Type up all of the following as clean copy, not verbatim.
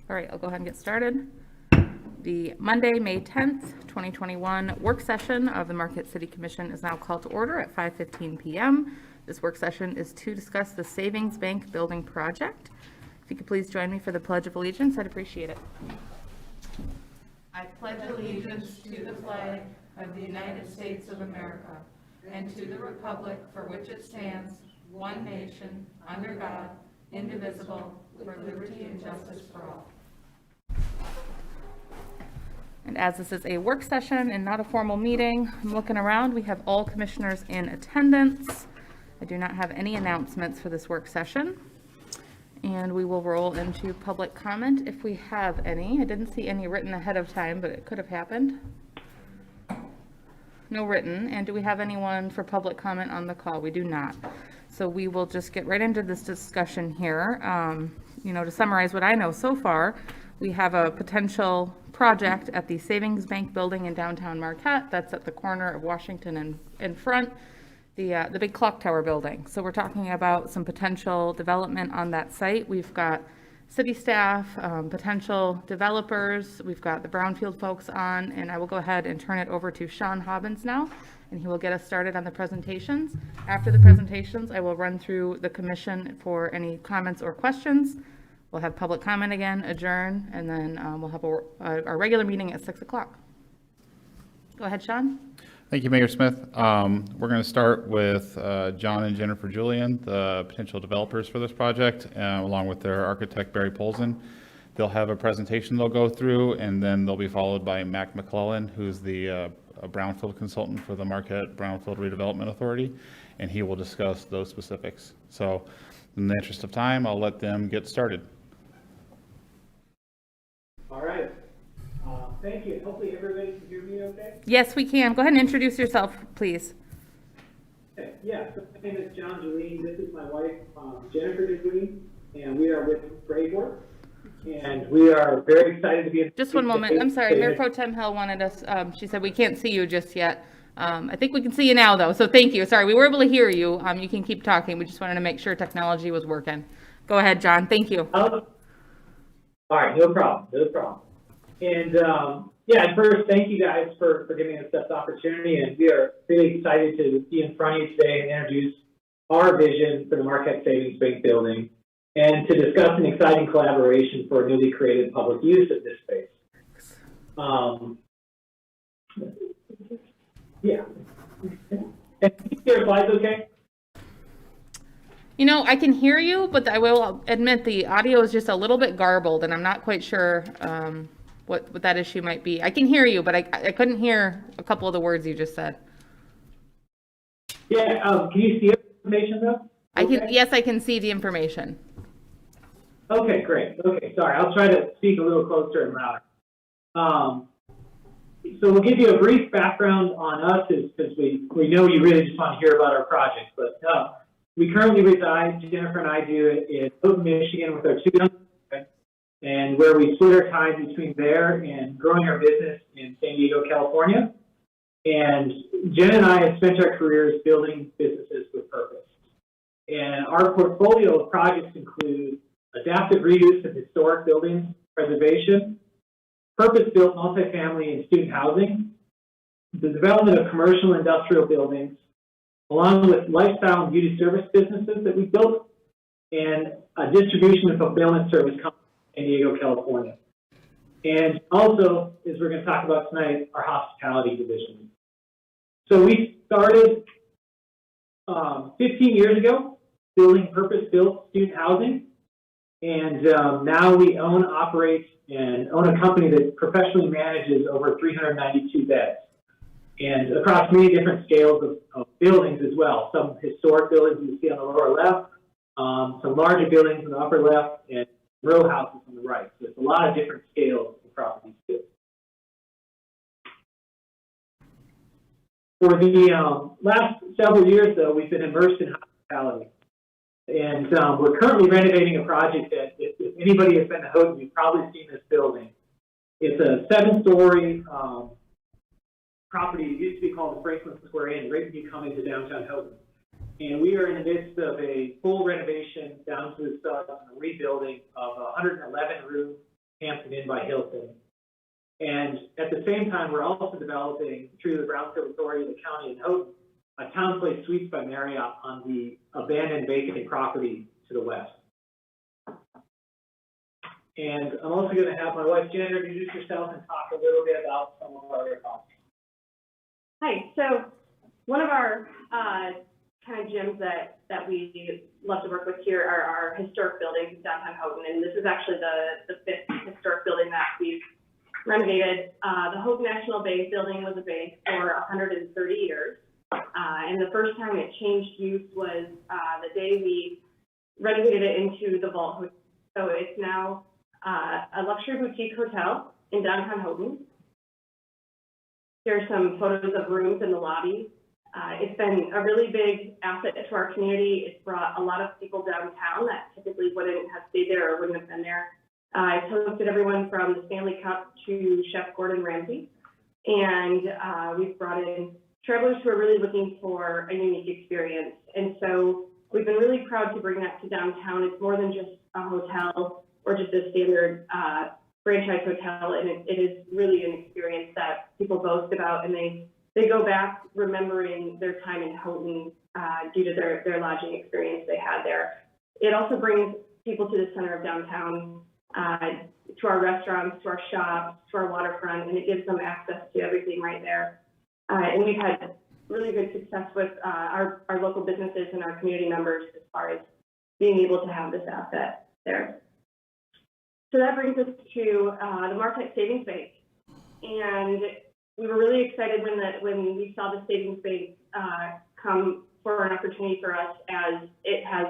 All right, I'll go ahead and get started. The Monday, May 10th, 2021 work session of the Marquette City Commission is now called to order at 5:15 p.m. This work session is to discuss the Savings Bank Building Project. If you could please join me for the Pledge of Allegiance, I'd appreciate it. I pledge allegiance to the flag of the United States of America and to the republic for which it stands, one nation, under God, indivisible, with liberty and justice for all. And as this is a work session and not a formal meeting, I'm looking around, we have all commissioners in attendance. I do not have any announcements for this work session. And we will roll into public comment if we have any. I didn't see any written ahead of time, but it could have happened. No written. And do we have anyone for public comment on the call? We do not. So we will just get right into this discussion here. To summarize what I know so far, we have a potential project at the Savings Bank building in downtown Marquette. That's at the corner of Washington and in front, the big clock tower building. So we're talking about some potential development on that site. We've got city staff, potential developers. We've got the Brownfield folks on, and I will go ahead and turn it over to Sean Hobbins now, and he will get us started on the presentations. After the presentations, I will run through the commission for any comments or questions. We'll have public comment again, adjourn, and then we'll have our regular meeting at 6 o'clock. Go ahead, Sean. Thank you, Mayor Smith. We're going to start with John and Jennifer Julian, the potential developers for this project, along with their architect, Barry Polson. They'll have a presentation they'll go through, and then they'll be followed by Mac McClellan, who's the a Brownfield consultant for the Marquette Brownfield Redevelopment Authority, and he will discuss those specifics. So in the interest of time, I'll let them get started. All right. Thank you. Hopefully everybody can hear me okay? Yes, we can. Go ahead and introduce yourself, please. Okay. Yeah, so my name is John Julien. This is my wife, Jennifer Julien, and we are with Grayboard. And we are very excited to be in. Just one moment. I'm sorry. Mayor Pro Tem Hill wanted us, she said we can't see you just yet. I think we can see you now, though, so thank you. Sorry, we were able to hear you. You can keep talking. We just wanted to make sure technology was working. Go ahead, John. Thank you. All right, no problem. And first, thank you guys for giving us this opportunity. And we are really excited to be in front of you today and introduce our vision for the Marquette Savings Bank building and to discuss an exciting collaboration for a newly created public use of this space. Can you hear slides okay? I can hear you, but I will admit the audio is just a little bit garbled, and I'm not quite sure what that issue might be. I can hear you, but I couldn't hear a couple of the words you just said. Yeah, can you see information though? Okay. Yes, I can see the information. Okay, great. Okay, sorry. I'll try to speak a little closer and louder. So we'll give you a brief background on us because we know you really just want to hear about our project. But we currently reside, Jennifer and I do, in Houghton, Michigan with our two young children, and where we split our time between there and growing our business in San Diego, California. And Jen and I have spent our careers building businesses with purpose. And our portfolio of projects include adaptive reuse of historic buildings, preservation, purpose-built multifamily and student housing, the development of commercial and industrial buildings, along with lifestyle and beauty service businesses that we built, and a distribution and fulfillment service company in San Diego, California. And also, as we're going to talk about tonight, our hospitality division. So we started 15 years ago building purpose-built student housing. And now we own, operate, and own a company that professionally manages over 392 beds. And across many different scales of buildings as well. Some historic buildings you see on the lower left, some larger buildings in the upper left, and row houses on the right. So it's a lot of different scales across these fields. For the last several years, though, we've been immersed in hospitality. And we're currently renovating a project that, if anybody has been to Houghton, you've probably seen this building. It's a 7-story property. It used to be called the Franklin Square Inn, right when you come into downtown Houghton. And we are in the midst of a full renovation down to the studs and a rebuilding of a 111-room Hampton Inn by Hilton. And at the same time, we're also developing, through the Brownfield Authority of the County and Houghton, a Town Place Suites by Marriott on the abandoned vacant property to the west. And I'm also going to have my wife, Jen, introduce herself and talk a little bit about some of our other thoughts. Hi, so one of our kind of gems that we love to work with here are our historic buildings in downtown Houghton, and this is actually the fifth historic building that we've renovated. The Houghton National Bank building was a bank for 130 years, and the first time it changed use was the day we renovated it into the Vault Hotel. So it's now a luxury boutique hotel in downtown Houghton. Here are some photos of rooms in the lobby. It's been a really big asset to our community. It's brought a lot of people downtown that typically wouldn't have stayed there or wouldn't have been there. It's hosted everyone from the Stanley Cup to Chef Gordon Ramsay. And we've brought in travelers who are really looking for a unique experience. And so we've been really proud to bring that to downtown. It's more than just a hotel or just a standard franchise hotel, and it is really an experience that people boast about, and they go back remembering their time in Houghton due to their lodging experience they had there. It also brings people to the center of downtown, to our restaurants, to our shops, to our waterfront, and it gives them access to everything right there. And we've had really good success with our local businesses and our community members as far as being able to have this asset there. So that brings us to the Marquette Savings Bank. And we were really excited when we saw the Savings Bank come for an opportunity for us, as it has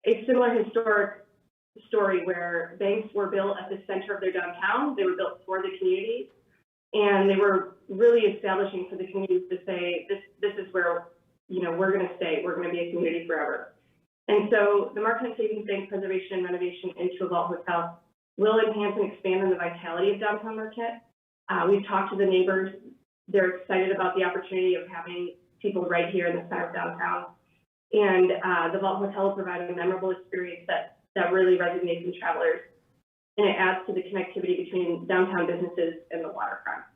a similar historic story where banks were built at the center of their downtown. They were built for the community, and they were really establishing for the communities to say, this is where, you know, we're going to stay. We're going to be a community forever. And so the Marquette Savings Bank preservation and renovation into a Vault Hotel will enhance and expand on the vitality of downtown Marquette. We've talked to the neighbors. They're excited about the opportunity of having people right here in the center of downtown. And the Vault Hotel will provide a memorable experience that really resonates with travelers. And it adds to the connectivity between downtown businesses and the waterfront.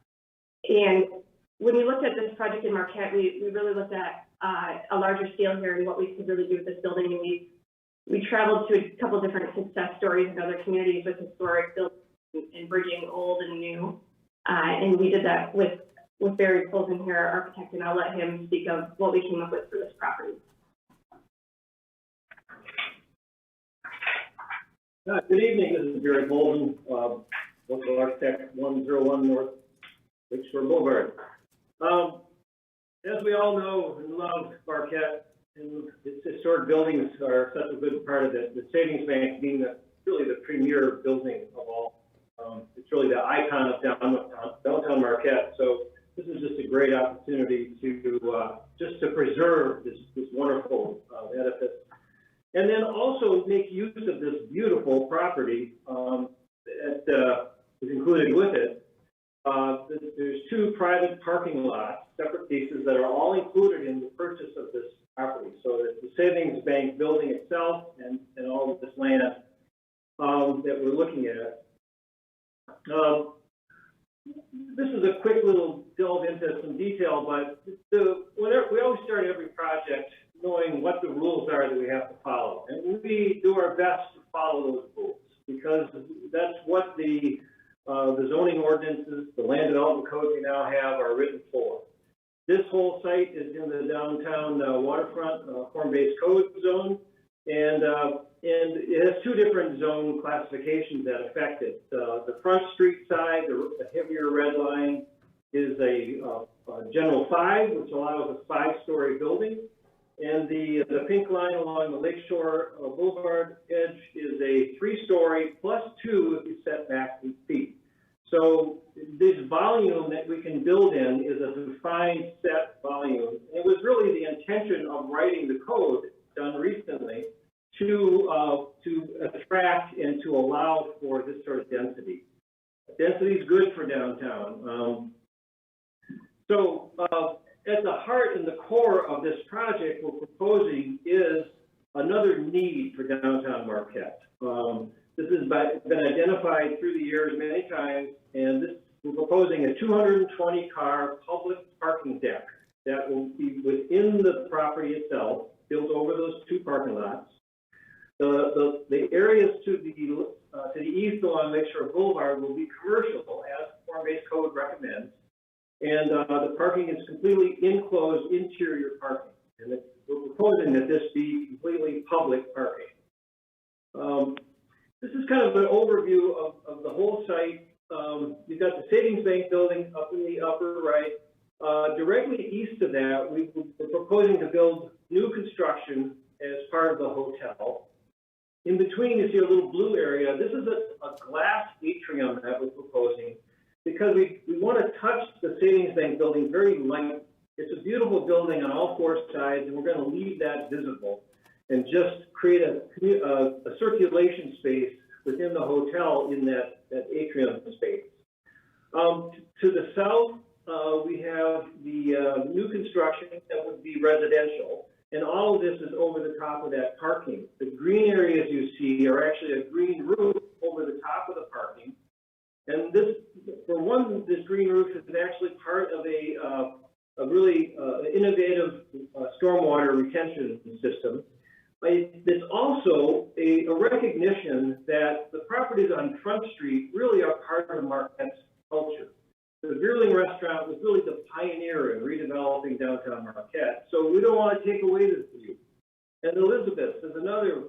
And when we looked at this project in Marquette, we really looked at a larger scale here and what we could really do with this building. And we traveled to a couple different success stories in other communities with historic buildings and bridging old and new. And we did that with Barry Polson here, our architect, and I'll let him speak of what we came up with for this property. Good evening, this is Barry Polson, local architect, 101 North Lakeshore Boulevard. As we all know and love Marquette, and its historic buildings are such a good part of it, the Savings Bank being really the premier building of all. It's really the icon of downtown Marquette. So this is just a great opportunity to just to preserve this wonderful edifice, and then also make use of this beautiful property that is included with it. There's two private parking lots, separate pieces, that are all included in the purchase of this property. So it's the Savings Bank building itself and all of this land that we're looking at. This is a quick little delve into some detail, but we always start every project knowing what the rules are that we have to follow. And we do our best to follow those rules, because that's what the zoning ordinances, the land development codes we now have are written for. This whole site is in the downtown waterfront form-based code zone, and it has two different zone classifications that affect it. The front street side, the heavier red line, is a general 5, which allows a 5-story building. And the pink line along the Lakeshore Boulevard edge is a 3-story plus 2 if you set back 8 feet. So this volume that we can build in is a defined set volume. It was really the intention of writing the code done recently to attract and to allow for this sort of density. Density is good for downtown. At the heart and the core of this project we're proposing is another need for downtown Marquette. This has been identified through the years many times, and we're proposing a 220-car public parking deck that will be within the property itself, built over those two parking lots. The areas to the east along Lakeshore Boulevard will be commercial, as the form-based code recommends, and the parking is completely enclosed interior parking. And we're proposing that this be completely public parking. This is kind of an overview of the whole site. You've got the Savings Bank building up in the upper right. Directly east of that, we're proposing to build new construction as part of the hotel. In between, you see a little blue area. This is a glass atrium that we're proposing because we want to touch the Savings Bank building very light. It's a beautiful building on all four sides, and we're going to leave that visible and just create a circulation space within the hotel in that atrium space. To the south, we have the new construction that would be residential. And all of this is over the top of that parking. The green areas you see are actually a green roof over the top of the parking. And this, for one, this green roof is actually part of a really innovative stormwater retention system. It's also a recognition that the properties on Front Street really are part of Marquette's culture. The Beerling restaurant was really the pioneer in redeveloping downtown Marquette, so we don't want to take away this view. And Elizabeth is another,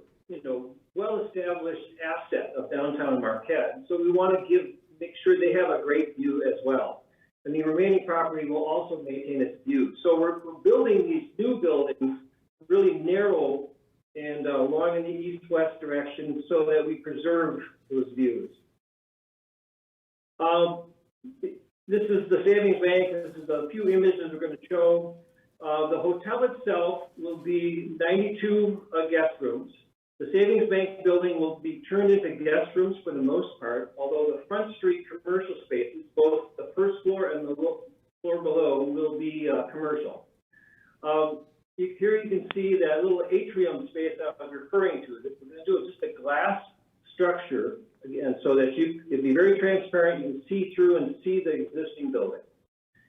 well-established asset of downtown Marquette, so we want to make sure they have a great view as well. And the remaining property will also maintain its view. So we're building these new buildings really narrow and along in the east-west direction so that we preserve those views. This is the Savings Bank. This is a few images we're going to show. The hotel itself will be 92 guest rooms. The Savings Bank building will be turned into guest rooms for the most part, although the Front Street commercial spaces, both the first floor and the floor below, will be commercial. Here you can see that little atrium space I was referring to. We're going to do just a glass structure, again, so that it'd be very transparent. You can see through and see the existing building.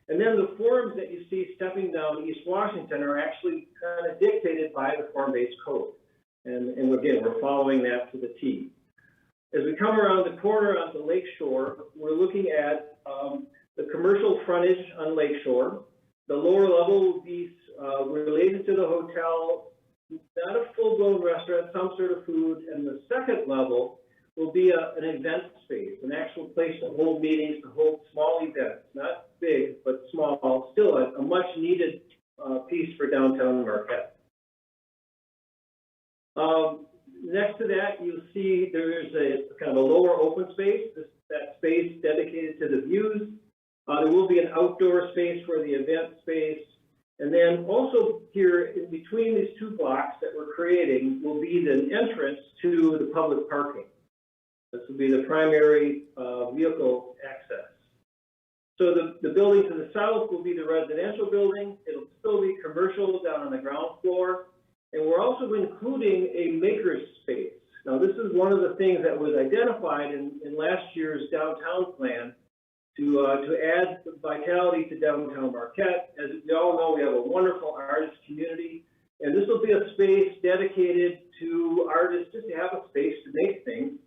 And then the forms that you see stepping down East Washington are actually kind of dictated by the form-based code. And again, we're following that to the T. As we come around the corner onto Lakeshore, we're looking at the commercial frontage on Lakeshore. The lower level will be related to the hotel, not a full-blown restaurant, some sort of food. And the second level will be an event space, an actual place to hold meetings, to hold small events, not big, but small, still a much-needed piece for downtown Marquette. Next to that, you'll see there's a kind of a lower open space, that space dedicated to the views. There will be an outdoor space for the event space. And then also here in between these two blocks that we're creating will be the entrance to the public parking. This will be the primary vehicle access. So the building to the south will be the residential building. It'll still be commercial down on the ground floor. And we're also including a maker's space. Now, this is one of the things that was identified in last year's downtown plan to add vitality to downtown Marquette. As we all know, we have a wonderful artist community. And this will be a space dedicated to artists just to have a space to make things.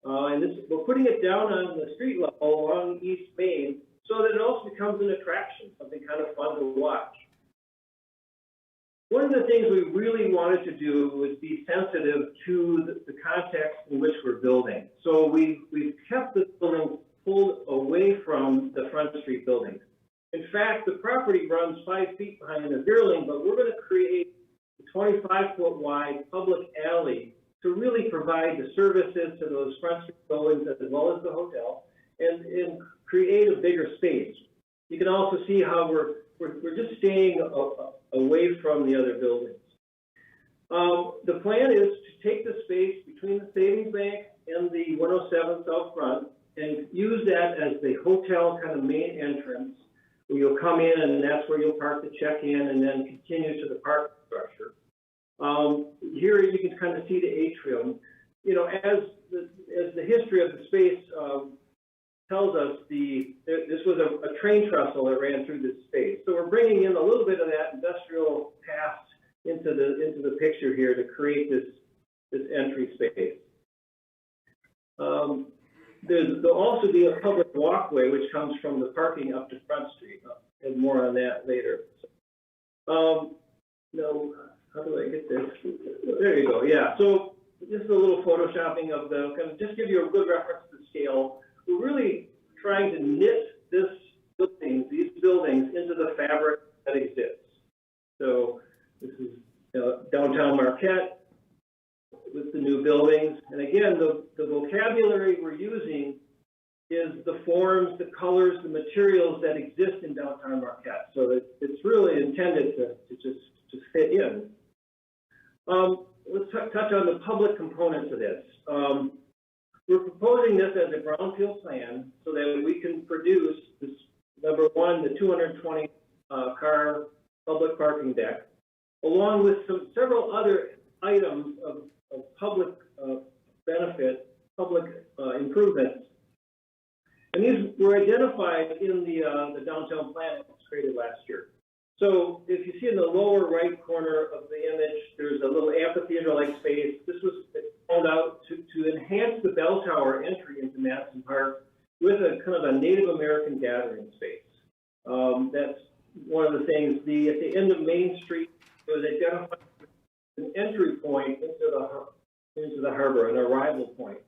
We're putting it down on the street level along East Main so that it also becomes an attraction, something kind of fun to watch. One of the things we really wanted to do was be sensitive to the context in which we're building. So we've kept the building pulled away from the Front Street buildings. In fact, the property runs 5 feet behind the Beerling, but we're going to create a 25-foot wide public alley to really provide the services to those Front Street buildings as well as the hotel and create a bigger space. You can also see how we're just staying away from the other buildings. The plan is to take the space between the Savings Bank and the 107 South Front and use that as the hotel kind of main entrance where you'll come in and that's where you'll park the check-in and then continue to the parking structure. Here you can kind of see the atrium. you know, as the history of the space tells us, this was a train trestle that ran through this space. So we're bringing in a little bit of that industrial past into the picture here to create this entry space. There'll also be a public walkway which comes from the parking up to Front Street, and more on that later. No, how do I get this? There you go. Yeah. So this is a little photoshopping of the kind of just give you a good reference to scale. We're really trying to knit these buildings into the fabric that exists. So this is downtown Marquette with the new buildings. And again, the vocabulary we're using is the forms, the colors, the materials that exist in downtown Marquette. So it's really intended to just fit in. Let's touch on the public components of this. We're proposing this as a brownfield plan so that we can produce this, number one, the 220 car public parking deck, along with several other items of public benefit, public improvements. And these were identified in the downtown plan that was created last year. So if you see in the lower right corner of the image, there's a little amphitheater-like space. This was pulled out to enhance the bell tower entry into Madison Park with a kind of a Native American gathering space. That's one of the things. At the end of Main Street, it was identified as an entry point into the harbor, an arrival point.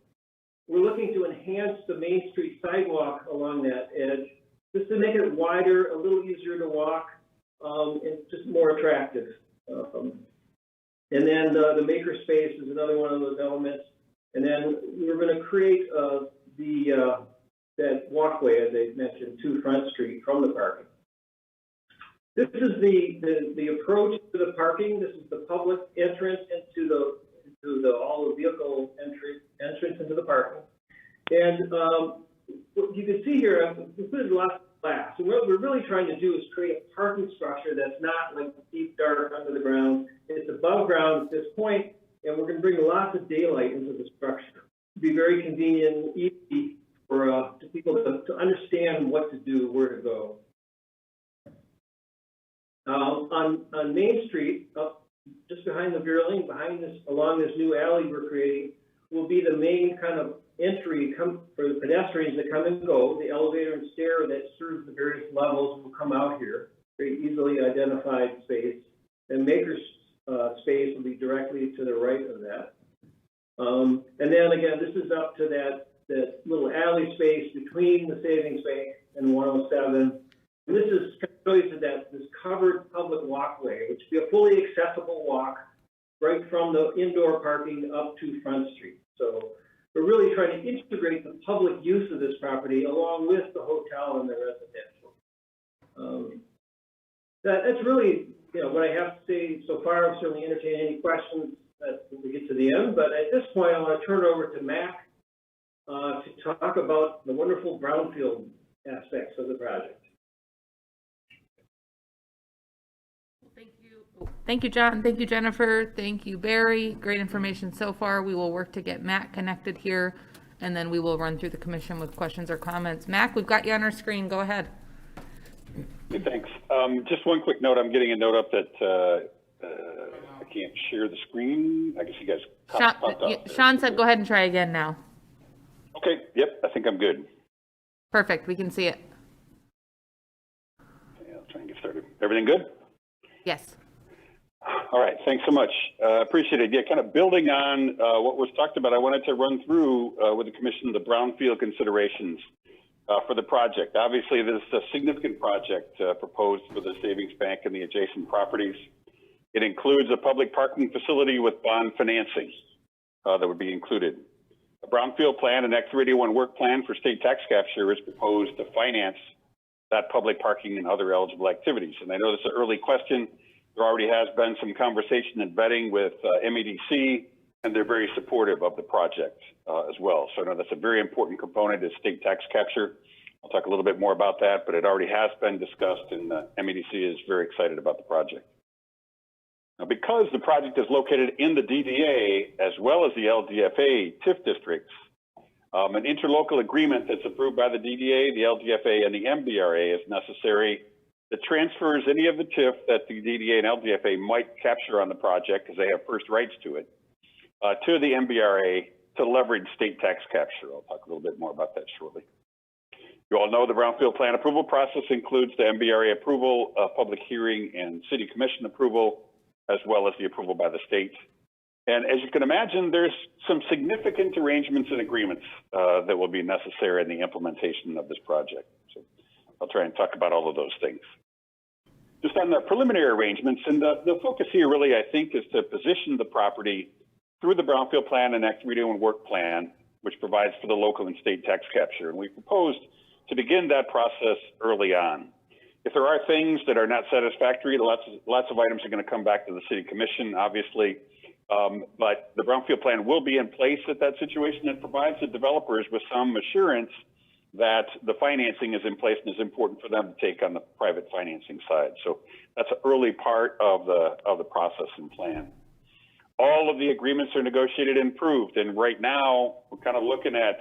We're looking to enhance the Main Street sidewalk along that edge just to make it wider, a little easier to walk, and just more attractive. And then the maker space is another one of those elements. And then we're going to create that walkway, as I mentioned, to Front Street from the parking. This is the approach to the parking. This is the public entrance into all the vehicle entrance into the parking. And what you can see here, I've included lots of glass. And what we're really trying to do is create a parking structure that's not like deep dark under the ground. It's above ground at this point, and we're going to bring lots of daylight into the structure. It'll be very convenient, easy for people to understand what to do, where to go. On Main Street, just behind the Veerling, along this new alley we're creating, will be the main kind of entry for the pedestrians that come and go. The elevator and stair that serves the various levels will come out here, very easily identified space. And maker's space will be directly to the right of that. And then again, this is up to that little alley space between the Savings Bank and 107. And this is shows you that this covered public walkway, which will be a fully accessible walk right from the indoor parking up to Front Street. So we're really trying to integrate the public use of this property along with the hotel and the residential. That's really what I have to say so far. I'll certainly entertain any questions when we get to the end. But at this point, I want to turn it over to Mac to talk about the wonderful brownfield aspects of the project. Thank you, John. Thank you, Jennifer. Thank you, Barry. Great information so far. We will work to get Matt connected here, and then we will run through the commission with questions or comments. Mac, we've got you on our screen. Go ahead. Hey, thanks. Just one quick note. I'm getting a note up that I can't share the screen. I guess you guys popped up. Sean said go ahead and try again now. Okay. Yep. I think I'm good. Perfect. We can see it. Okay, I'll try and get started. Everything good? Yes. All right, thanks so much. Appreciate it. Yeah, kind of building on what was talked about, I wanted to run through with the commission the brownfield considerations for the project. Obviously, this is a significant project proposed for the Savings Bank and the adjacent properties. It includes a public parking facility with bond financing that would be included. A brownfield plan, an Act 381 work plan for state tax capture is proposed to finance that public parking and other eligible activities. And I know this is an early question. There already has been some conversation and vetting with MEDC, and they're very supportive of the project as well. So I know that's a very important component is state tax capture. I'll talk a little bit more about that, but it already has been discussed, and MEDC is very excited about the project. Now, because the project is located in the DDA as well as the LDFA TIF districts, an interlocal agreement that's approved by the DDA, the LDFA, and the MBRA is necessary that transfers any of the TIF that the DDA and LDFA might capture on the project, because they have first rights to it, to the MBRA to leverage state tax capture. I'll talk a little bit more about that shortly. You all know the Brownfield Plan approval process includes the MBRA approval, public hearing, and City Commission approval, as well as the approval by the state. And as you can imagine, there's some significant arrangements and agreements that will be necessary in the implementation of this project. So I'll try and talk about all of those things. Just on the preliminary arrangements, and the focus here really, I think, is to position the property through the Brownfield Plan and Act 321 Work Plan, which provides for the local and state tax capture. And we proposed to begin that process early on. If there are things that are not satisfactory, lots of items are going to come back to the City Commission, obviously. But the Brownfield Plan will be in place at that situation and provides the developers with some assurance that the financing is in place and is important for them to take on the private financing side. So that's an early part of the process and plan. All of the agreements are negotiated and approved, and right now we're kind of looking at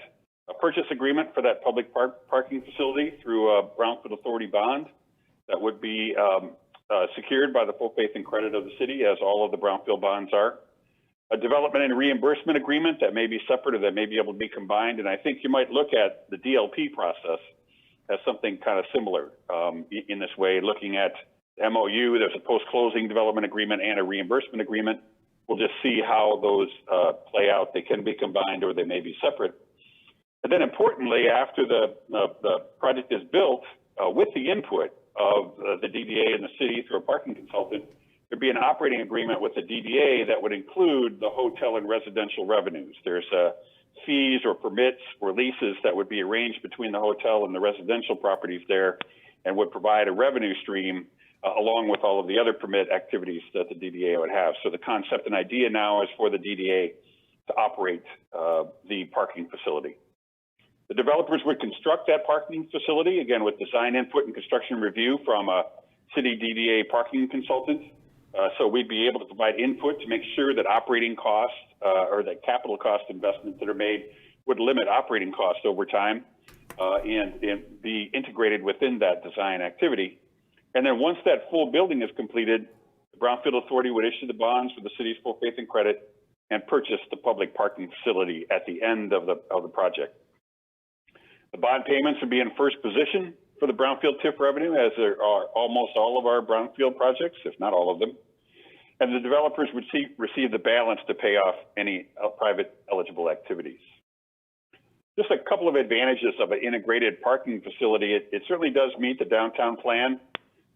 a purchase agreement for that public parking facility through a Brownfield Authority bond that would be secured by the full faith and credit of the city, as all of the Brownfield bonds are. A development and reimbursement agreement that may be separate or that may be able to be combined. And I think you might look at the DLP process as something kind of similar in this way, looking at MOU, there's a post-closing development agreement and a reimbursement agreement. We'll just see how those play out. They can be combined or they may be separate. And then importantly, after the project is built, with the input of the DDA and the city through a parking consultant, there'd be an operating agreement with the DDA that would include the hotel and residential revenues. There's fees or permits or leases that would be arranged between the hotel and the residential properties there and would provide a revenue stream along with all of the other permit activities that the DDA would have. So the concept and idea now is for the DDA to operate the parking facility. The developers would construct that parking facility, again, with design input and construction review from a city DDA parking consultant. So we'd be able to provide input to make sure that operating costs or that capital cost investments that are made would limit operating costs over time and be integrated within that design activity. And then once that full building is completed, the Brownfield Authority would issue the bonds for the city's full faith and credit and purchase the public parking facility at the end of the project. The bond payments would be in first position for the Brownfield TIF revenue, as there are almost all of our Brownfield projects, if not all of them. And the developers would receive the balance to pay off any private eligible activities. Just a couple of advantages of an integrated parking facility. It certainly does meet the downtown plan,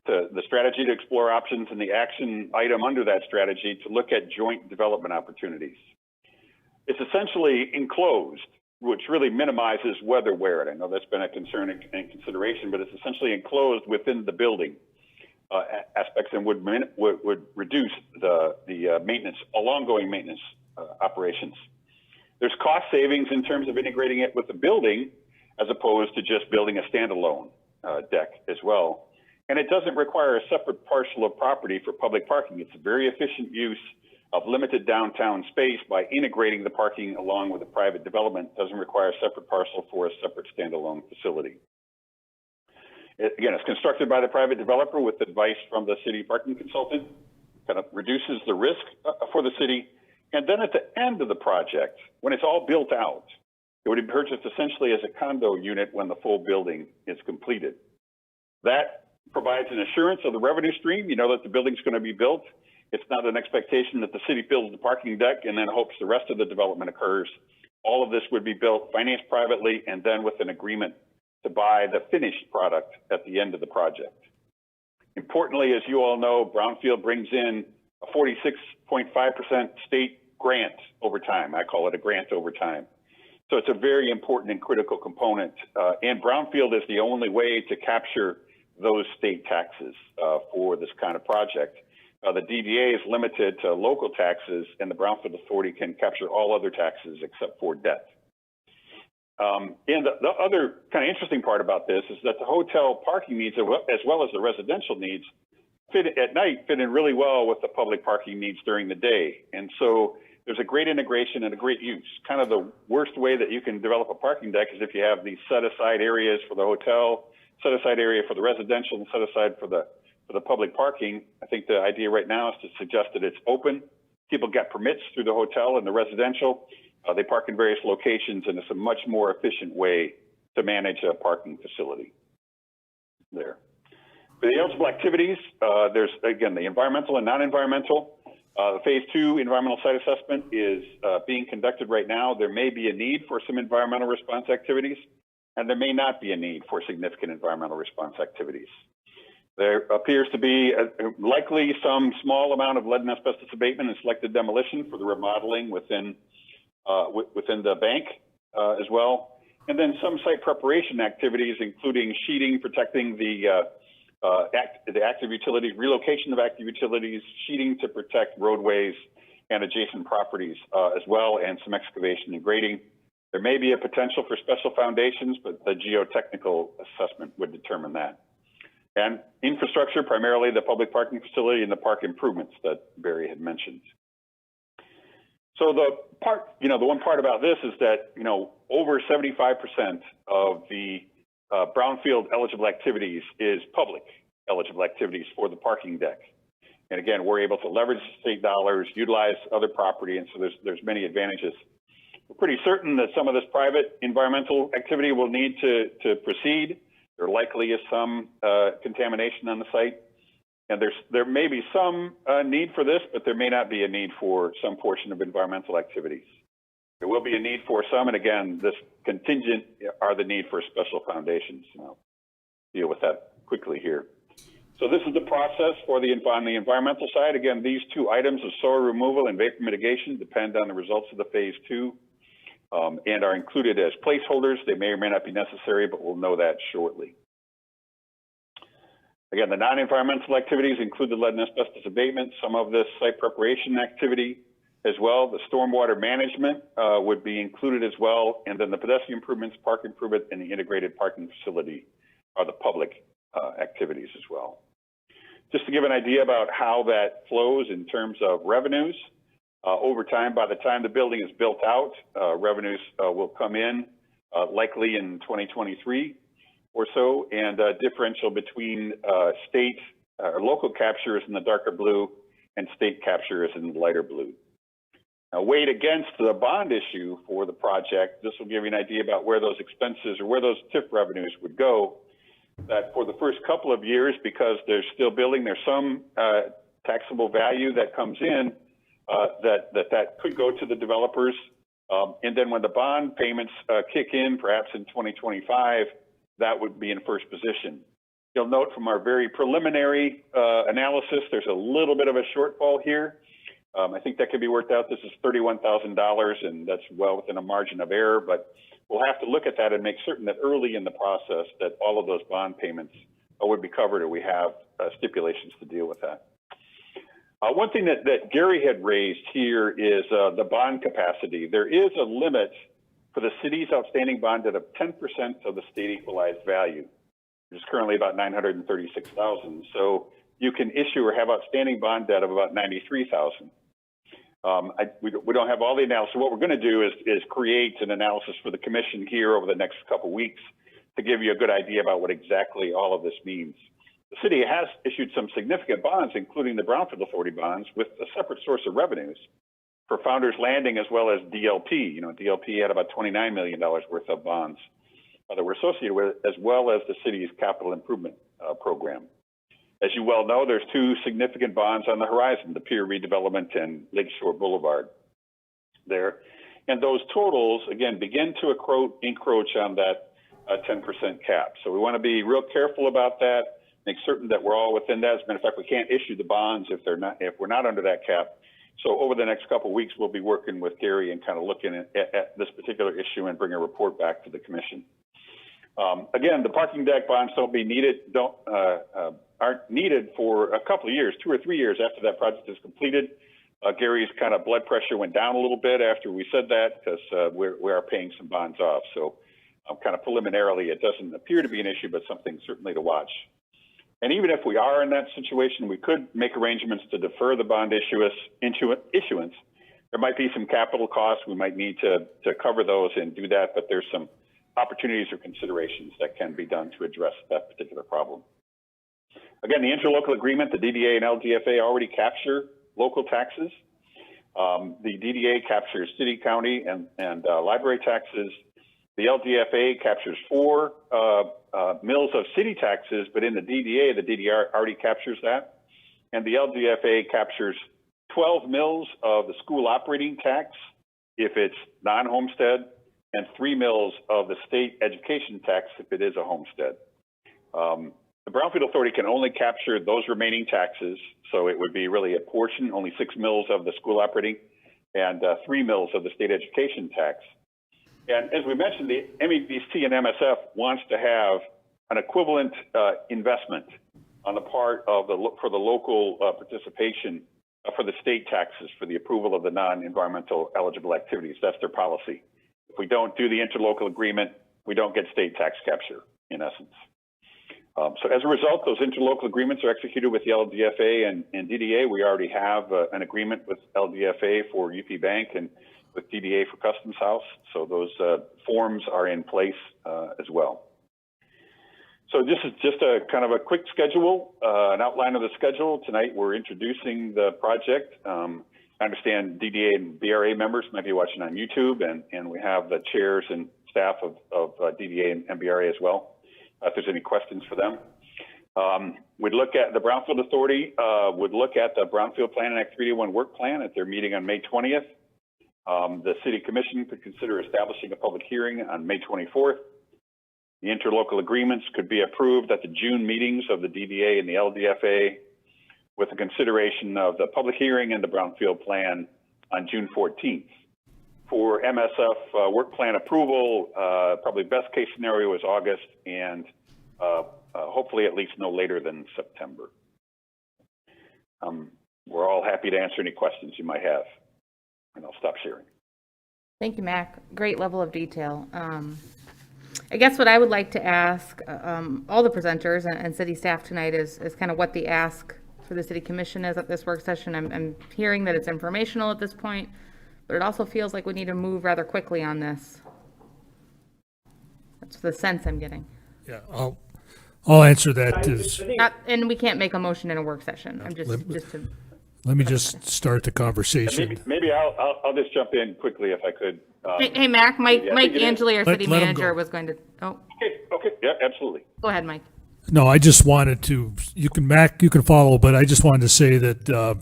the strategy to explore options, and the action item under that strategy to look at joint development opportunities. It's essentially enclosed, which really minimizes weather wear. And I know that's been a concern and consideration, but it's essentially enclosed within the building aspects and would reduce the maintenance, ongoing maintenance operations. There's cost savings in terms of integrating it with the building as opposed to just building a standalone deck as well. And it doesn't require a separate parcel of property for public parking. It's a very efficient use of limited downtown space by integrating the parking along with the private development. It doesn't require a separate parcel for a separate standalone facility. Again, it's constructed by the private developer with advice from the city parking consultant, kind of reduces the risk for the city. And then at the end of the project, when it's all built out, it would be purchased essentially as a condo unit when the full building is completed. That provides an assurance of the revenue stream. You know that the building's going to be built. It's not an expectation that the city builds the parking deck and then hopes the rest of the development occurs. All of this would be built, financed privately, and then with an agreement to buy the finished product at the end of the project. Importantly, as you all know, Brownfield brings in a 46.5% state grant over time. I call it a grant over time. So it's a very important and critical component. And Brownfield is the only way to capture those state taxes for this kind of project. The DDA is limited to local taxes, and the Brownfield Authority can capture all other taxes except for debt. And the other kind of interesting part about this is that the hotel parking needs, as well as the residential needs, fit in really well with the public parking needs during the day. And so there's a great integration and a great use. Kind of the worst way that you can develop a parking deck is if you have these set aside areas for the hotel, set aside area for the residential, and set aside for the public parking. I think the idea right now is to suggest that it's open. People get permits through the hotel and the residential. They park in various locations, and it's a much more efficient way to manage a parking facility there. For the eligible activities, there's, again, the environmental and non-environmental. The phase 2 environmental site assessment is being conducted right now. There may be a need for some environmental response activities, and there may not be a need for significant environmental response activities. There appears to be likely some small amount of lead and asbestos abatement and selected demolition for the remodeling within the bank as well. And then some site preparation activities, including sheeting, protecting the active utilities, relocation of active utilities, sheeting to protect roadways and adjacent properties as well, and some excavation and grading. There may be a potential for special foundations, but the geotechnical assessment would determine that. And infrastructure, primarily the public parking facility and the park improvements that Barry had mentioned. So the one part about this is that, over 75% of the brownfield eligible activities is public eligible activities for the parking deck. And again, we're able to leverage state dollars, utilize other property, and so there's many advantages. We're pretty certain that some of this private environmental activity will need to proceed. There likely is some contamination on the site, and there may be some need for this, but there may not be a need for some portion of environmental activities. There will be a need for some, and again, this contingent are the need for special foundations. And I'll deal with that quickly here. So this is the process for on the environmental side. Again, these two items of soil removal and vapor mitigation depend on the results of the phase 2. And are included as placeholders. They may or may not be necessary, but we'll know that shortly. Again, the non-environmental activities include the lead and asbestos abatement, some of this site preparation activity as well. The stormwater management would be included as well. And then the pedestrian improvements, park improvement, and the integrated parking facility are the public activities as well. Just to give an idea about how that flows in terms of revenues, over time, by the time the building is built out, revenues will come in likely in 2023 or so, and differential between state or local capture is in the darker blue and state capture is in the lighter blue. Now, weighed against the bond issue for the project, this will give you an idea about where those expenses or where those TIF revenues would go. That for the first couple of years, because they're still building, there's some taxable value that comes in. That could go to the developers. And then when the bond payments kick in, perhaps in 2025, that would be in first position. You'll note from our very preliminary analysis, there's a little bit of a shortfall here. I think that could be worked out. This is $31,000, and that's well within a margin of error, but we'll have to look at that and make certain that early in the process that all of those bond payments would be covered, or we have stipulations to deal with that. One thing that Gary had raised here is the bond capacity. There is a limit for the city's outstanding bond debt of 10% of the state equalized value, which is currently about $936,000. So you can issue or have outstanding bond debt of about $93,000. We don't have all the analysis. What we're going to do is create an analysis for the commission here over the next couple of weeks to give you a good idea about what exactly all of this means. The city has issued some significant bonds, including the Brownfield Authority bonds, with a separate source of revenues for Founders Landing as well as DLP. DLP had about $29 million worth of bonds that were associated with it, as well as the city's capital improvement program. As you well know, there's two significant bonds on the horizon, the Pier Redevelopment and Lakeshore Boulevard there. And those totals, again, begin to encroach on that 10% cap. So we want to be real careful about that. Make certain that we're all within that. As a matter of fact, we can't issue the bonds if we're not under that cap. So over the next couple of weeks, we'll be working with Gary and kind of looking at this particular issue and bring a report back to the commission. Again, the parking deck bonds aren't needed for a couple of years, 2 or 3 years after that project is completed. Gary's kind of blood pressure went down a little bit after we said that because we are paying some bonds off. So kind of preliminarily, it doesn't appear to be an issue, but something certainly to watch. And even if we are in that situation, we could make arrangements to defer the bond issuance. There might be some capital costs. We might need to cover those and do that, but there's some opportunities or considerations that can be done to address that particular problem. Again, the interlocal agreement, the DDA and LGFA already capture local taxes. The DDA captures city, county, and library taxes. The LGFA captures 4 mills of city taxes, but in the DDA already captures that. And the LGFA captures 12 mills of the school operating tax if it's non-homestead, and 3 mills of the state education tax if it is a homestead. The Brownfield Authority can only capture those remaining taxes, so it would be really a portion, only 6 mills of the school operating and 3 mills of the state education tax. And as we mentioned, the MEDC and MSF wants to have an equivalent investment on the part of for the local participation for the state taxes for the approval of the non-environmental eligible activities. That's their policy. If we don't do the interlocal agreement, we don't get state tax capture, in essence. So as a result, those interlocal agreements are executed with the LDFA and DDA. We already have an agreement with LDFA for UP Bank and with DDA for Customs House. So those forms are in place as well. So this is just a kind of a quick schedule, an outline of the schedule. Tonight we're introducing the project. I understand DDA and BRA members might be watching on YouTube, and we have the chairs and staff of DDA and MBRA as well. If there's any questions for them. We'd look at the Brownfield Authority, would look at the Brownfield Plan and Act 381 work plan at their meeting on May 20th. The City Commission could consider establishing a public hearing on May 24th. The interlocal agreements could be approved at the June meetings of the DDA and the LDFA with the consideration of the public hearing and the Brownfield Plan on June 14th. For MSF work plan approval, probably best case scenario is August, and hopefully at least no later than September. We're all happy to answer any questions you might have, and I'll stop sharing. Thank you, Mac. Great level of detail. I guess what I would like to ask all the presenters and city staff tonight is kind of what the ask for the City Commission is at this work session. I'm hearing that it's informational at this point, but it also feels like we need to move rather quickly on this. That's the sense I'm getting. Yeah, I'll answer that. And we can't make a motion in a work session. I'm just to. Let me just start the conversation. Maybe I'll just jump in quickly if I could. Hey, Mac, Mike Angeli, our city let him manager, go. was going to. Oh, Okay, yeah, absolutely. go ahead, Mike. No, I just wanted to, Mac, you can follow, but I just wanted to say that,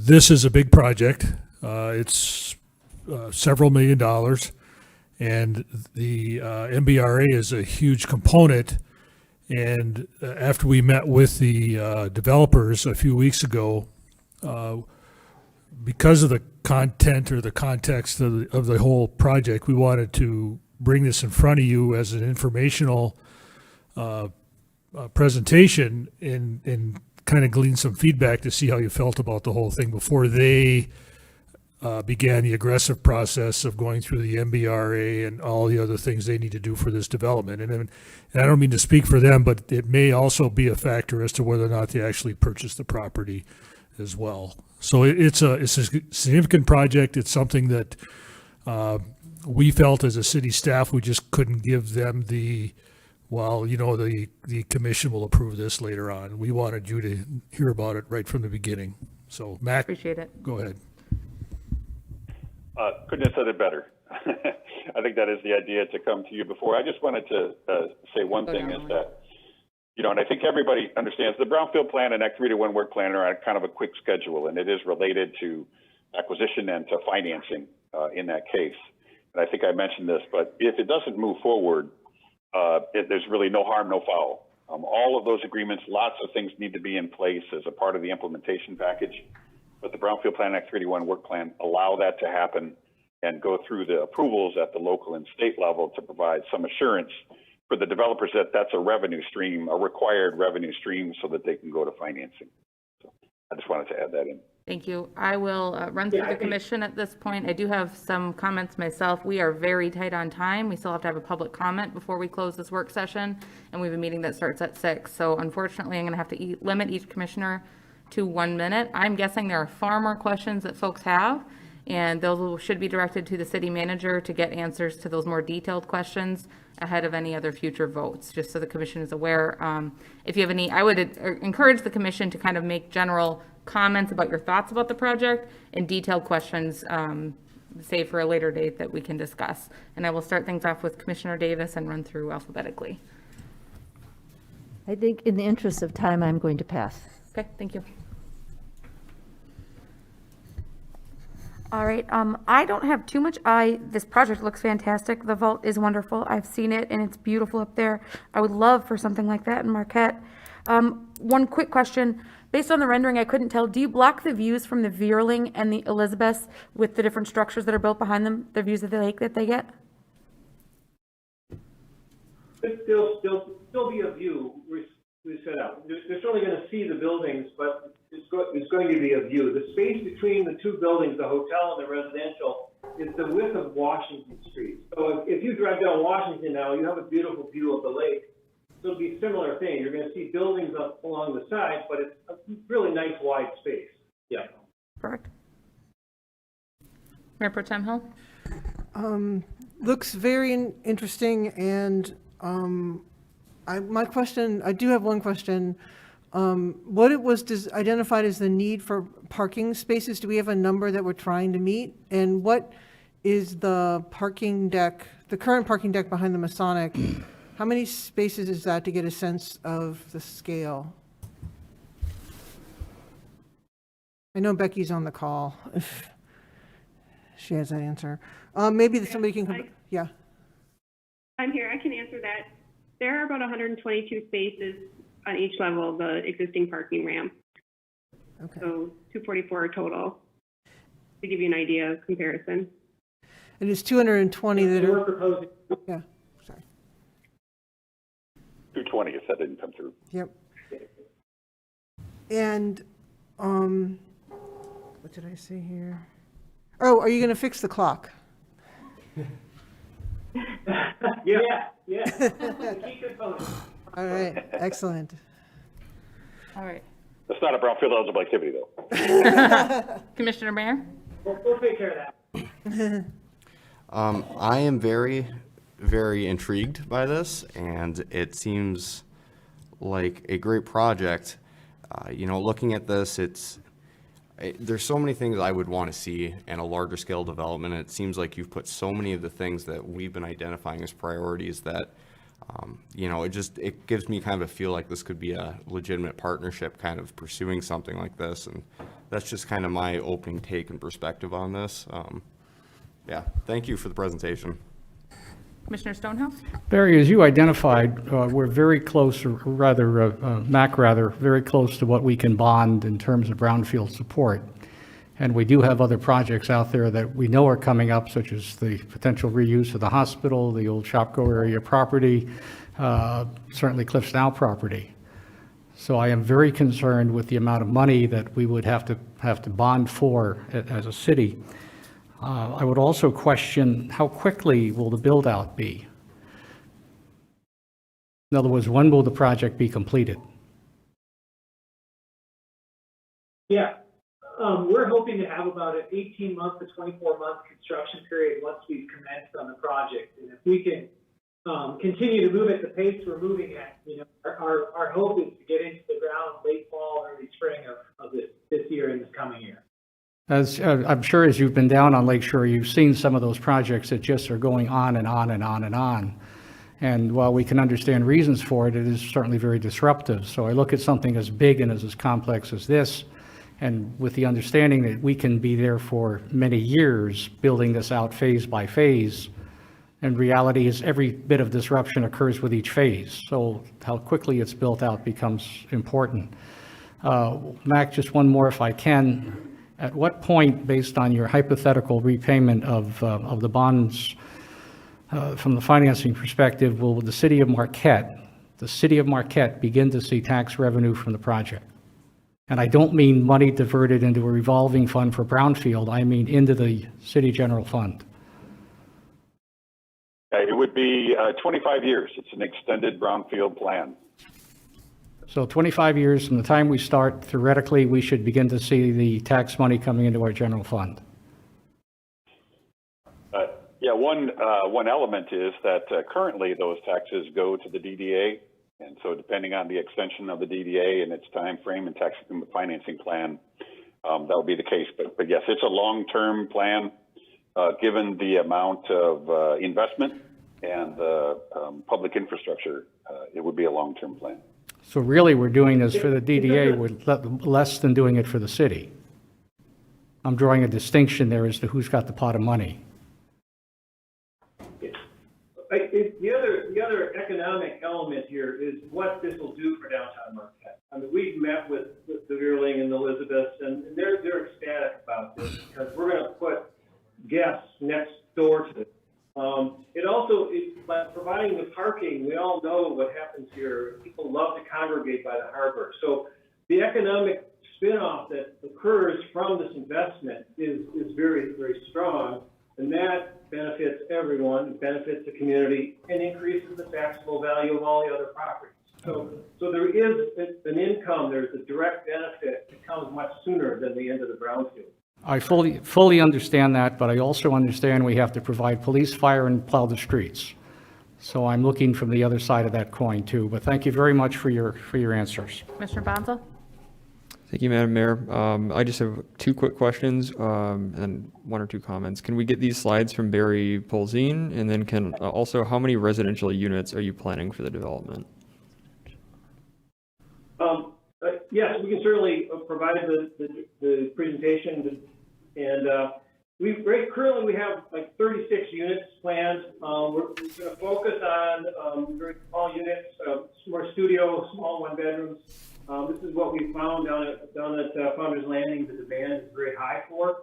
this is a big project. It's several $1 million, and the MBRA is a huge component. And after we met with the developers a few weeks ago, because of the content or the context of the whole project, we wanted to bring this in front of you as an informational presentation and kind of glean some feedback to see how you felt about the whole thing before they began the aggressive process of going through the MBRA and all the other things they need to do for this development. And I don't mean to speak for them, but it may also be a factor as to whether or not they actually purchase the property as well. So it's a significant project. It's something that we felt as a city staff, we just couldn't give them the commission will approve this later on. We wanted you to hear about it right from the beginning. So Mac, Appreciate it. go ahead. Couldn't have said it better. I think that is the idea to come to you before. I just wanted to say one thing is that, and I think everybody understands the Brownfield Plan and Act 381 work plan are on kind of a quick schedule, and it is related to acquisition and to financing in that case. And I think I mentioned this, but if it doesn't move forward, there's really no harm, no foul. All of those agreements, lots of things need to be in place as a part of the implementation package. But the Brownfield Plan Act 381 work plan allow that to happen and go through the approvals at the local and state level to provide some assurance for the developers that that's a revenue stream, a required revenue stream, so that they can go to financing. So I just wanted to add that in. Thank you. I will run through Yeah, I the think- commission at this point. I do have some comments myself. We are very tight on time. We still have to have a public comment before we close this work session, and we have a meeting that starts at 6. So unfortunately, I'm going to have to limit each commissioner to 1 minute. I'm guessing there are far more questions that folks have, and those should be directed to the city manager to get answers to those more detailed questions ahead of any other future votes, just so the commission is aware. If you have any, I would encourage the commission to kind of make general comments about your thoughts about the project and detailed questions, save for a later date that we can discuss. And I will start things off with Commissioner Davis and run through alphabetically. I think in the interest of time, I'm going to pass. Okay, thank you. All right, I don't have too much. This project looks fantastic. The vault is wonderful. I've seen it and it's beautiful up there. I would love for something like that in Marquette. One quick question. Based on the rendering, I couldn't tell. Do you block the views from the Veerling and the Elizabeth with the different structures that are built behind them, the views of the lake that they get? There'll still be a view we set up. They're certainly going to see the buildings, but it's going to be a view. The space between the two buildings, the hotel and the residential, is the width of Washington Street. So if you drive down Washington now, you have a beautiful view of the lake. So it'll be a similar thing. You're going to see buildings up along the sides, but it's a really nice wide space. Yeah. Correct. Mayor Pro Tem Hill? Looks very interesting, and I do have one question. What it was identified as the need for parking spaces, do we have a number that we're trying to meet? And what is the parking deck, the current parking deck behind the Masonic? How many spaces is that to get a sense of the scale? I know Becky's on the call, if she has that answer. Maybe somebody can come, yeah. I'm here. I can answer that. There are about 122 spaces on each level of the existing parking ramp. Okay. So 244 total, to give you an idea of comparison. And it's 220 that We're are, proposing, yeah, sorry. 220, if that didn't come through. Yep. And, what did I say here? Oh, are you going to fix the clock? yeah. The key component. All right, excellent. All right. That's not a brownfield eligible activity, though. Commissioner Mayer? We'll take care of that. I am very, very intrigued by this, and it seems like a great project. Looking at this, there's so many things I would want to see in a larger scale development, and it seems like you've put so many of the things that we've been identifying as priorities that, it gives me kind of a feel like this could be a legitimate partnership kind of pursuing something like this, and that's just kind of my opening take and perspective on this. Thank you for the presentation. Commissioner Stonehouse? Barry, as you identified, we're very close, or rather, Mac rather, very close to what we can bond in terms of brownfield support. And we do have other projects out there that we know are coming up, such as the potential reuse of the hospital, the old Shopko area property, certainly Cliffs Now property. So I am very concerned with the amount of money that we would have to bond for as a city. I would also question how quickly will the build-out be? In other words, when will the project be completed? Yeah. We're hoping to have about an 18-month to 24-month construction period once we've commenced on the project. And if we can continue to move at the pace we're moving at, our hope is to get into the ground late fall, early spring of this year and this coming year. As I'm sure as you've been down on Lake Shore, you've seen some of those projects that just are going on and on and on and on. And while we can understand reasons for it, it is certainly very disruptive. So I look at something as big and as complex as this, and with the understanding that we can be there for many years building this out phase by phase. And reality is every bit of disruption occurs with each phase. So how quickly it's built out becomes important. Mac, just one more if I can. At what point, based on your hypothetical repayment of the bonds from the financing perspective, will the city of Marquette begin to see tax revenue from the project? And I don't mean money diverted into a revolving fund for brownfield, I mean into the city general fund. It would be 25 years. It's an extended brownfield plan. So 25 years from the time we start, theoretically, we should begin to see the tax money coming into our general fund. Yeah, one element is that currently those taxes go to the DDA. And so depending on the extension of the DDA and its time frame and tax financing plan, that will be the case. But yes, it's a long-term plan, given the amount of investment and public infrastructure. It would be a long-term plan. So really, we're doing this for the DDA with less than doing it for the city. I'm drawing a distinction there as to who's got the pot of money. The other economic element here is what this will do for downtown Marquette. I mean, we've met with the Veerling and the Elizabeths, and they're ecstatic about this because we're going to put guests next door to it. It also, by providing the parking, we all know what happens here. People love to congregate by the harbor. So the economic spin-off that occurs from this investment is very, very strong. And that benefits everyone, benefits the community, and increases the taxable value of all the other properties. So there is an income, there's a direct benefit that comes much sooner than the end of the brownfield. I fully understand that, but I also understand we have to provide police, fire, and plow the streets. So I'm looking from the other side of that coin too. But thank you very much for your answers. Commissioner Bonzo? Thank you, Madam Mayor. I just have two quick questions and one or two comments. Can we get these slides from Barry Polzine? And then can also, how many residential units are you planning for the development? Yes, we can certainly provide the presentation, and currently we have like 36 units planned. We're going to focus on very small units, more studio, small one bedrooms. This is what we found down at Founder's Landing. The demand is very high for.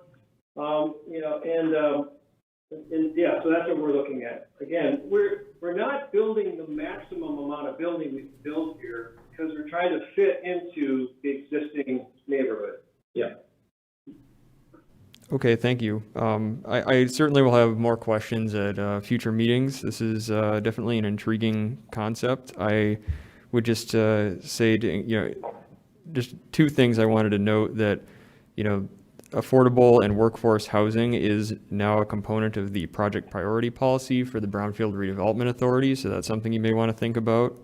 Yeah, so that's what we're looking at. Again, we're not building the maximum amount of building we can build here because we're trying to fit into the existing neighborhood. Yeah. Okay, thank you. I certainly will have more questions at future meetings. This is definitely an intriguing concept. I would just say, just two things I wanted to note that, affordable and workforce housing is now a component of the project priority policy for the Brownfield Redevelopment Authority, so that's something you may want to think about.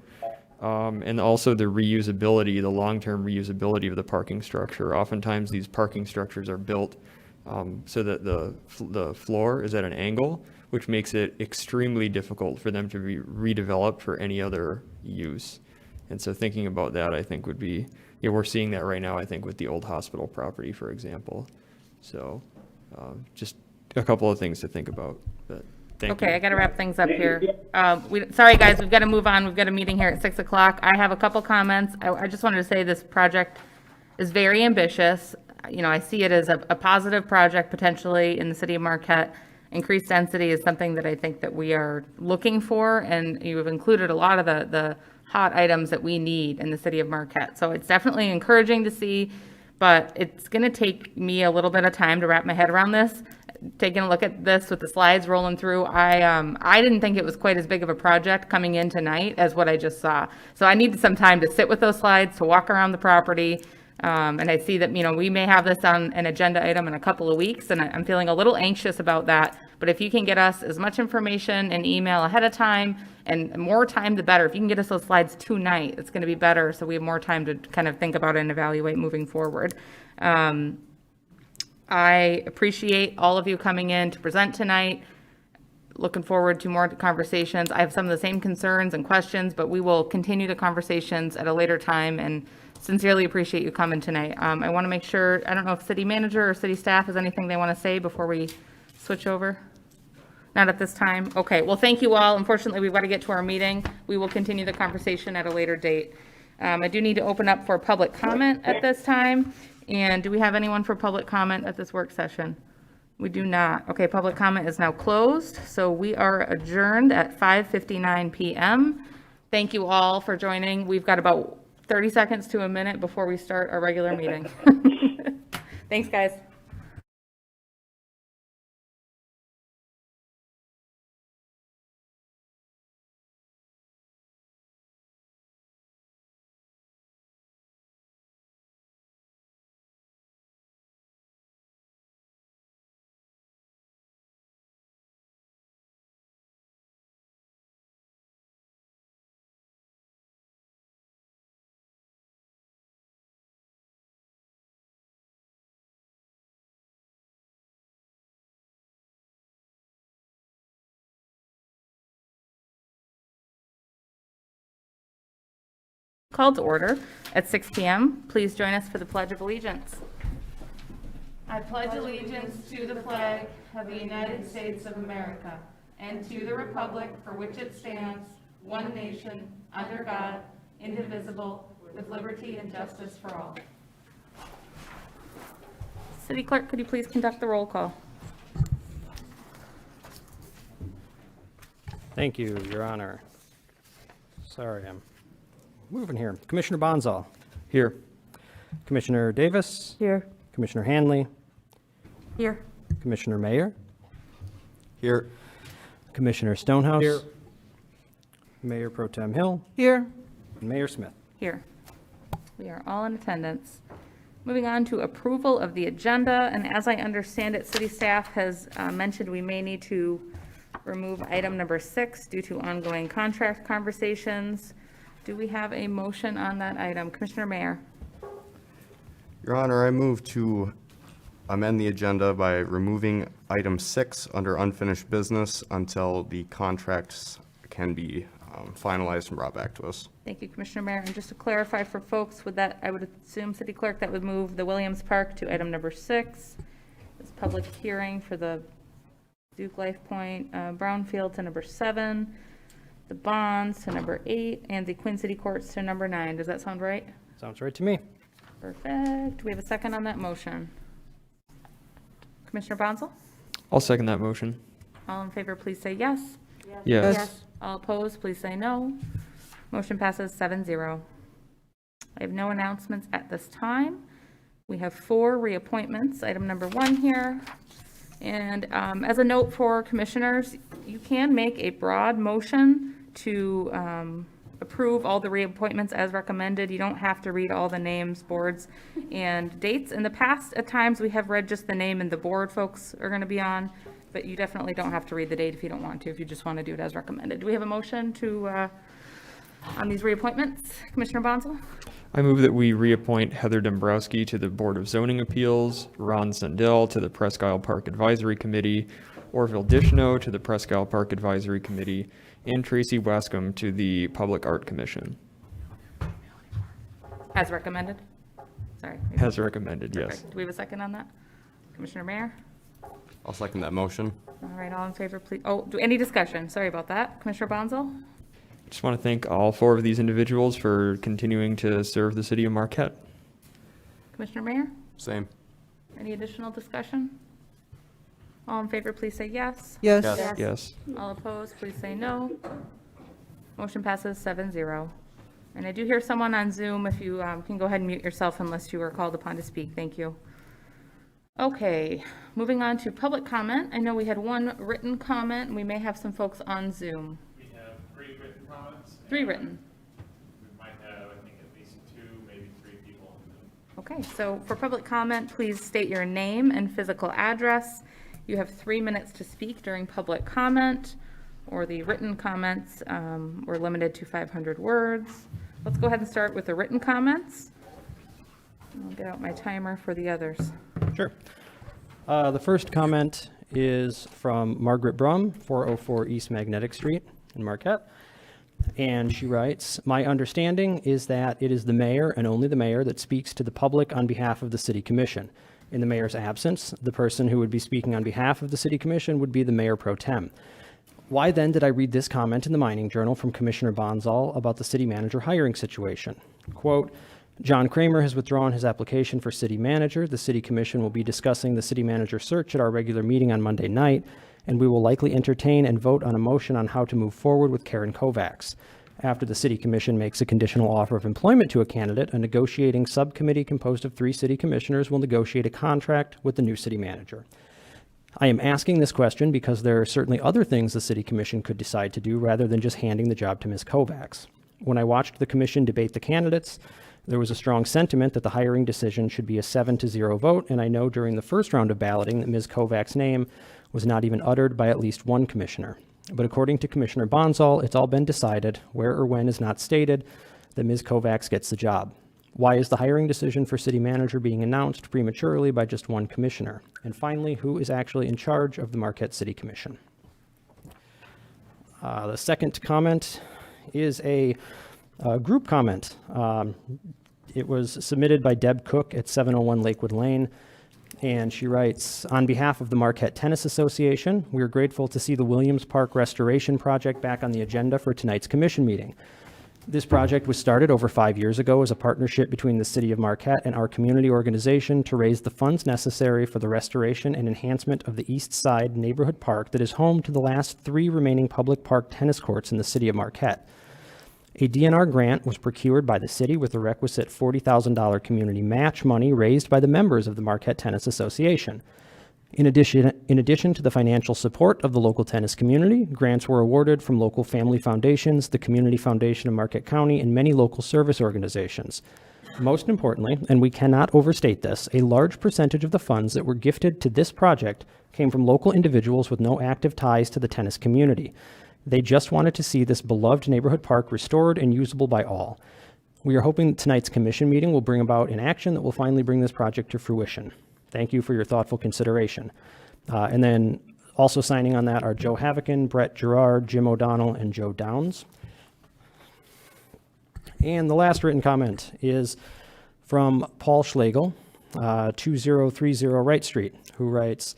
And also the reusability, the long-term reusability of the parking structure. Oftentimes these parking structures are built so that the floor is at an angle, which makes it extremely difficult for them to be redeveloped for any other use. And so thinking about that, I think would be, we're seeing that right now, I think, with the old hospital property, for example. So just a couple of things to think about. But thank you. Okay, I got to wrap things up here. Sorry, guys, we've got to move on. We've got a meeting here at 6 o'clock. I have a couple comments. I just wanted to say this project is very ambitious. I see it as a positive project potentially in the city of Marquette. Increased density is something that I think that we are looking for, and you've included a lot of the hot items that we need in the city of Marquette. So it's definitely encouraging to see, but it's going to take me a little bit of time to wrap my head around this. Taking a look at this with the slides rolling through, I didn't think it was quite as big of a project coming in tonight as what I just saw. So I needed some time to sit with those slides, to walk around the property. And I see that, we may have this on an agenda item in a couple of weeks, and I'm feeling a little anxious about that. But if you can get us as much information and email ahead of time, and more time, the better. If you can get us those slides tonight, it's going to be better, so we have more time to kind of think about it and evaluate moving forward. I appreciate all of you coming in to present tonight. Looking forward to more conversations. I have some of the same concerns and questions, but we will continue the conversations at a later time, and sincerely appreciate you coming tonight. I want to make sure, I don't know if city manager or city staff has anything they want to say before we switch over. Not at this time. Okay, well, thank you all. Unfortunately, we've got to get to our meeting. We will continue the conversation at a later date. I do need to open up for public comment at this time. And do we have anyone for public comment at this work session? We do not. Okay, public comment is now closed. So we are adjourned at 5:59 p.m. Thank you all for joining. We've got about 30 seconds to a minute before we start our regular meeting. Thanks, guys. Called to order at 6 p.m. Please join us for the Pledge of Allegiance. I pledge allegiance to the flag of the United States of America and to the republic for which it stands, one nation, under God, indivisible, with liberty and justice for all. City Clerk, could you please conduct the roll call? Thank you, Your Honor. Sorry, I'm moving here. Commissioner Bonzall. Here. Commissioner Davis. Here. Commissioner Hanley. Here. Commissioner Mayer. Here. Commissioner Stonehouse. Here. Mayor Pro Tem Hill. Here. And Mayor Smith. Here. We are all in attendance. Moving on to approval of the agenda, and as I understand it, city staff has mentioned we may need to remove item number 6 due to ongoing contract conversations. Do we have a motion on that item? Commissioner Mayer? Your Honor, I move to amend the agenda by removing item 6 under unfinished business until the contracts can be finalized and brought back to us. Thank you, Commissioner Mayer. And just to clarify for folks, with that, I would assume, City Clerk, that would move the Williams Park to item number 6. This public hearing for the Duke Life Point Brownfield to number 7, the bonds to number 8, and the Queen City Courts to number 9. Does that sound right? Sounds right to me. Perfect. Do we have a second on that motion? Commissioner Bonzel? I'll second that motion. All in favor, please say yes. Yes. All opposed, please say no. Motion passes 7-0. I have no announcements at this time. We have 4 reappointments. Item number 1 here. And as a note for commissioners, you can make a broad motion to approve all the reappointments as recommended. You don't have to read all the names, boards, and dates. In the past, at times, we have read just the name and the board folks are going to be on, but you definitely don't have to read the date if you don't want to, if you just want to do it as recommended. Do we have a motion to on these reappointments? Commissioner Bonzel? I move that we reappoint Heather Dombrowski to the Board of Zoning Appeals, Ron Sundell to the Presque Isle Park Advisory Committee, Orville Dishno to the Presque Isle Park Advisory Committee, and Tracy Wascom to the Public Art Commission. As recommended? Sorry. As recommended, yes. Perfect. Do we have a second on that? Commissioner Mayer? I'll second that motion. All right, all in favor, please. Oh, any discussion? Sorry about that. Commissioner Bonzel? Just want to thank all 4 of these individuals for continuing to serve the city of Marquette. Commissioner Mayer? Same. Any additional discussion? All in favor, please say yes. Yes. Yes. All opposed, please say no. Motion passes 7-0. And I do hear someone on Zoom. If you can go ahead and mute yourself unless you are called upon to speak. Thank you. Okay, moving on to public comment. I know we had 1 written comment, and we may have some folks on Zoom. We have 3 written comments. 3 written. We might have, I think, at least 2, maybe 3 people. Okay, so for public comment, please state your name and physical address. You have 3 minutes to speak during public comment, or the written comments were limited to 500 words. Let's go ahead and start with the written comments. I'll get out my timer for the others. Sure. The first comment is from Margaret Brum, 404 East Magnetic Street in Marquette. And she writes, "My understanding is that it is the mayor and only the mayor that speaks to the public on behalf of the city commission. In the mayor's absence, the person who would be speaking on behalf of the city commission would be the mayor pro tem. Why then did I read this comment in the Mining Journal from Commissioner Bonzall about the city manager hiring situation? Quote, John Kramer has withdrawn his application for city manager. The city commission will be discussing the city manager search at our regular meeting on Monday night, and we will likely entertain and vote on a motion on how to move forward with Karen Kovacs. After the City Commission makes a conditional offer of employment to a candidate, a negotiating subcommittee composed of 3 city commissioners will negotiate a contract with the new city manager. I am asking this question because there are certainly other things the City Commission could decide to do rather than just handing the job to Ms. Kovacs. When I watched the commission debate the candidates, there was a strong sentiment that the hiring decision should be a 7-0 vote, and I know during the first round of balloting that Ms. Kovacs' name was not even uttered by at least one commissioner. But according to Commissioner Bonzal, it's all been decided, where or when is not stated, that Ms. Kovacs gets the job. Why is the hiring decision for city manager being announced prematurely by just one commissioner? And finally, who is actually in charge of the Marquette City Commission? The second comment is a group comment. It was submitted by Deb Cook at 701 Lakewood Lane. And she writes, on behalf of the Marquette Tennis Association, we are grateful to see the Williams Park Restoration Project back on the agenda for tonight's commission meeting. This project was started over 5 years ago as a partnership between the City of Marquette and our community organization to raise the funds necessary for the restoration and enhancement of the East Side neighborhood park that is home to the last 3 remaining public park tennis courts in the City of Marquette. A DNR grant was procured by the city with the requisite $40,000 community match money raised by the members of the Marquette Tennis Association. In addition to the financial support of the local tennis community, grants were awarded from local family foundations, the Community Foundation of Marquette County, and many local service organizations. Most importantly, and we cannot overstate this, a large percentage of the funds that were gifted to this project came from local individuals with no active ties to the tennis community. They just wanted to see this beloved neighborhood park restored and usable by all. We are hoping that tonight's commission meeting will bring about an action that will finally bring this project to fruition. Thank you for your thoughtful consideration. And then also signing on that are Joe Havokin, Brett Gerard, Jim O'Donnell, and Joe Downs. And the last written comment is from Paul Schlegel, 2030 Wright Street, who writes,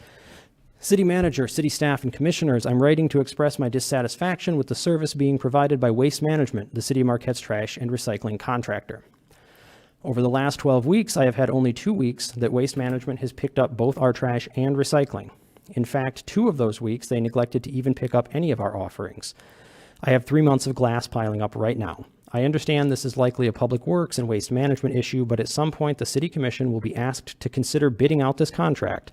City Manager, City Staff, and Commissioners, I'm writing to express my dissatisfaction with the service being provided by Waste Management, the City of Marquette's trash and recycling contractor. Over the last 12 weeks, I have had only 2 weeks that Waste Management has picked up both our trash and recycling. In fact, 2 of those weeks, they neglected to even pick up any of our offerings. I have 3 months of glass piling up right now. I understand this is likely a public works and waste management issue, but at some point, the City Commission will be asked to consider bidding out this contract,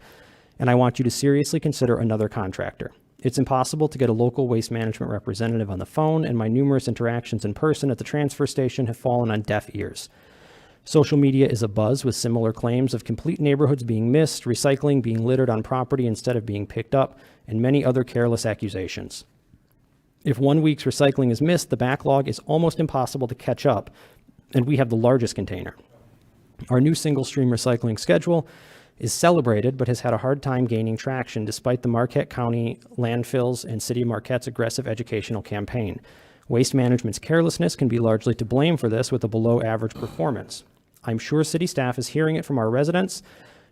and I want you to seriously consider another contractor. It's impossible to get a local waste management representative on the phone, and my numerous interactions in person at the transfer station have fallen on deaf ears. Social media is abuzz with similar claims of complete neighborhoods being missed, recycling being littered on property instead of being picked up, and many other careless accusations. If 1 week's recycling is missed, the backlog is almost impossible to catch up, and we have the largest container. Our new single-stream recycling schedule is celebrated but has had a hard time gaining traction despite the Marquette County landfills and City of Marquette's aggressive educational campaign. Waste Management's carelessness can be largely to blame for this with a below-average performance. I'm sure city staff is hearing it from our residents,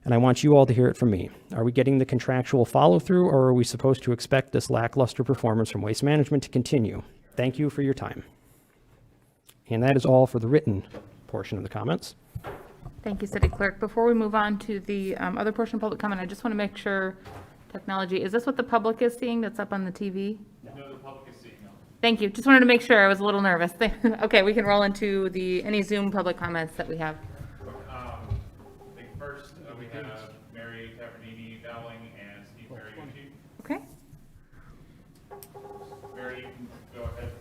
and I want you all to hear it from me. Are we getting the contractual follow-through, or are we supposed to expect this lackluster performance from Waste Management to continue? Thank you for your time. And that is all for the written portion of the comments. Thank you, City Clerk. Before we move on to the other portion of public comment, I just want to make sure technology, is this what the public is seeing that's up on the TV? No, the public is seeing no. Thank you. Just wanted to make sure. I was a little nervous. Okay, we can roll into any Zoom public comments that we have. I think first we have Mary Tavernini Dowling and Steve Mariucci. Okay. Mary, you can go ahead.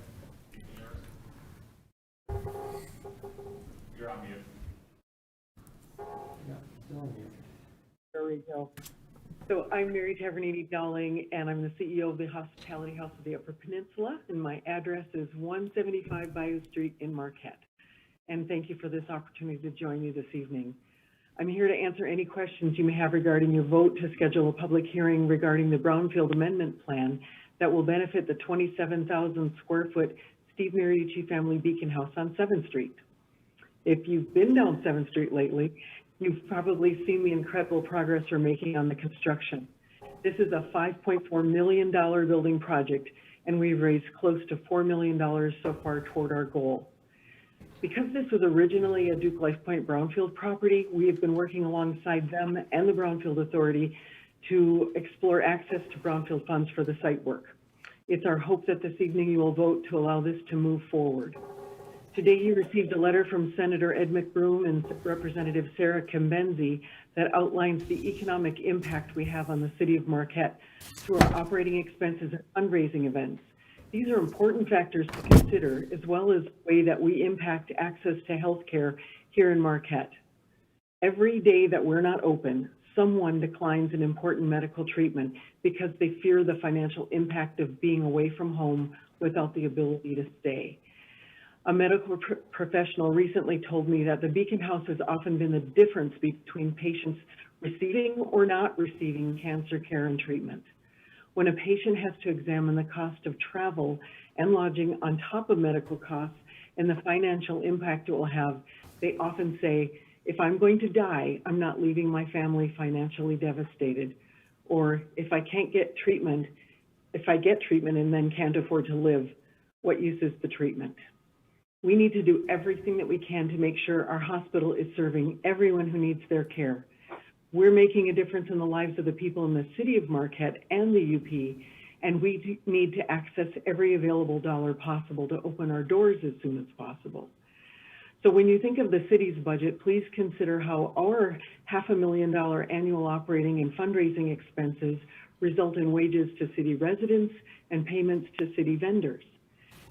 You're on mute. There we go. So I'm Mary Tavernini Dowling, and I'm the CEO of the Hospitality House of the Upper Peninsula, and my address is 175 Bayou Street in Marquette. And thank you for this opportunity to join you this evening. I'm here to answer any questions you may have regarding your vote to schedule a public hearing regarding the Brownfield Amendment Plan that will benefit the 27,000 square foot Steve Mariucci Family Beacon House on 7th Street. If you've been down 7th Street lately, you've probably seen the incredible progress we're making on the construction. This is a $5.4 million building project, and we've raised close to $4 million so far toward our goal. Because this was originally a Duke Life Point Brownfield property, we have been working alongside them and the Brownfield Authority to explore access to Brownfield funds for the site work. It's our hope that this evening you will vote to allow this to move forward. Today you received a letter from Senator Ed McBroom and Representative Sarah Kimbenzi that outlines the economic impact we have on the city of Marquette through our operating expenses and fundraising events. These are important factors to consider, as well as the way that we impact access to health care here in Marquette. Every day that we're not open, someone declines an important medical treatment because they fear the financial impact of being away from home without the ability to stay. A medical professional recently told me that the Beacon House has often been the difference between patients receiving or not receiving cancer care and treatment. When a patient has to examine the cost of travel and lodging on top of medical costs and the financial impact it will have, they often say, if I'm going to die, I'm not leaving my family financially devastated. Or if I get treatment and then can't afford to live, what use is the treatment? We need to do everything that we can to make sure our hospital is serving everyone who needs their care. We're making a difference in the lives of the people in the city of Marquette and the UP, and we need to access every available dollar possible to open our doors as soon as possible. So when you think of the city's budget, please consider how our $500,000 annual operating and fundraising expenses result in wages to city residents and payments to city vendors.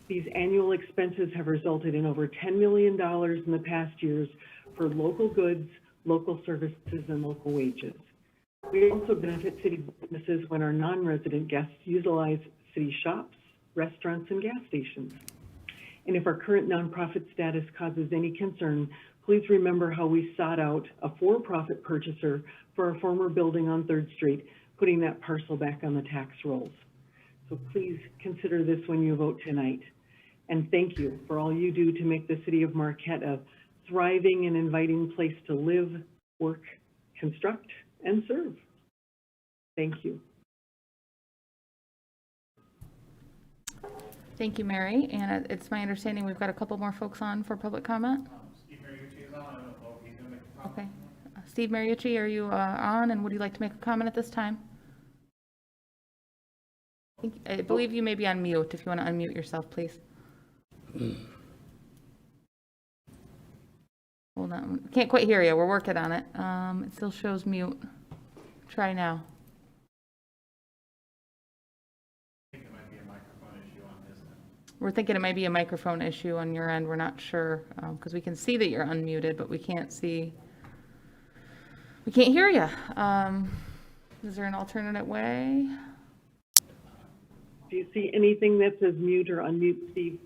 These annual expenses have resulted in over $10 million in the past years for local goods, local services, and local wages. We also benefit city businesses when our non-resident guests utilize city shops, restaurants, and gas stations. And if our current nonprofit status causes any concern, please remember how we sought out a for-profit purchaser for our former building on 3rd Street, putting that parcel back on the tax rolls. So please consider this when you vote tonight. And thank you for all you do to make the city of Marquette a thriving and inviting place to live, work, construct, and serve. Thank you. Thank you, Mary. And it's my understanding we've got a couple more folks on for public comment. Steve Mariucci is on. I don't know if he's going to make a comment. Okay. Steve Mariucci, are you on, and would you like to make a comment at this time? I believe you may be on mute. If you want to unmute yourself, please. Hold on. Can't quite hear you. We're working on it. It still shows mute. Try now. We're thinking it might be a microphone issue on your end. We're not sure because we can see that you're unmuted, but we can't hear you. Is there an alternate way? Do you see anything that says mute or unmute, Steve?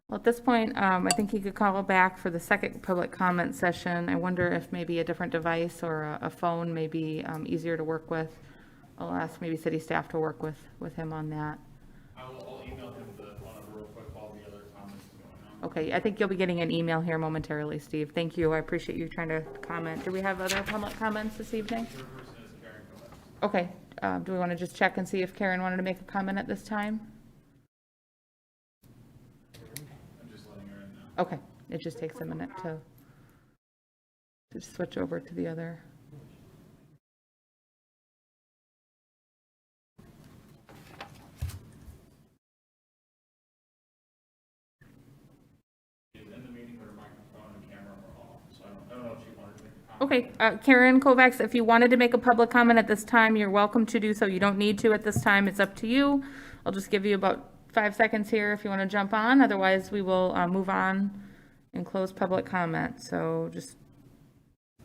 Well, at this point, I think he could call back for the second public comment session. I wonder if maybe a different device or a phone may be easier to work with. I'll ask maybe city staff to work with him on that. I'll email him the one real quick while the other comments is going on. Okay, I think you'll be getting an email here momentarily, Steve. Thank you. I appreciate you trying to comment. Do we have other public comments this evening? Okay, do we want to just check and see if Karen wanted to make a comment at this time? I'm just letting her in now. Okay, it just takes a minute to switch over to the other. Okay, Karen Kovacs, if you wanted to make a public comment at this time, you're welcome to do so. You don't need to at this time. It's up to you. I'll just give you about 5 seconds here if you want to jump on. Otherwise, we will move on and close public comment. So just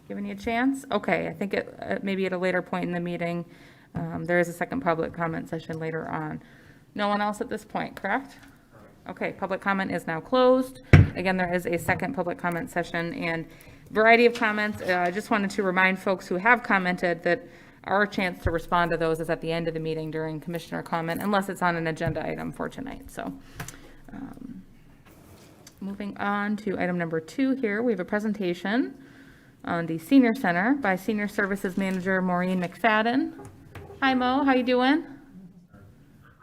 giving you a chance. Okay, I think maybe at a later point in the meeting, there is a second public comment session later on. No one else at this point, correct? Okay, public comment is now closed. Again, there is a second public comment session and variety of comments. I just wanted to remind folks who have commented that our chance to respond to those is at the end of the meeting during commissioner comment, unless it's on an agenda item for tonight. So moving on to item number 2 here, we have a presentation on the Senior Center by Senior Services Manager Maureen McFadden. Hi, Mo, how you doing?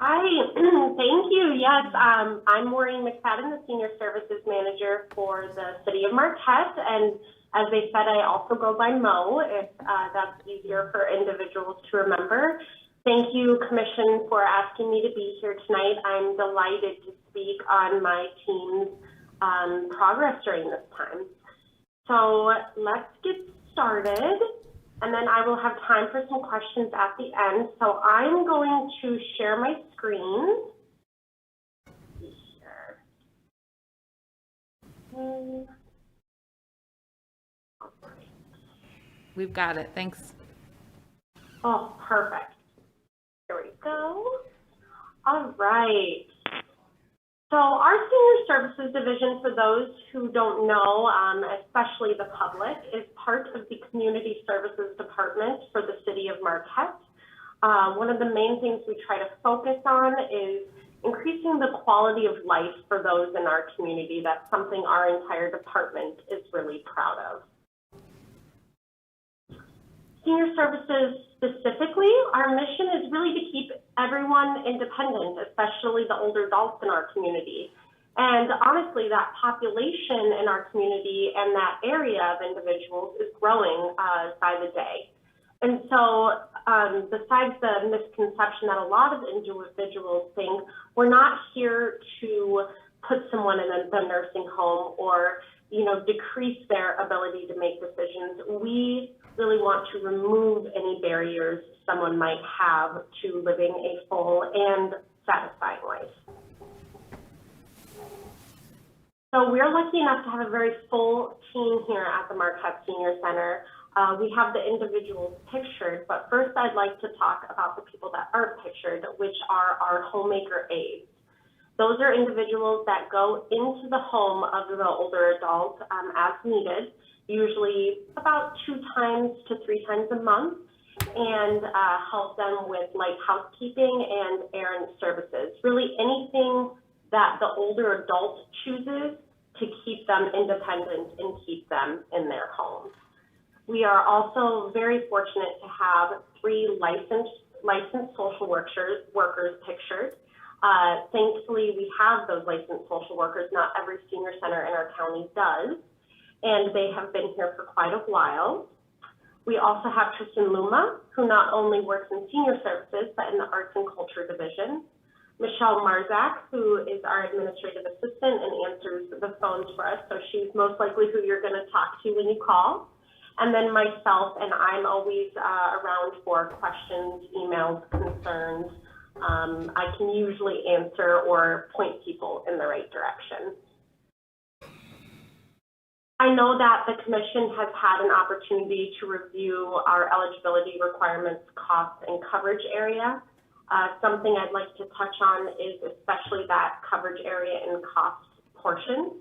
Hi, thank you. Yes, I'm Maureen McFadden, the Senior Services Manager for the City of Marquette. And as they said, I also go by Mo, if that's easier for individuals to remember. Thank you, Commission, for asking me to be here tonight. I'm delighted to speak on my team's progress during this time. So let's get started. And then I will have time for some questions at the end. So I'm going to share my screen. We've got it. Thanks. Oh, perfect. Here we go. All right. So our Senior Services Division, for those who don't know, especially the public, is part of the Community Services Department for the City of Marquette. One of the main things we try to focus on is increasing the quality of life for those in our community. That's something our entire department is really proud of. Senior Services specifically, our mission is really to keep everyone independent, especially the older adults in our community. And honestly, that population in our community and that area of individuals is growing by the day. And so besides the misconception that a lot of individuals think, we're not here to put someone in the nursing home or, you know, decrease their ability to make decisions. We really want to remove any barriers someone might have to living a full and satisfying life. So we're lucky enough to have a very full team here at the Marquette Senior Center. We have the individuals pictured, but first I'd like to talk about the people that aren't pictured, which are our homemaker aides. Those are individuals that go into the home of the older adult as needed, usually about 2 to 3 times a month, and help them with light housekeeping and errand services. Really anything that the older adult chooses to keep them independent and keep them in their homes. We are also very fortunate to have 3 licensed social workers pictured. Thankfully, we have those licensed social workers. Not every senior center in our county does, and they have been here for quite a while. We also have Tristan Luma, who not only works in senior services, but in the arts and culture division. Michelle Marzak, who is our administrative assistant and answers the phones for us, so she's most likely who you're going to talk to when you call. And then myself, and I'm always around for questions, emails, concerns. I can usually answer or point people in the right direction. I know that the Commission has had an opportunity to review our eligibility requirements, costs, and coverage area. Something I'd like to touch on is especially that coverage area and cost portion.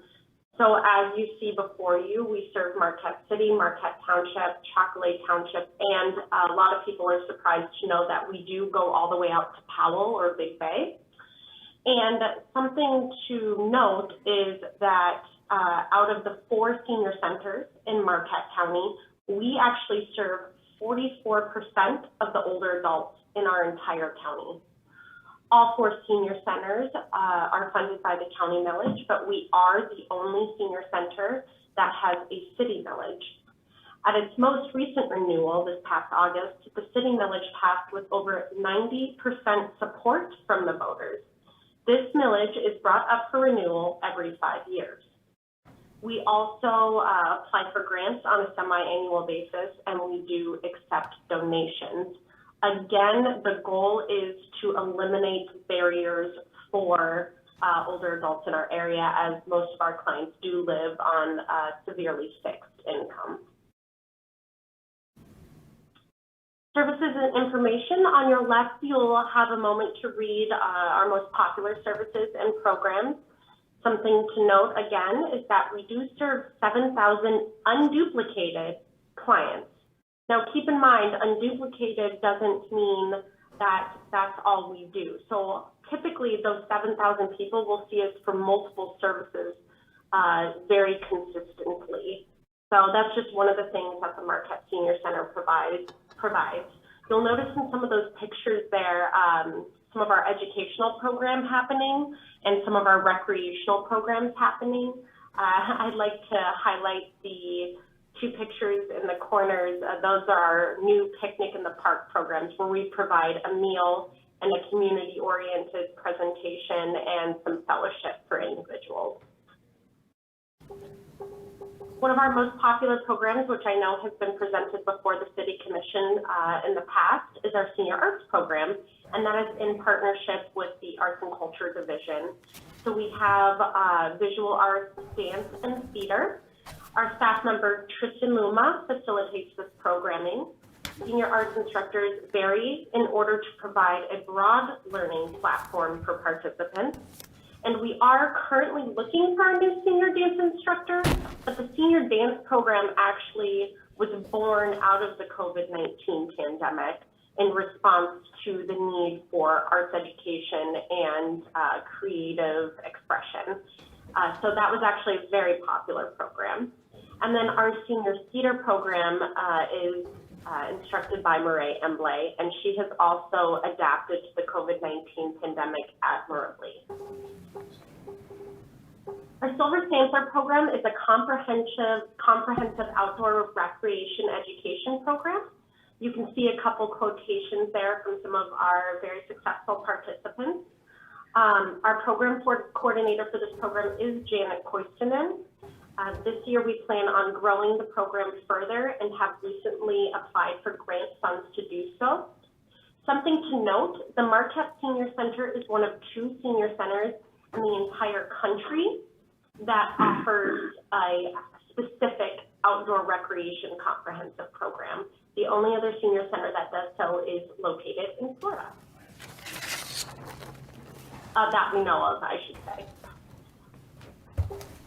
So as you see before you, we serve Marquette City, Marquette Township, Chocolate Township, and a lot of people are surprised to know that we do go all the way out to Powell or Big Bay. And something to note is that out of the 4 senior centers in Marquette County, we actually serve 44% of the older adults in our entire county. All 4 senior centers are funded by the county millage, but we are the only senior center that has a city millage. At its most recent renewal this past August, the city millage passed with over 90% support from the voters. This millage is brought up for renewal every 5 years. We also apply for grants on a semi-annual basis, and we do accept donations. Again, the goal is to eliminate barriers for older adults in our area, as most of our clients do live on severely fixed income. Services and information. On your left, you'll have a moment to read our most popular services and programs. Something to note again is that we do serve 7,000 unduplicated clients. Now keep in mind, unduplicated doesn't mean that that's all we do. So typically those 7,000 people will see us for multiple services very consistently. So that's just one of the things that the Marquette Senior Center provides. You'll notice in some of those pictures there, some of our educational programs happening and some of our recreational programs happening. I'd like to highlight the 2 pictures in the corners. Those are our new picnic in the park programs where we provide a meal and a community-oriented presentation and some fellowship for individuals. One of our most popular programs, which I know has been presented before the City Commission in the past, is our Senior Arts Program, and that is in partnership with the Arts and Culture Division. So we have visual arts, dance, and theater. Our staff member, Tristan Luma, facilitates this programming. Senior arts instructors vary in order to provide a broad learning platform for participants. And we are currently looking for a new senior dance instructor, but the senior dance program actually was born out of the COVID-19 pandemic in response to the need for arts education and creative expression. So that was actually a very popular program. And then our senior theater program is instructed by Marae Emblay, and she has also adapted to the COVID-19 pandemic admirably. Our Silver Sampler program is a comprehensive outdoor recreation education program. You can see a couple quotations there from some of our very successful participants. Our program coordinator for this program is Janet Koistinen. This year we plan on growing the program further and have recently applied for grant funds to do so. Something to note, the Marquette Senior Center is one of 2 senior centers in the entire country that offers a specific outdoor recreation comprehensive program. The only other senior center that does so is located in Florida. That we know of, I should say.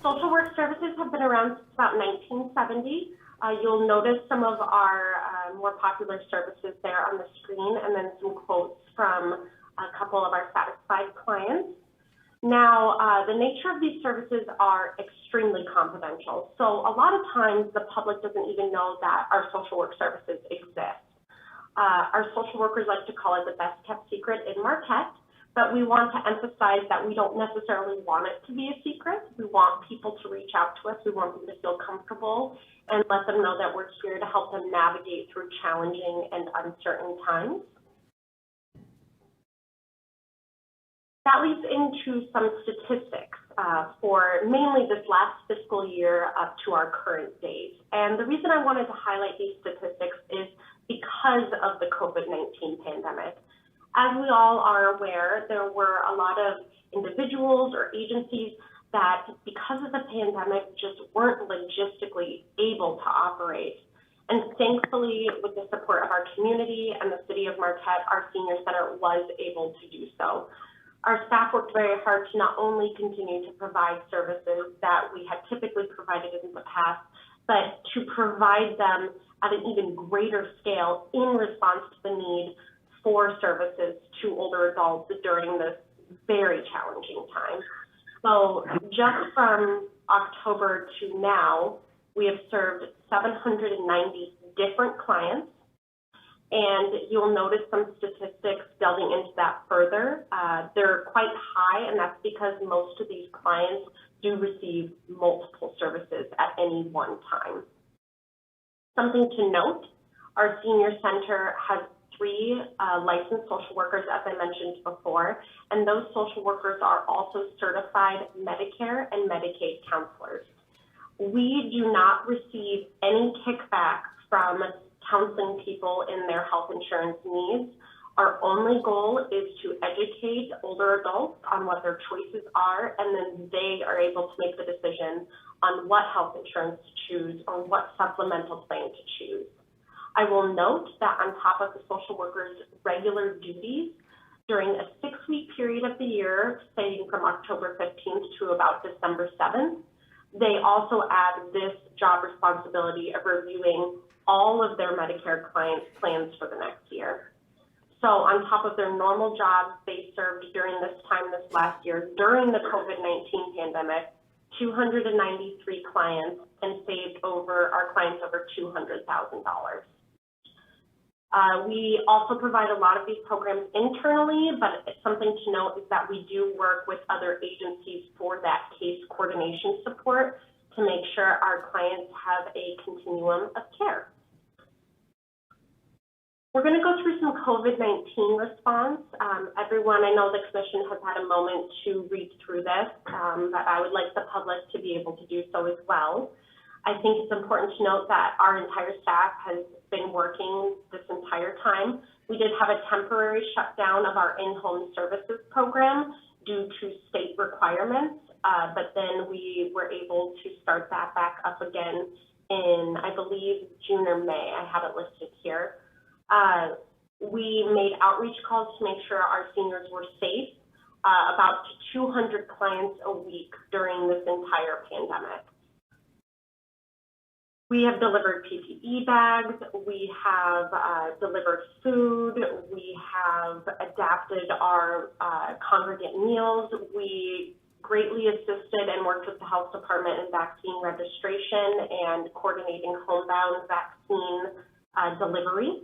Social work services have been around since about 1970. You'll notice some of our more popular services there on the screen, and then some quotes from a couple of our satisfied clients. Now, the nature of these services are extremely confidential. So a lot of times the public doesn't even know that our social work services exist. Our social workers like to call it the best kept secret in Marquette, but we want to emphasize that we don't necessarily want it to be a secret. We want people to reach out to us. We want them to feel comfortable and let them know that we're here to help them navigate through challenging and uncertain times. That leads into some statistics for mainly this last fiscal year up to our current date. And the reason I wanted to highlight these statistics is because of the COVID-19 pandemic. As we all are aware, there were a lot of individuals or agencies that, because of the pandemic, just weren't logistically able to operate. And thankfully, with the support of our community and the City of Marquette, our senior center was able to do so. Our staff worked very hard to not only continue to provide services that we had typically provided in the past, but to provide them at an even greater scale in response to the need for services to older adults during this very challenging time. So just from October to now, we have served 790 different clients. And you'll notice some statistics delving into that further. They're quite high, and that's because most of these clients do receive multiple services at any one time. Something to note, our senior center has 3 licensed social workers, as I mentioned before, and those social workers are also certified Medicare and Medicaid counselors. We do not receive any kickback from counseling people in their health insurance needs. Our only goal is to educate older adults on what their choices are, and then they are able to make the decision on what health insurance to choose or what supplemental plan to choose. I will note that on top of the social workers' regular duties, during a 6-week period of the year, starting from October 15th to about December 7th, they also add this job responsibility of reviewing all of their Medicare clients' plans for the next year. So on top of their normal jobs they served during this time this last year, during the COVID-19 pandemic, 293 clients and saved our clients over $200,000. We also provide a lot of these programs internally, but it's something to note is that we do work with other agencies for that case coordination support to make sure our clients have a continuum of care. We're going to go through some COVID-19 response. Everyone, I know the commission has had a moment to read through this, but I would like the public to be able to do so as well. I think it's important to note that our entire staff has been working this entire time. We did have a temporary shutdown of our in-home services program due to state requirements, but then we were able to start that back up again in, I believe, June or May. I have it listed here. We made outreach calls to make sure our seniors were safe, about 200 clients a week during this entire pandemic. We have delivered PPE bags, we have delivered food, we have adapted our congregate meals. We greatly assisted and worked with the health department in vaccine registration and coordinating homebound vaccine delivery.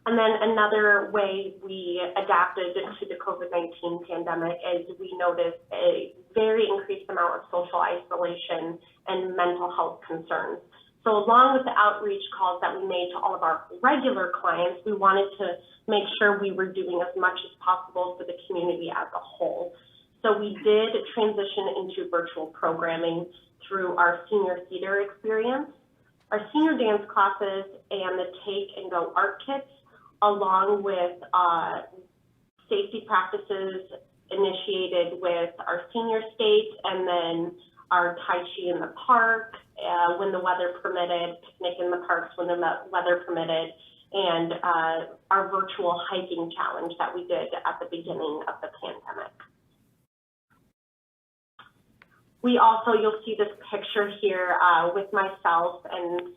And then another way we adapted to the COVID-19 pandemic is we noticed a very increased amount of social isolation and mental health concerns. So along with the outreach calls that we made to all of our regular clients, we wanted to make sure we were doing as much as possible for the community as a whole. So we did transition into virtual programming through our senior theater experience, our senior dance classes, and the Take and Go art kits, along with safety practices initiated with our senior skates, and then our Tai Chi in the park when the weather permitted, picnic in the parks when the weather permitted, and our virtual hiking challenge that we did at the beginning of the pandemic. We also, you'll see this picture here with myself and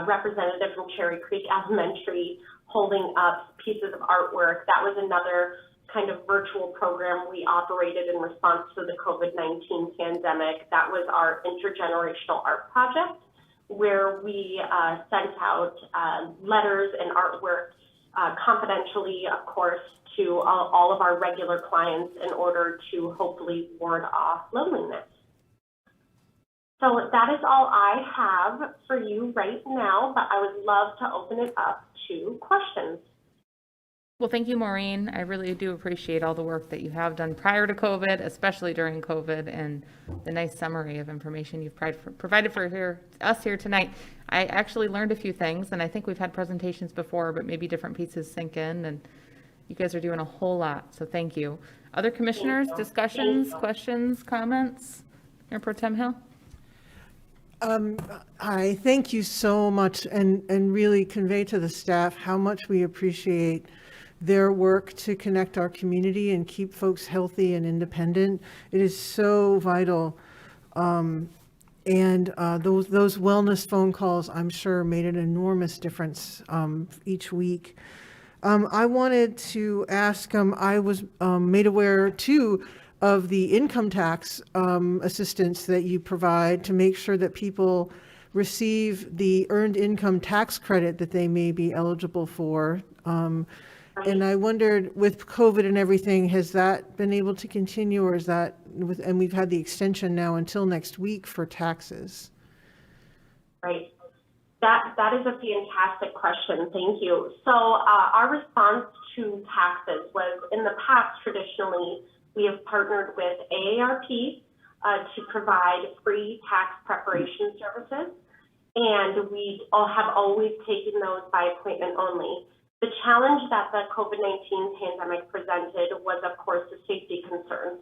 representative from Cherry Creek Elementary holding up pieces of artwork. That was another kind of virtual program we operated in response to the COVID-19 pandemic. That was our intergenerational art project, where we sent out letters and artwork confidentially, of course, to all of our regular clients in order to hopefully ward off loneliness. So that is all I have for you right now, but I would love to open it up to questions. Well, thank you, Maureen. I really do appreciate all the work that you have done prior to COVID, especially during COVID, and the nice summary of information you've provided for us here tonight. I actually learned a few things, and I think we've had presentations before, but maybe different pieces sink in, and you guys are doing a whole lot, so thank you. Other commissioners, discussions, questions, comments? Mayor Pro Tem Hill? I thank you so much, and really convey to the staff how much we appreciate their work to connect our community and keep folks healthy and independent. It is so vital. And those wellness phone calls, I'm sure, made an enormous difference each week. I wanted to ask, I was made aware too of the income tax assistance that you provide to make sure that people receive the earned income tax credit that they may be eligible for. And I wondered, with COVID and everything, has that been able to continue, or is that, and we've had the extension now until next week for taxes? Right. That is a fantastic question. Thank you. So our response to taxes was, in the past, traditionally, we have partnered with AARP to provide free tax preparation services, and we have always taken those by appointment only. The challenge that the COVID-19 pandemic presented was, of course, the safety concerns.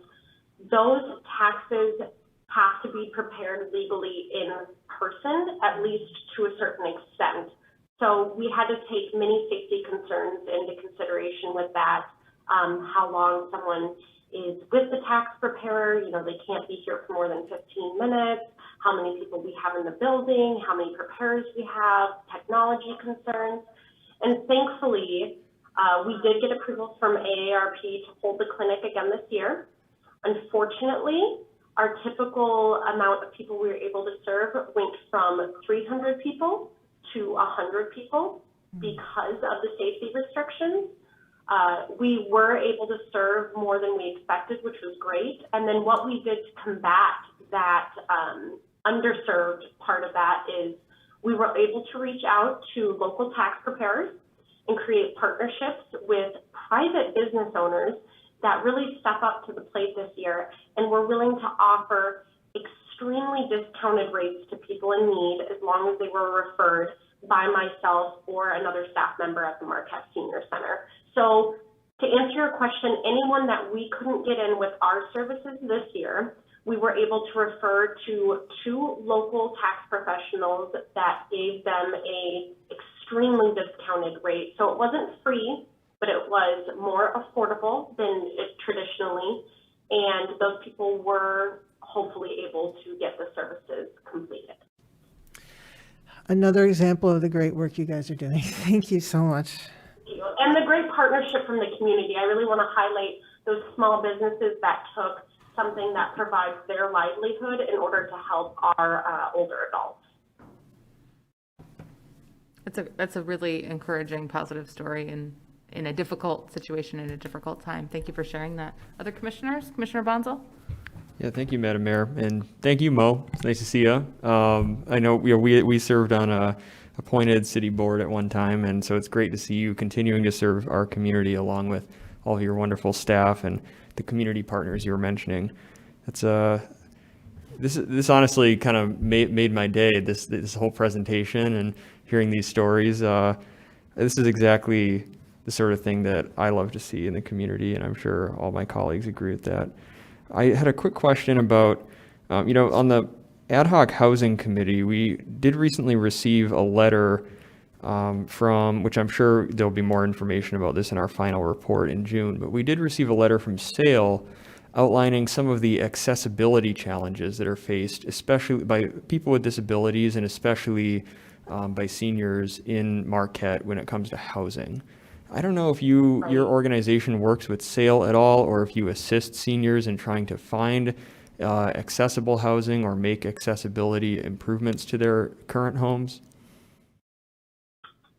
Those taxes have to be prepared legally in person, at least to a certain extent. So we had to take many safety concerns into consideration with that, how long someone is with the tax preparer, they can't be here for more than 15 minutes, how many people we have in the building, how many preparers we have, technology concerns. And thankfully, we did get approval from AARP to hold the clinic again this year. Unfortunately, our typical amount of people we were able to serve went from 300 people to 100 people. because of the safety restrictions. We were able to serve more than we expected, which was great. And then what we did to combat that underserved part of that is we were able to reach out to local tax preparers and create partnerships with private business owners that really step up to the plate this year and were willing to offer extremely discounted rates to people in need as long as they were referred by myself or another staff member at the Marquette Senior Center. So to answer your question, anyone that we couldn't get in with our services this year, we were able to refer to 2 local tax professionals that gave them a extremely discounted rate. So it wasn't free, but it was more affordable than it traditionally. And those people were hopefully able to get the services completed. Another example of the great work you guys are doing. Thank you so much. And the great partnership from the community. I really want to highlight those small businesses that took something that provides their livelihood in order to help our older adults. That's a really encouraging, positive story in a difficult situation, in a difficult time. Thank you for sharing that. Other commissioners? Commissioner Bonzel? Yeah, thank you, Madam Mayor, and thank you, Mo. It's nice to see you. I know we served on a appointed city board at one time, and so it's great to see you continuing to serve our community along with all of your wonderful staff and the community partners you were mentioning. That's this honestly kind of made my day. This whole presentation and hearing these stories. This is exactly the sort of thing that I love to see in the community, and I'm sure all my colleagues agree with that. I had a quick question about, on the Ad Hoc Housing Committee, we did recently receive a letter from, which I'm sure there'll be more information about this in our final report in June, but we did receive a letter from SAIL outlining some of the accessibility challenges that are faced, especially by people with disabilities and especially by seniors in Marquette when it comes to housing. I don't know if your organization works with SAIL at all, or if you assist seniors in trying to find accessible housing or make accessibility improvements to their current homes.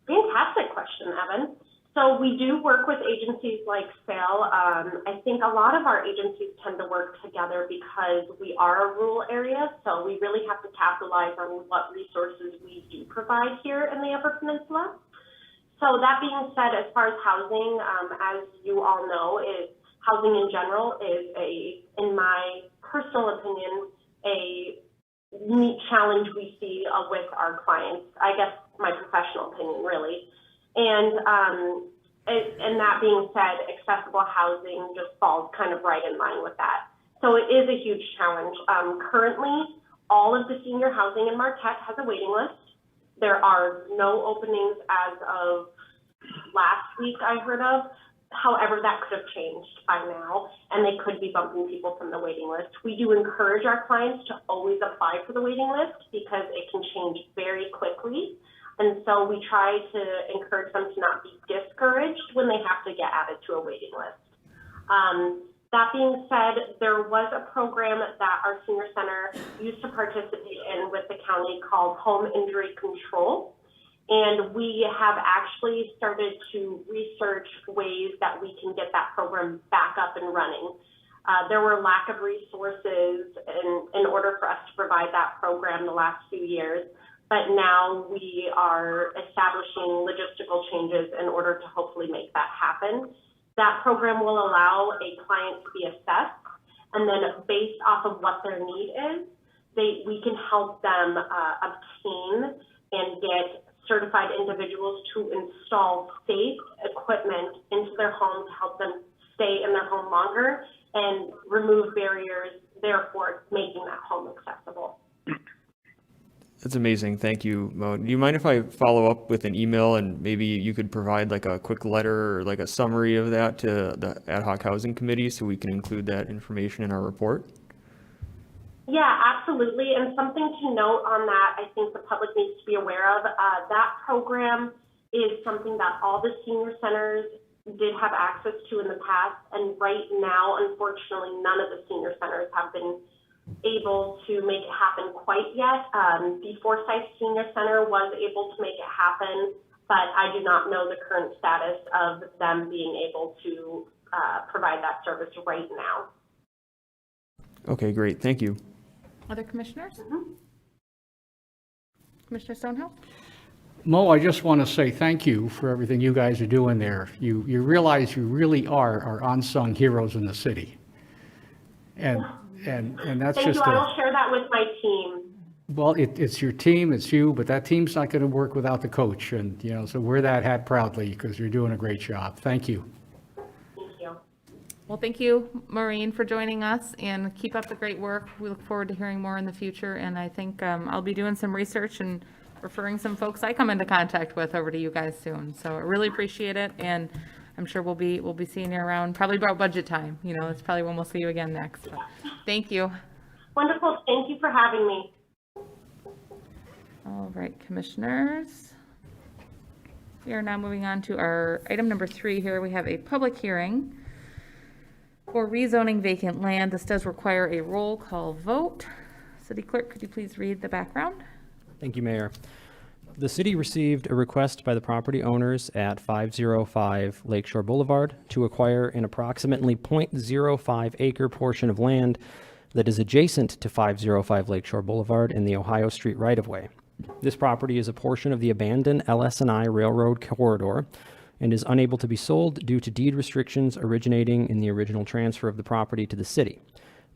Fantastic question, Evan. So we do work with agencies like SAIL. I think a lot of our agencies tend to work together because we are a rural area, so we really have to capitalize on what resources we do provide here in the Upper Peninsula. So that being said, as far as housing, as you all know, housing in general is in my personal opinion, a neat challenge we see with our clients. I guess my professional opinion, really. And that being said, accessible housing just falls kind of right in line with that. So it is a huge challenge. Currently, all of the senior housing in Marquette has a waiting list. There are no openings as of last week I heard of. However, that could have changed by now, and they could be bumping people from the waiting list. We do encourage our clients to always apply for the waiting list because it can change very quickly. And so we try to encourage them to not be discouraged when they have to get added to a waiting list. That being said, there was a program that our senior center used to participate in with the county called Home Injury Control. And we have actually started to research ways that we can get that program back up and running. There were lack of resources in order for us to provide that program the last few years, but now we are establishing logistical changes in order to hopefully make that happen. That program will allow a client to be assessed, and then based off of what their need is, we can help them obtain and get certified individuals to install safe equipment into their home to help them stay in their home longer and remove barriers, therefore making that home accessible. That's amazing. Thank you, Mo. Do you mind if I follow up with an email and maybe you could provide like a quick letter or like a summary of that to the Ad Hoc Housing Committee so we can include that information in our report? Yeah, absolutely. And something to note on that, I think the public needs to be aware of, that program is something that all the senior centers did have access to in the past. And right now, unfortunately, none of the senior centers have been able to make it happen quite yet. The Forsyth Senior Center was able to make it happen but I do not know the current status of them being able to provide that service right now. Okay, great. Thank you. Other commissioners? Commissioner Stonehill? Mo, I just want to say thank you for everything you guys are doing there. You realize you really are our unsung heroes in the city. And that's Thank just you. I will share that with my team. well, it's your team, it's you, but that team's not going to work without the coach. And, so wear that hat proudly because you're doing a great job. Thank you. Thank you. Well, thank you, Maureen, for joining us, and keep up the great work. We look forward to hearing more in the future, and I think I'll be doing some research and referring some folks I come into contact with over to you guys soon. So I really appreciate it, and I'm sure we'll be seeing you around probably about budget time. It's probably when we'll see you again next. But thank you. Wonderful. Thank you for having me. All right, commissioners. We are now moving on to our item number 3 here. We have a public hearing for rezoning vacant land. This does require a roll call vote. City Clerk, could you please read the background? Thank you, Mayor. The city received a request by the property owners at 505 Lakeshore Boulevard to acquire an approximately 0.05 acre portion of land that is adjacent to 505 Lakeshore Boulevard in the Ohio Street right-of-way. This property is a portion of the abandoned LS&I Railroad corridor and is unable to be sold due to deed restrictions originating in the original transfer of the property to the city.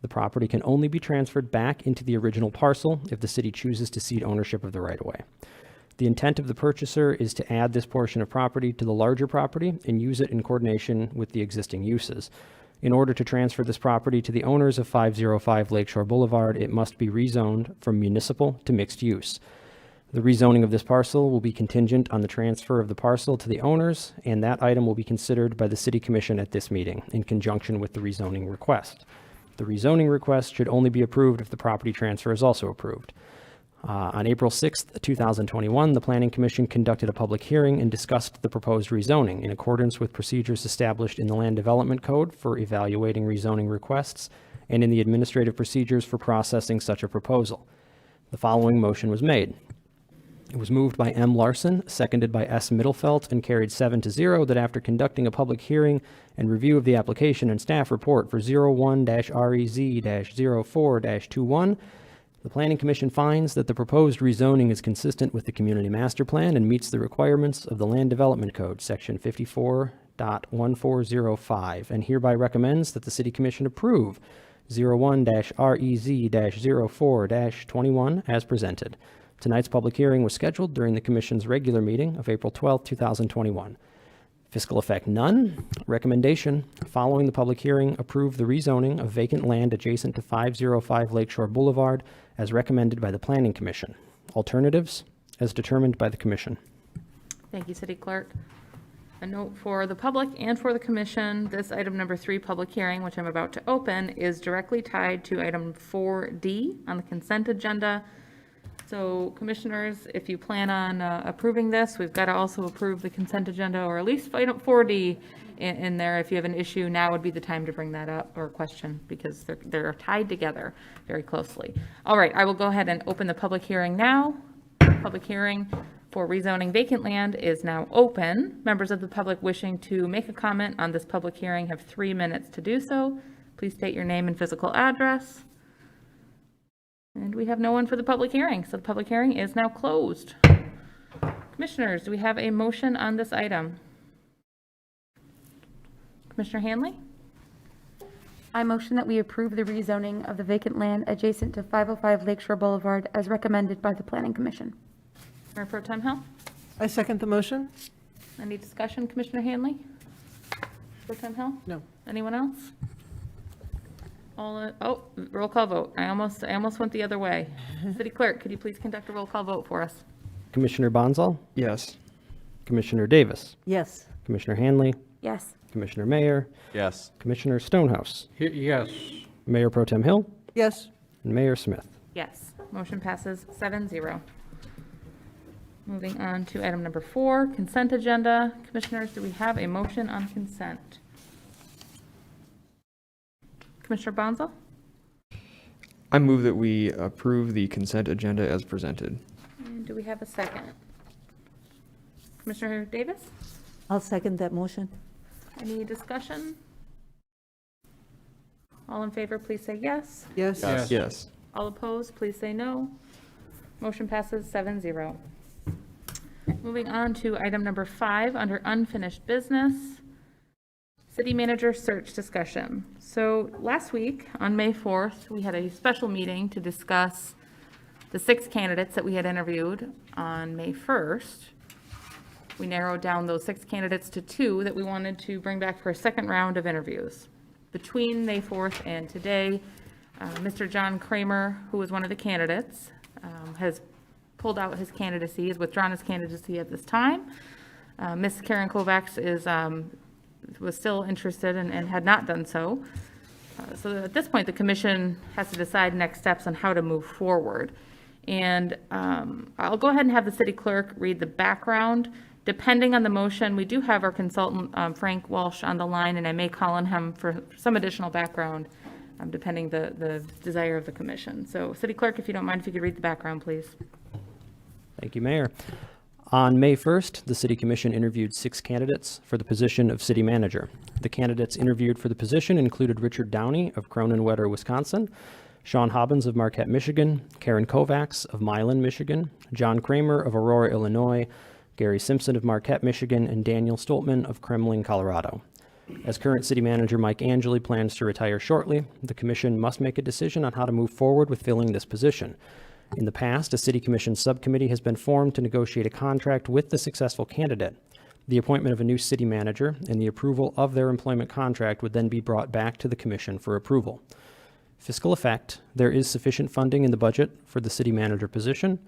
The property can only be transferred back into the original parcel if the city chooses to cede ownership of the right-of-way. The intent of the purchaser is to add this portion of property to the larger property and use it in coordination with the existing uses. In order to transfer this property to the owners of 505 Lakeshore Boulevard, it must be rezoned from municipal to mixed use. The rezoning of this parcel will be contingent on the transfer of the parcel to the owners, and that item will be considered by the City Commission at this meeting in conjunction with the rezoning request. The rezoning request should only be approved if the property transfer is also approved. On April 6th, 2021, the Planning Commission conducted a public hearing and discussed the proposed rezoning in accordance with procedures established in the Land Development Code for evaluating rezoning requests and in the administrative procedures for processing such a proposal. The following motion was made. It was moved by M. Larson, seconded by S. Middlefelt, and carried 7-0 that after conducting a public hearing and review of the application and staff report for 01-REZ-04-21, the Planning Commission finds that the proposed rezoning is consistent with the Community Master Plan and meets the requirements of the Land Development Code, Section 54.1405, and hereby recommends that the City Commission approve 01-REZ-04-21 as presented. Tonight's public hearing was scheduled during the Commission's regular meeting of April 12, 2021. Fiscal effect none. Recommendation, following the public hearing, approve the rezoning of vacant land adjacent to 505 Lakeshore Boulevard as recommended by the Planning Commission. Alternatives, as determined by the Commission. Thank you, City Clerk. A note for the public and for the commission, this item number 3 public hearing, which I'm about to open, is directly tied to item 4D on the consent agenda. So commissioners, if you plan on approving this, we've got to also approve the consent agenda, or at least item 4D in there. If you have an issue, now would be the time to bring that up, or question, because they're tied together very closely. All right, I will go ahead and open the public hearing now. Public hearing for rezoning vacant land is now open. Members of the public wishing to make a comment on this public hearing have 3 minutes to do so. Please state your name and physical address. And we have no one for the public hearing, so the public hearing is now closed. Commissioners, do we have a motion on this item? Commissioner Hanley? I motion that we approve the rezoning of the vacant land adjacent to 505 Lakeshore Boulevard as recommended by the Planning Commission. Mayor Pro Tem Hill? I second the motion. Any discussion, Commissioner Hanley? Pro Tem Hill? No. Anyone else? Roll call vote. I almost went the other way. City Clerk, could you please conduct a roll call vote for us? Commissioner Bonzal? Yes. Commissioner Davis? Yes. Commissioner Hanley? Yes. Commissioner Mayer? Yes. Commissioner Stonehouse? Yes. Mayor Pro Tem Hill? Yes. And Mayor Smith? Yes. Motion passes 7-0. Moving on to item number 4, consent agenda. Commissioners, do we have a motion on consent? Commissioner Bonzo? I move that we approve the consent agenda as presented. And do we have a second? Commissioner Davis? I'll second that motion. Any discussion? All in favor, please say yes. Yes? Yes. Yes. All opposed, please say no. Motion passes 7-0. Moving on to item number 5, under unfinished business, city manager search discussion. So last week, on May 4th, we had a special meeting to discuss the 6 candidates that we had interviewed on May 1st. We narrowed down those 6 candidates to 2 that we wanted to bring back for a second round of interviews. Between May 4th and today, Mr. John Kramer, who was one of the candidates, has pulled out his candidacy, has withdrawn his candidacy at this time. Ms. Karen Kovacs was still interested and had not done so. So at this point, the commission has to decide next steps on how to move forward. And I'll go ahead and have the city clerk read the background. Depending on the motion, we do have our consultant, Frank Walsh, on the line, and I may call on him for some additional background, depending the desire of the commission. So city clerk, if you don't mind, if you could read the background, please. Thank you, Mayor. On May 1st, the City Commission interviewed 6 candidates for the position of City Manager. The candidates interviewed for the position included Richard Downey of Cronin-Wetter, Wisconsin, Sean Hobbins of Marquette, Michigan, Karen Kovacs of Milan, Michigan, John Kramer of Aurora, Illinois, Gary Simpson of Marquette, Michigan, and Daniel Stoltman of Kremlin, Colorado. As current City Manager Mike Angeli plans to retire shortly, the Commission must make a decision on how to move forward with filling this position. In the past, a City Commission subcommittee has been formed to negotiate a contract with the successful candidate. The appointment of a new City Manager and the approval of their employment contract would then be brought back to the Commission for approval. Fiscal effect: there is sufficient funding in the budget for the City Manager position.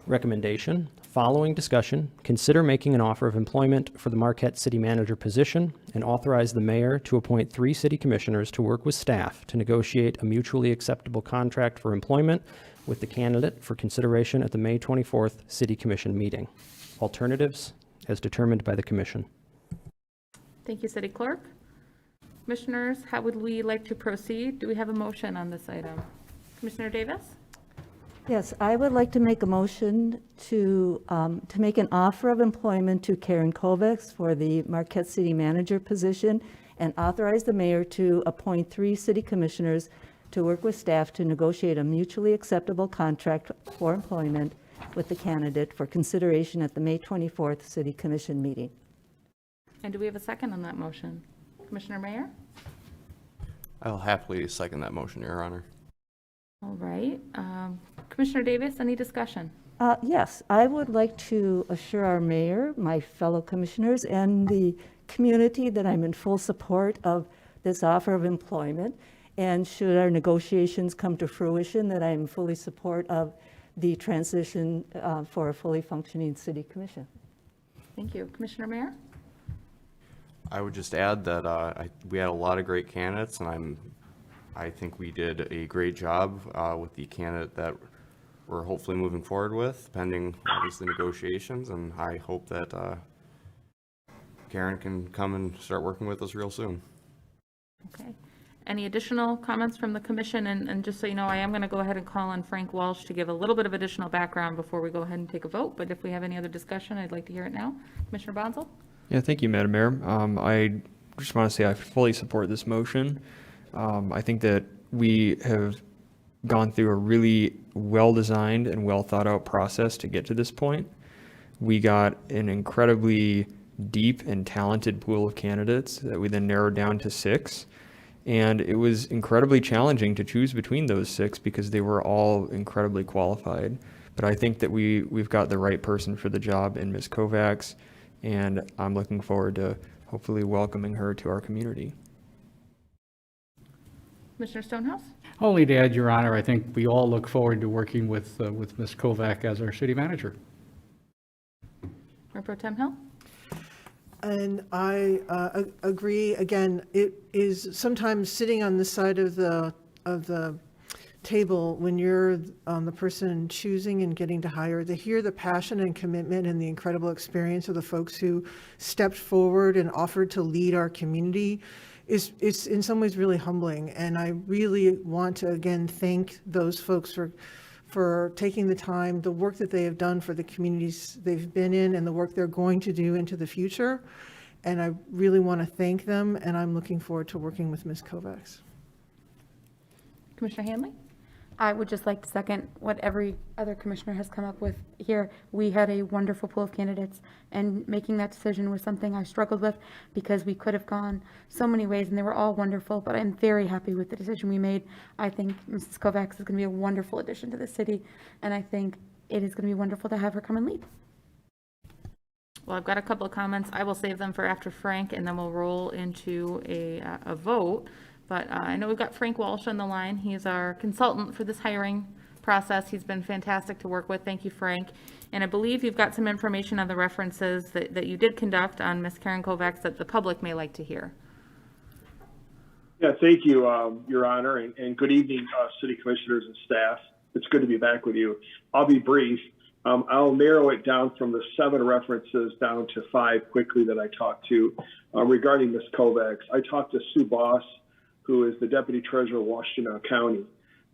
Recommendation: following discussion, consider making an offer of employment for the Marquette City Manager position and authorize the mayor to appoint 3 city commissioners to work with staff to negotiate a mutually acceptable contract for employment with the candidate for consideration at the May 24th City Commission meeting. Alternatives as determined by the commission. Thank you, city clerk. Commissioners, how would we like to proceed? Do we have a motion on this item? Commissioner Davis? Yes, I would like to make a motion to make an offer of employment to Karen Kovacs for the Marquette City Manager position and authorize the mayor to appoint 3 city commissioners to work with staff to negotiate a mutually acceptable contract for employment with the candidate for consideration at the May 24th City Commission meeting. And do we have a second on that motion? Commissioner Mayer? I'll happily second that motion, Your Honor. All right. Commissioner Davis, any discussion? Yes, I would like to assure our mayor, my fellow commissioners, and the community that I'm in full support of this offer of employment. And should our negotiations come to fruition, that I am fully support of the transition for a fully functioning city commission. Thank you. Commissioner Mayer? I would just add that we had a lot of great candidates, and I think we did a great job with the candidate that we're hopefully moving forward with, pending obviously negotiations, and I hope that Karen can come and start working with us real soon. Okay. Any additional comments from the commission? And just so you know, I am going to go ahead and call on Frank Walsh to give a little bit of additional background before we go ahead and take a vote. But if we have any other discussion, I'd like to hear it now. Commissioner Bonzel? Yeah, thank you, Madam Mayor. I just want to say I fully support this motion. I think that we have gone through a really well-designed and well-thought-out process to get to this point. We got an incredibly deep and talented pool of candidates that we then narrowed down to 6. And it was incredibly challenging to choose between those 6 because they were all incredibly qualified. But I think that we've got the right person for the job in Ms. Kovacs, and I'm looking forward to hopefully welcoming her to our community. Commissioner Stonehouse? Only to add, Your Honor, I think we all look forward to working with Ms. Kovac as our city manager. Mayor Pro Tem Hill? And I agree. Again, it is sometimes sitting on the side of the table when you're the person choosing and getting to hire, to hear the passion and commitment and the incredible experience of the folks who stepped forward and offered to lead our community is in some ways really humbling. And I really want to again thank those folks for taking the time, the work that they have done for the communities they've been in, and the work they're going to do into the future. And I really want to thank them, and I'm looking forward to working with Ms. Kovacs. Commissioner Hanley? I would just like to second what every other commissioner has come up with here. We had a wonderful pool of candidates, and making that decision was something I struggled with because we could have gone so many ways, and they were all wonderful, but I'm very happy with the decision we made. I think Mrs. Kovacs is going to be a wonderful addition to the city, and I think it is going to be wonderful to have her come and lead. Well, I've got a couple of comments. I will save them for after Frank, and then we'll roll into a vote. But I know we've got Frank Walsh on the line. He's our consultant for this hiring process. He's been fantastic to work with. Thank you, Frank. And I believe you've got some information on the references that you did conduct on Ms. Karen Kovacs that the public may like to hear. Yeah, thank you, Your Honor, and good evening, City Commissioners and staff. It's good to be back with you. I'll be brief. I'll narrow it down from the 7 references down to 5 quickly that I talked to regarding Ms. Kovacs. I talked to Sue Boss, who is the Deputy Treasurer of Washtenaw County,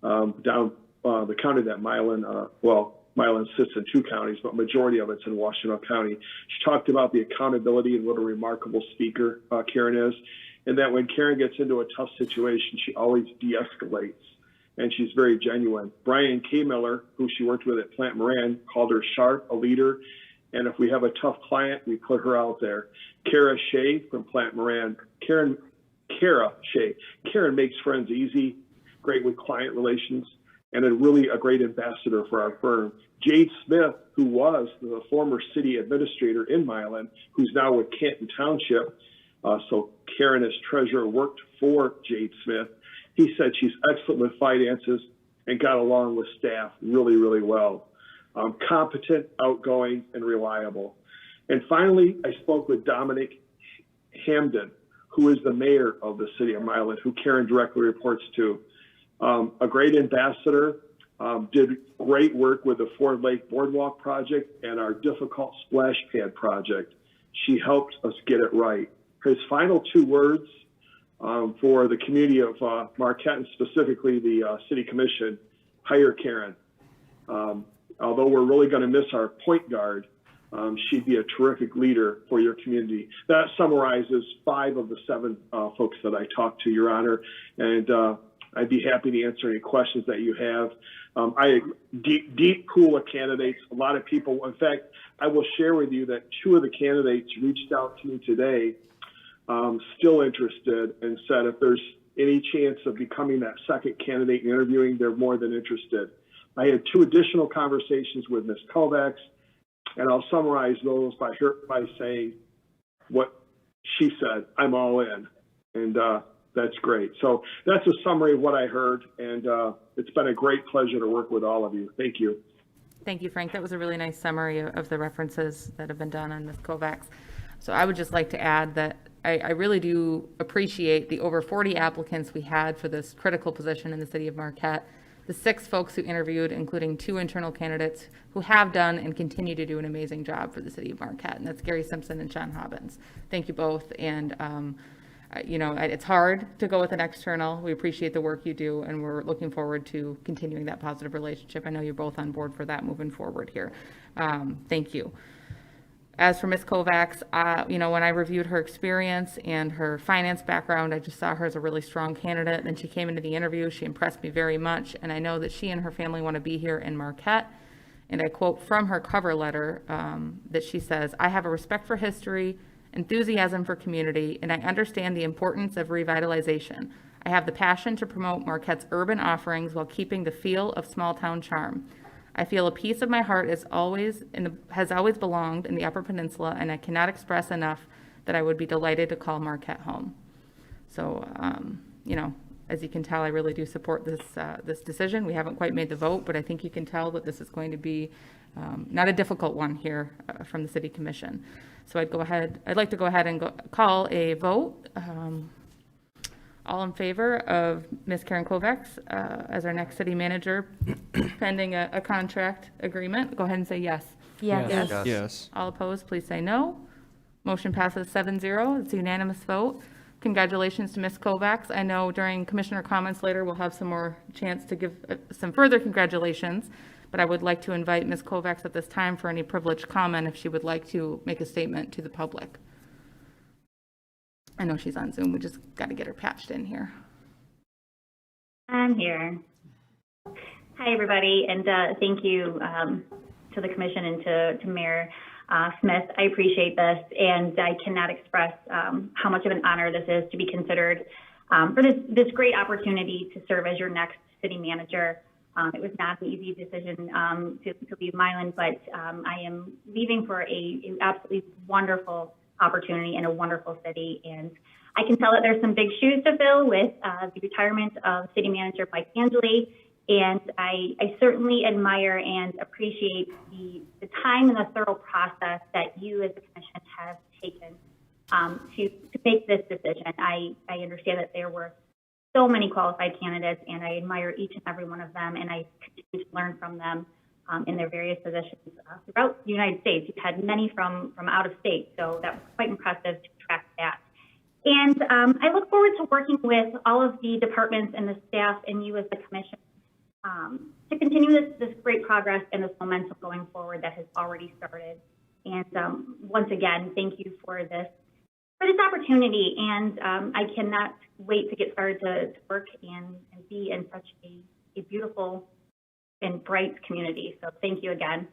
down the county that Milan sits in 2 counties, but majority of it's in Washtenaw County. She talked about the accountability and what a remarkable speaker Karen is, and that when Karen gets into a tough situation, she always de-escalates, and she's very genuine. Brian K. Miller, who she worked with at Plant Moran, called her sharp, a leader, and if we have a tough client, we put her out there. Kara Shea from Plant Moran. Kara Shea. Karen makes friends easy, great with client relations, and a great ambassador for our firm. Jade Smith, who was the former city administrator in Milan, who's now with Canton Township. So Karen, as treasurer, worked for Jade Smith. He said she's excellent with finances and got along with staff really, really well. Competent, outgoing, and reliable. And finally, I spoke with Dominic Hamden, who is the mayor of the city of Milan, who Karen directly reports to. A great ambassador, did great work with the Ford Lake Boardwalk project and our difficult splash pad project. She helped us get it right. His final 2 words for the community of Marquette, and specifically the city commission: hire Karen. Although we're really going to miss our point guard, she'd be a terrific leader for your community. That summarizes 5 of the 7 folks that I talked to, Your Honor, and I'd be happy to answer any questions that you have. Deep pool of candidates, a lot of people. In fact, I will share with you that 2 of the candidates reached out to me today, still interested, and said if there's any chance of becoming that second candidate and interviewing, they're more than interested. I had 2 additional conversations with Ms. Kovacs, and I'll summarize those by saying what she said: I'm all in, and that's great. So that's a summary of what I heard, and it's been a great pleasure to work with all of you. Thank you. Thank you, Frank. That was a really nice summary of the references that have been done on Ms. Kovacs. So I would just like to add that I really do appreciate the over 40 applicants we had for this critical position in the city of Marquette. The 6 folks who interviewed, including 2 internal candidates who have done and continue to do an amazing job for the city of Marquette, and that's Gary Simpson and Sean Hobbins. Thank you both, and it's hard to go with an external. We appreciate the work you do, and we're looking forward to continuing that positive relationship. I know you're both on board for that moving forward here. Thank you. As for Ms. Kovacs, when I reviewed her experience and her finance background, I just saw her as a really strong candidate. Then she came into the interview. She impressed me very much, and I know that she and her family want to be here in Marquette. And I quote from her cover letter that she says, "I have a respect for history, enthusiasm for community, and I understand the importance of revitalization. I have the passion to promote Marquette's urban offerings while keeping the feel of small-town charm. I feel a piece of my heart has always belonged in the Upper Peninsula, and I cannot express enough that I would be delighted to call Marquette home." So, as you can tell, I really do support this decision. We haven't quite made the vote, but I think you can tell that this is going to be not a difficult one here from the City Commission. So I'd like to go ahead and call a vote. All in favor of Ms. Karen Kovacs as our next city manager, pending a contract agreement, go ahead and say yes. Yes. Yes. All opposed, please say no. Motion passes 7-0. It's a unanimous vote. congratulations to Ms. Kovacs. I know during commissioner comments later, we'll have some more chance to give some further congratulations, but I would like to invite Ms. Kovacs at this time for any privileged comment if she would like to make a statement to the public. I know she's on Zoom. We just got to get her patched in here. I'm here. Hi, everybody, and thank you to the commission and to Mayor Smith. I appreciate this, and I cannot express how much of an honor this is to be considered for this great opportunity to serve as your next city manager. It was not an easy decision to leave Milan, but I am leaving for a absolutely wonderful opportunity in a wonderful city, and I can tell that there's some big shoes to fill with the retirement of City Manager Mike Angeli. And I certainly admire and appreciate the time and the thorough process that you as a commission have taken to make this decision. I understand that there were so many qualified candidates, and I admire each and every one of them, and I continue to learn from them in their various positions throughout the United States. You've had many from out of state, so that was quite impressive to track that. And I look forward to working with all of the departments and the staff and you as the commission to continue this great progress and this momentum going forward that has already started. And once again, thank you for this opportunity. And I cannot wait to get started to work and be in such a beautiful and bright community. So thank you again.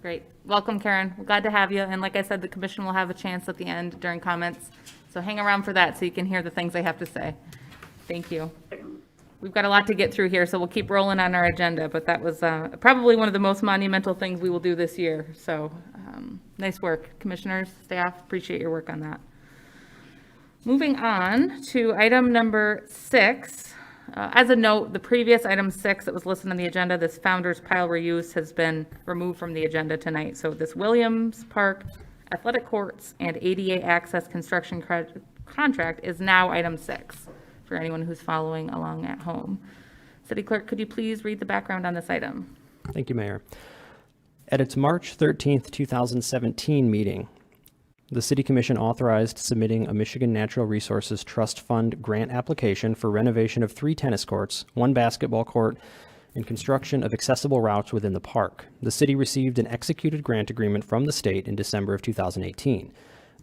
Great. Welcome, Karen. We're glad to have you. And like I said, the commission will have a chance at the end during comments. So hang around for that so you can hear the things I have to say. Thank you. We've got a lot to get through here, so we'll keep rolling on our agenda, but that was probably one of the most monumental things we will do this year. So nice work, commissioners, staff, appreciate your work on that. Moving on to item number 6. As a note, the previous item 6 that was listed on the agenda, this founder's pile reuse, has been removed from the agenda tonight. So this Williams Park Athletic Courts and ADA Access Construction Contract is now item 6. For anyone who's following along at home. City Clerk, could you please read the background on this item? Thank you, Mayor. At its March 13th, 2017 meeting, the City Commission authorized submitting a Michigan Natural Resources Trust Fund grant application for renovation of 3 tennis courts, 1 basketball court, and construction of accessible routes within the park. The city received an executed grant agreement from the state in December of 2018.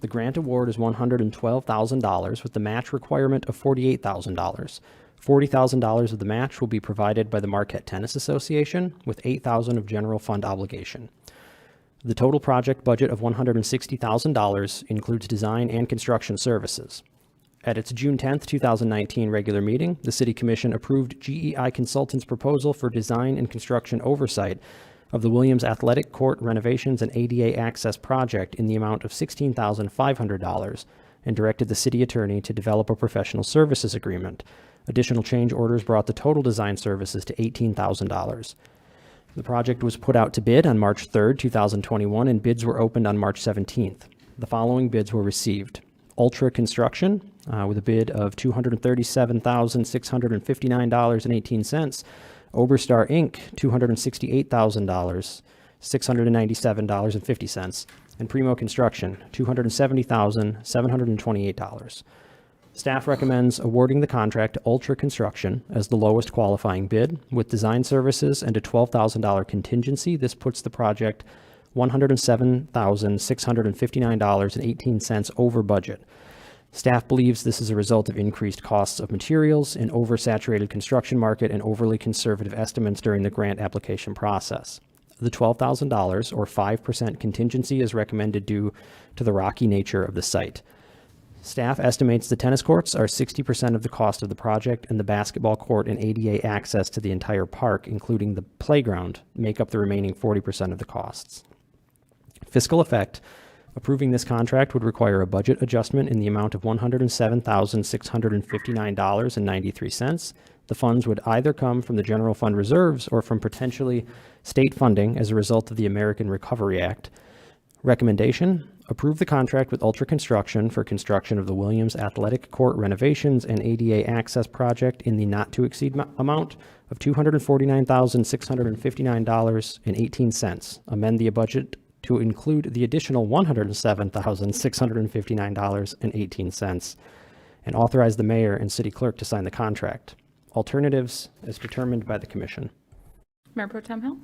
The grant award is $112,000 with the match requirement of $48,000. $40,000 of the match will be provided by the Marquette Tennis Association with $8,000 of general fund obligation. The total project budget of $160,000 includes design and construction services. At its June 10th, 2019 regular meeting, the City Commission approved GEI Consultants' proposal for design and construction oversight of the Williams Athletic Court renovations and ADA access project in the amount of $16,500 and directed the city attorney to develop a professional services agreement. Additional change orders brought the total design services to $18,000. The project was put out to bid on March 3rd, 2021, and bids were opened on March 17th. The following bids were received. Ultra Construction, with a bid of $237,659.18. Oberstar Inc., $268,000, $697.50, and Primo Construction, $270,728. Staff recommends awarding the contract to Ultra Construction as the lowest qualifying bid, with design services and a $12,000 contingency. This puts the project $107,659.18 over budget. Staff believes this is a result of increased costs of materials, an oversaturated construction market, and overly conservative estimates during the grant application process. The $12,000 or 5% contingency is recommended due to the rocky nature of the site. Staff estimates the tennis courts are 60% of the cost of the project, and the basketball court and ADA access to the entire park, including the playground, make up the remaining 40% of the costs. Fiscal effect: approving this contract would require a budget adjustment in the amount of $107,659.93. The funds would either come from the general fund reserves or from potentially state funding as a result of the American Recovery Act. Recommendation: approve the contract with Ultra Construction for construction of the Williams Athletic Court renovations and ADA access project in the not-to-exceed amount of $249,659.18. Amend the budget to include the additional $107,659.18 and authorize the mayor and city clerk to sign the contract. Alternatives as determined by the commission. Mayor Pro Tem Hill?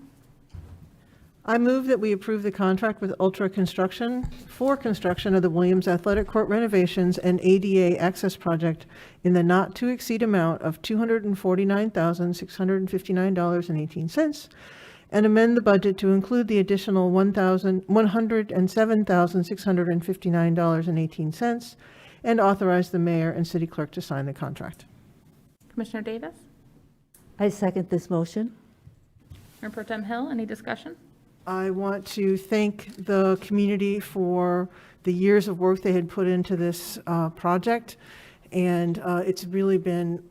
I move that we approve the contract with Ultra Construction for construction of the Williams Athletic Court renovations and ADA access project in the not-to-exceed amount of $249,659.18, and amend the budget to include the additional $107,659.18, and authorize the mayor and city clerk to sign the contract. Commissioner Davis? I second this motion. Mayor Pro Tem Hill, any discussion? I want to thank the community for the years of work they had put into this project. And it's really been,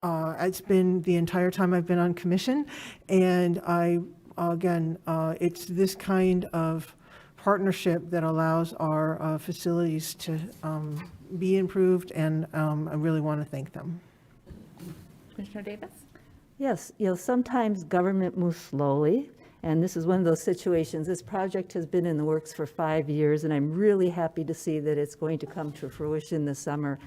it's been the entire time I've been on commission. And it's this kind of partnership that allows our facilities to be improved. And I really want to thank them. Commissioner Davis? Yes, sometimes government moves slowly, and this is one of those situations. This project has been in the works for 5 years, and I'm really happy to see that it's going to come to fruition this summer.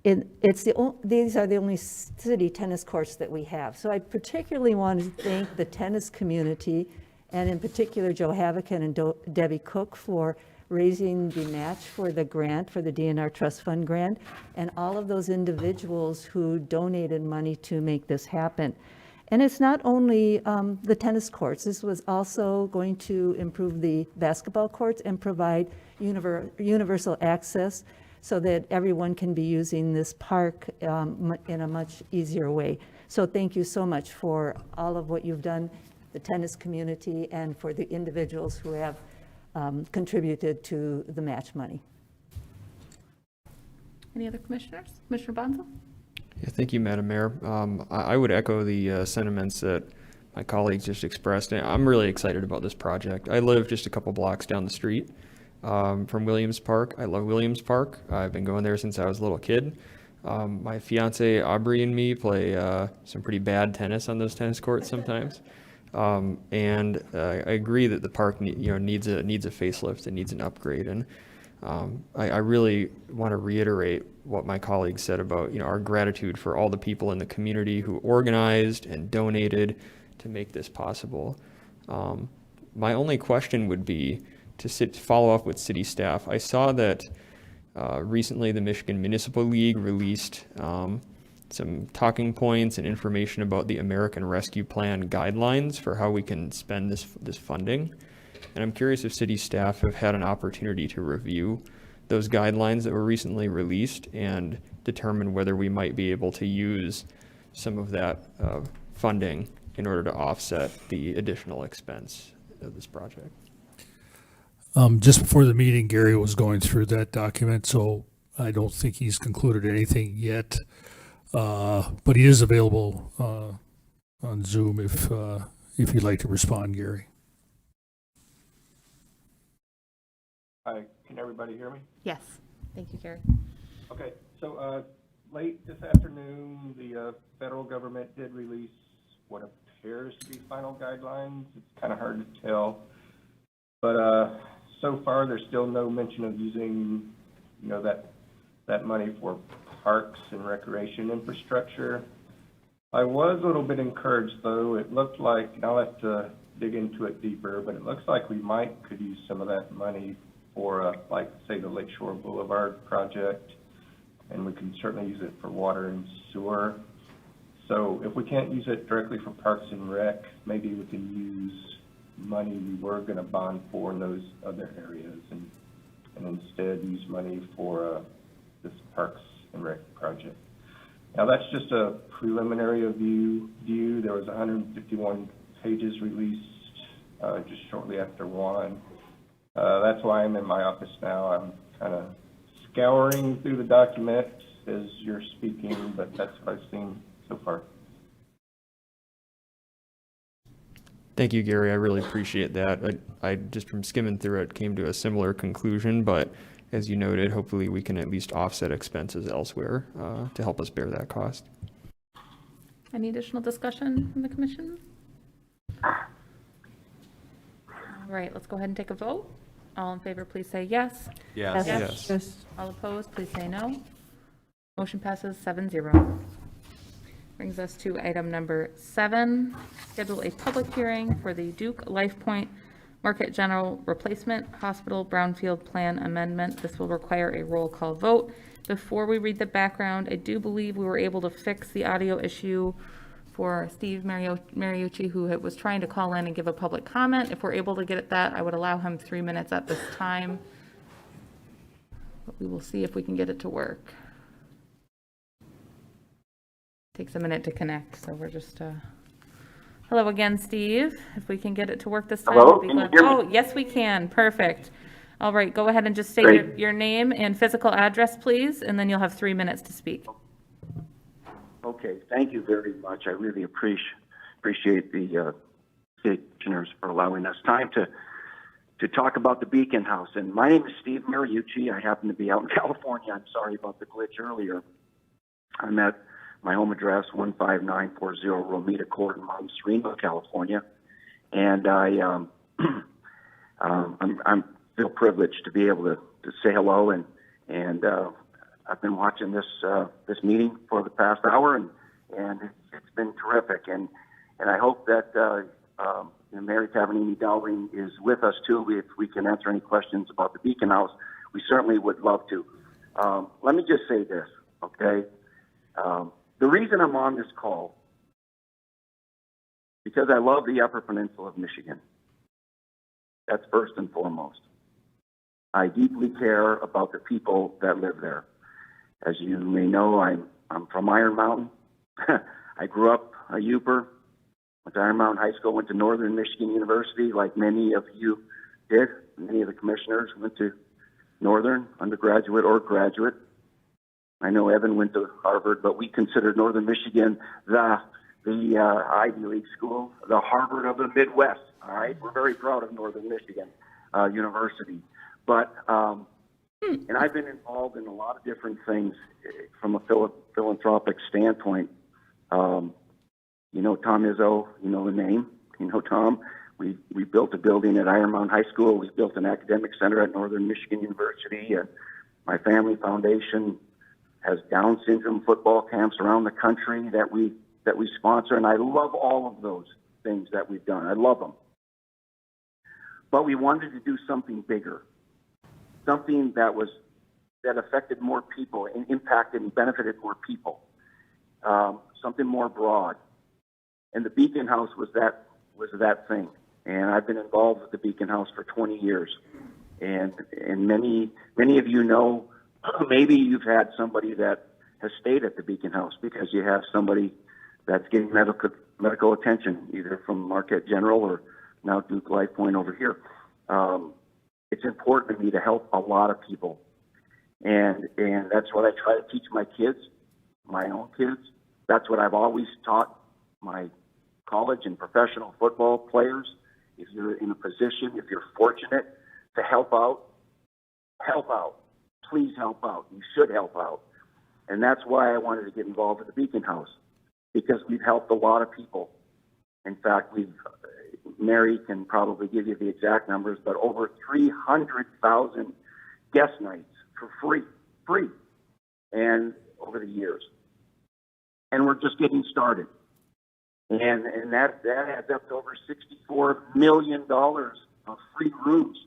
These are the only city tennis courts that we have. So I particularly want to thank the tennis community, and in particular Joe Havocan and Debbie Cook for raising the match for the grant, for the DNR Trust Fund grant, and all of those individuals who donated money to make this happen. And it's not only the tennis courts. This was also going to improve the basketball courts and provide universal access so that everyone can be using this park in a much easier way. So thank you so much for all of what you've done, the tennis community, and for the individuals who have contributed to the match money. Any other commissioners? Commissioner Bonzo? Yeah, thank you, Madam Mayor. I would echo the sentiments that my colleagues just expressed. I'm really excited about this project. I live just a couple blocks down the street from Williams Park. I love Williams Park. I've been going there since I was a little kid. My fiance Aubrey and me play some pretty bad tennis on those tennis courts sometimes. And I agree that the park needs a facelift. It needs an upgrade. And I really want to reiterate what my colleagues said about our gratitude for all the people in the community who organized and donated to make this possible. My only question would be to follow up with city staff. I saw that recently the Michigan Municipal League released some talking points and information about the American Rescue Plan guidelines for how we can spend this funding. And I'm curious if city staff have had an opportunity to review those guidelines that were recently released and determine whether we might be able to use some of that funding in order to offset the additional expense of this project. Just before the meeting, Gary was going through that document, so I don't think he's concluded anything yet. But he is available on Zoom if you'd like to respond, Gary. Hi, can everybody hear me? Yes. Thank you, Gary. Okay, so late this afternoon, the federal government did release what appears to be final guidelines. It's kind of hard to tell, but so far there's still no mention of using, that money for parks and recreation infrastructure. I was a little bit encouraged, though. It looked like, and I'll have to dig into it deeper, but it looks like we could use some of that money for, like, say, the Lakeshore Boulevard project, and we can certainly use it for water and sewer. So if we can't use it directly for Parks and Rec, maybe we can use money we were going to bond for in those other areas, and instead use money for this Parks and Rec project. Now that's just a preliminary view. There was 151 pages released just shortly after 1. That's why I'm in my office now. I'm kind of scouring through the document as you're speaking, but that's what I've seen so far. Thank you, Gary. I really appreciate that. I just from skimming through it came to a similar conclusion, but as you noted, hopefully we can at least offset expenses elsewhere to help us bear that cost. Any additional discussion from the commission? All right, let's go ahead and take a vote. All in favor, please say yes. Yes. Yes. Yes. All opposed, please say no. Motion passes 7-0. Brings us to item number 7, schedule a public hearing for the Duke LifePoint Marquette General Replacement Hospital Brownfield Plan Amendment. This will require a roll call vote. Before we read the background, I do believe we were able to fix the audio issue for Steve Mariucci, who was trying to call in and give a public comment. If we're able to get at that, I would allow him 3 minutes at this time. But we will see if we can get it to work. Takes a minute to connect, so we're just, hello again, Steve. If we can get it to work this time. Hello, we'll be can you glad. hear me? Oh, yes, we can. Perfect. All right, go ahead and just state your name and physical address, please, and then you'll have 3 minutes to speak. Okay, thank you very much. I really appreciate the city commissioners for allowing us time to talk about the Beacon House. And my name is Steve Mariucci. I happen to be out in California. I'm sorry about the glitch earlier. I'm at my home address, 15940 Romita Court in Mount Sereno, California. And I feel privileged to be able to say hello, and I've been watching this meeting for the past hour, and it's been terrific. And I hope that Mary Tavernini Dowling is with us too. If we can answer any questions about the Beacon House, we certainly would love to. Let me just say this, okay? The reason I'm on this call, because I love the Upper Peninsula of Michigan. That's first and foremost. I deeply care about the people that live there. As you may know, I'm from Iron Mountain. I grew up a Uper, went to Iron Mountain High School, went to Northern Michigan University, like many of you did. Many of the commissioners went to Northern, undergraduate or graduate. I know Evan went to Harvard, but we consider Northern Michigan the Ivy League school, the Harvard of the Midwest. All right, we're very proud of Northern Michigan University. But and I've been involved in a lot of different things from a philanthropic standpoint. You know Tom Izzo, you know the name, you know Tom. We built a building at Iron Mountain High School. We built an academic center at Northern Michigan University. And my family foundation has Down syndrome football camps around the country that we sponsor, and I love all of those things that we've done. I love them. But we wanted to do something bigger, something that affected more people and impacted and benefited more people, something more broad. And the Beacon House was that thing. And I've been involved with the Beacon House for 20 years. And many of you know, maybe you've had somebody that has stayed at the Beacon House because you have somebody that's getting medical attention, either from Marquette General or now Duke LifePoint over here. It's important to me to help a lot of people. And that's what I try to teach my kids, my own kids. That's what I've always taught my college and professional football players. If you're in a position, if you're fortunate to help out, help out. Please help out. You should help out. And that's why I wanted to get involved with the Beacon House, because we've helped a lot of people. In fact, Mary can probably give you the exact numbers, but over 300,000 guest nights for free, and over the years. And we're just getting started. And that adds up to over $64 million of free rooms.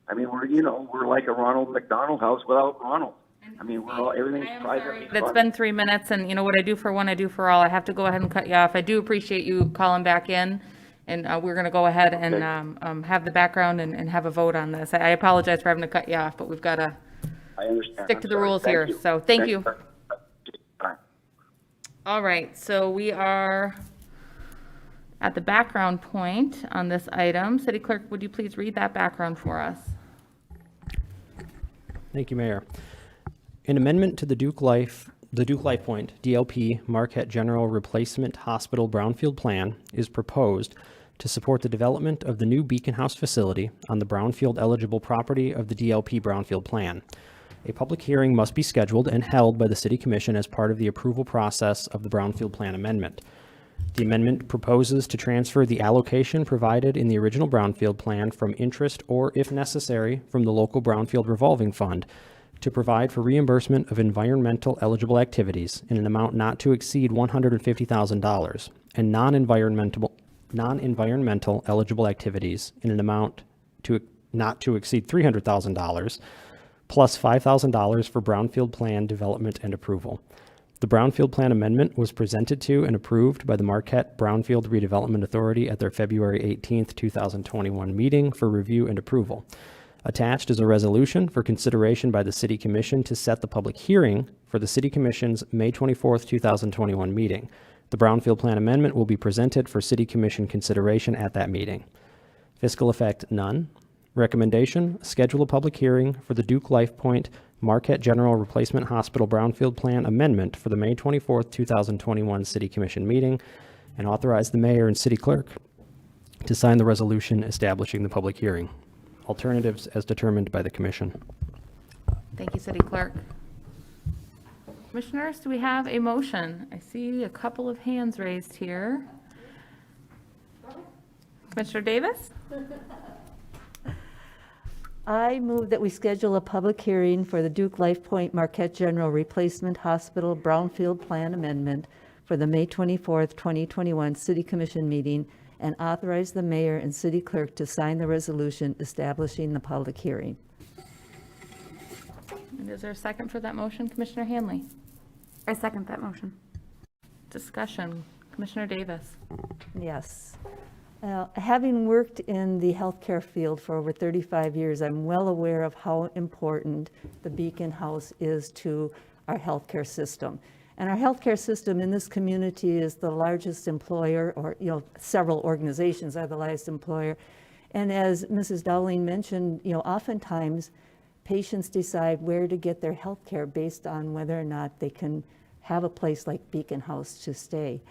I mean, we're like a Ronald McDonald House without Ronald. I mean, everything's private. It's been 3 minutes, and you know what I do for one, I do for all. I have to go ahead and cut you off. I do appreciate you calling back in, and we're going to go ahead and have the background and have a vote on this. I apologize for having to cut you off, but we've got to stick to the rules here. So thank you. All right, so we are at the background point on this item. City Clerk, would you please read that background for us? Thank you, Mayor. An amendment to the Duke LifePoint DLP Marquette General Replacement Hospital Brownfield Plan is proposed to support the development of the new Beacon House facility on the brownfield eligible property of the DLP Brownfield Plan. A public hearing must be scheduled and held by the City Commission as part of the approval process of the Brownfield Plan amendment. The amendment proposes to transfer the allocation provided in the original brownfield plan from interest or, if necessary, from the local brownfield revolving fund to provide for reimbursement of environmental eligible activities in an amount not to exceed $150,000 and non-environmental eligible activities in an amount not to exceed $300,000 plus $5,000 for brownfield plan development and approval. The brownfield plan amendment was presented to and approved by the Marquette Brownfield Redevelopment Authority at their February 18th, 2021 meeting for review and approval. Attached is a resolution for consideration by the City Commission to set the public hearing for the City Commission's May 24th, 2021 meeting. The brownfield plan amendment will be presented for City Commission consideration at that meeting. Fiscal effect, none. Recommendation, schedule a public hearing for the Duke Life Point Marquette General Replacement Hospital Brownfield Plan Amendment for the May 24th, 2021 City Commission meeting, and authorize the mayor and city clerk to sign the resolution establishing the public hearing. Alternatives as determined by the commission. Thank you, City Clerk. Commissioners, do we have a motion? I see a couple of hands raised here. Commissioner Davis? I move that we schedule a public hearing for the Duke Life Point Marquette General Replacement Hospital Brownfield Plan Amendment for the May 24th, 2021 City Commission meeting and authorize the mayor and city clerk to sign the resolution establishing the public hearing. And is there a second for that motion? Commissioner Hanley? I second that motion. Discussion. Commissioner Davis? Yes. Having worked in the healthcare field for over 35 years, I'm well aware of how important the Beacon House is to our healthcare system. And our healthcare system in this community is the largest employer, or several organizations are the largest employer. And as Mrs. Dowling mentioned, oftentimes patients decide where to get their healthcare based on whether or not they can have a place like Beacon House to stay.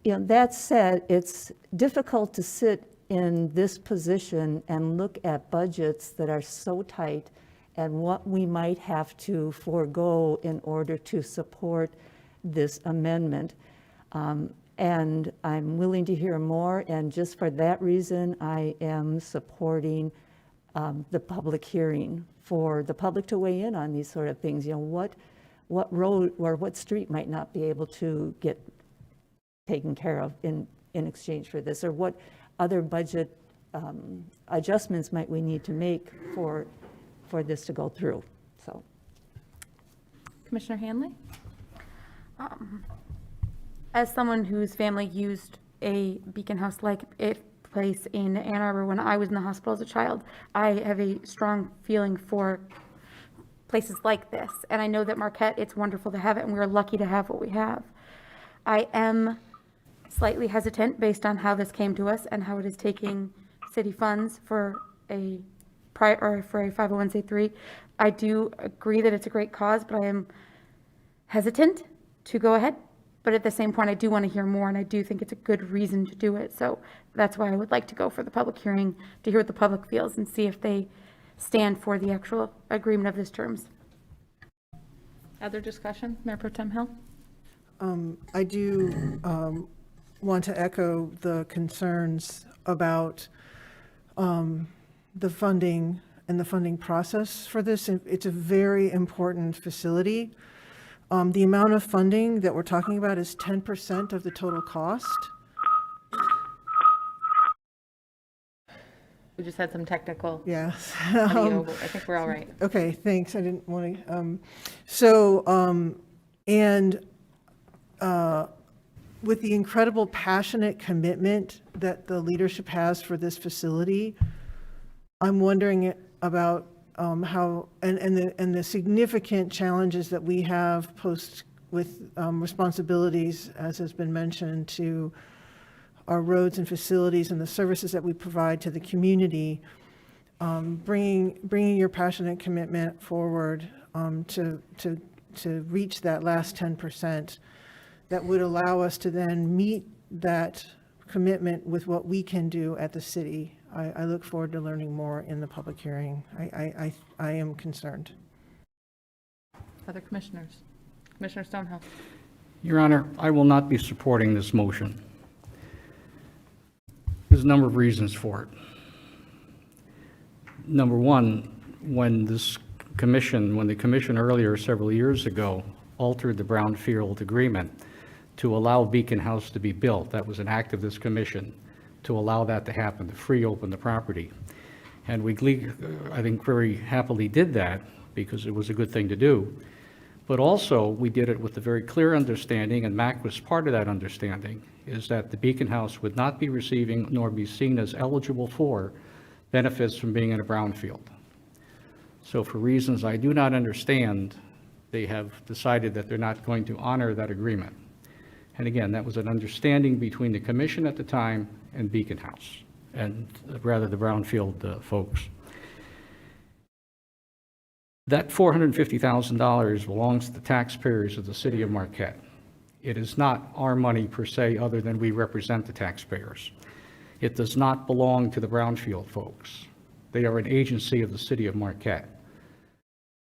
That said, it's difficult to sit in this position and look at budgets that are so tight and what we might have to forego in order to support this amendment. And I'm willing to hear more, and just for that reason, I am supporting the public hearing for the public to weigh in on these sort of things. What road or what street might not be able to get taken care of in exchange for this, or what other budget adjustments might we need to make for this to go through. So, Commissioner Hanley? As someone whose family used a Beacon House-like place in Ann Arbor when I was in the hospital as a child, I have a strong feeling for places like this. And I know that Marquette, it's wonderful to have it, and we're lucky to have what we have. I am slightly hesitant based on how this came to us and how it is taking city funds for a 501c3. I do agree that it's a great cause, but I am hesitant to go ahead. But at the same point, I do want to hear more, and I do think it's a good reason to do it. So that's why I would like to go for the public hearing, to hear what the public feels and see if they stand for the actual agreement of these terms. Other discussion? Mayor Pro Tem Hill? I do want to echo the concerns about the funding and the funding process for this. It's a very important facility. The amount of funding that we're talking about is 10% of the total cost. We just had some technical. Yes. Audio, but I think we're all right. Okay, thanks. I didn't want to. With the incredible passionate commitment that the leadership has for this facility, I'm wondering about how and the significant challenges that we have with responsibilities, as has been mentioned, to our roads and facilities and the services that we provide to the community. Bringing your passionate commitment forward to reach that last 10%. That would allow us to then meet that commitment with what we can do at the city. I look forward to learning more in the public hearing. I am concerned. Other commissioners? Commissioner Stonehill? Your Honor, I will not be supporting this motion. There's a number of reasons for it. Number one, when the commission earlier several years ago altered the brownfield agreement to allow Beacon House to be built, that was an act of this commission to allow that to happen, to free open the property. And we, I think, very happily did that because it was a good thing to do. But also, we did it with the very clear understanding, and MAC was part of that understanding, is that the Beacon House would not be receiving nor be seen as eligible for benefits from being in a brownfield. So for reasons I do not understand, they have decided that they're not going to honor that agreement. And again, that was an understanding between the commission at the time and Beacon House, and rather the brownfield folks. That $450,000 belongs to the taxpayers of the city of Marquette. It is not our money per se, other than we represent the taxpayers. It does not belong to the brownfield folks. They are an agency of the city of Marquette.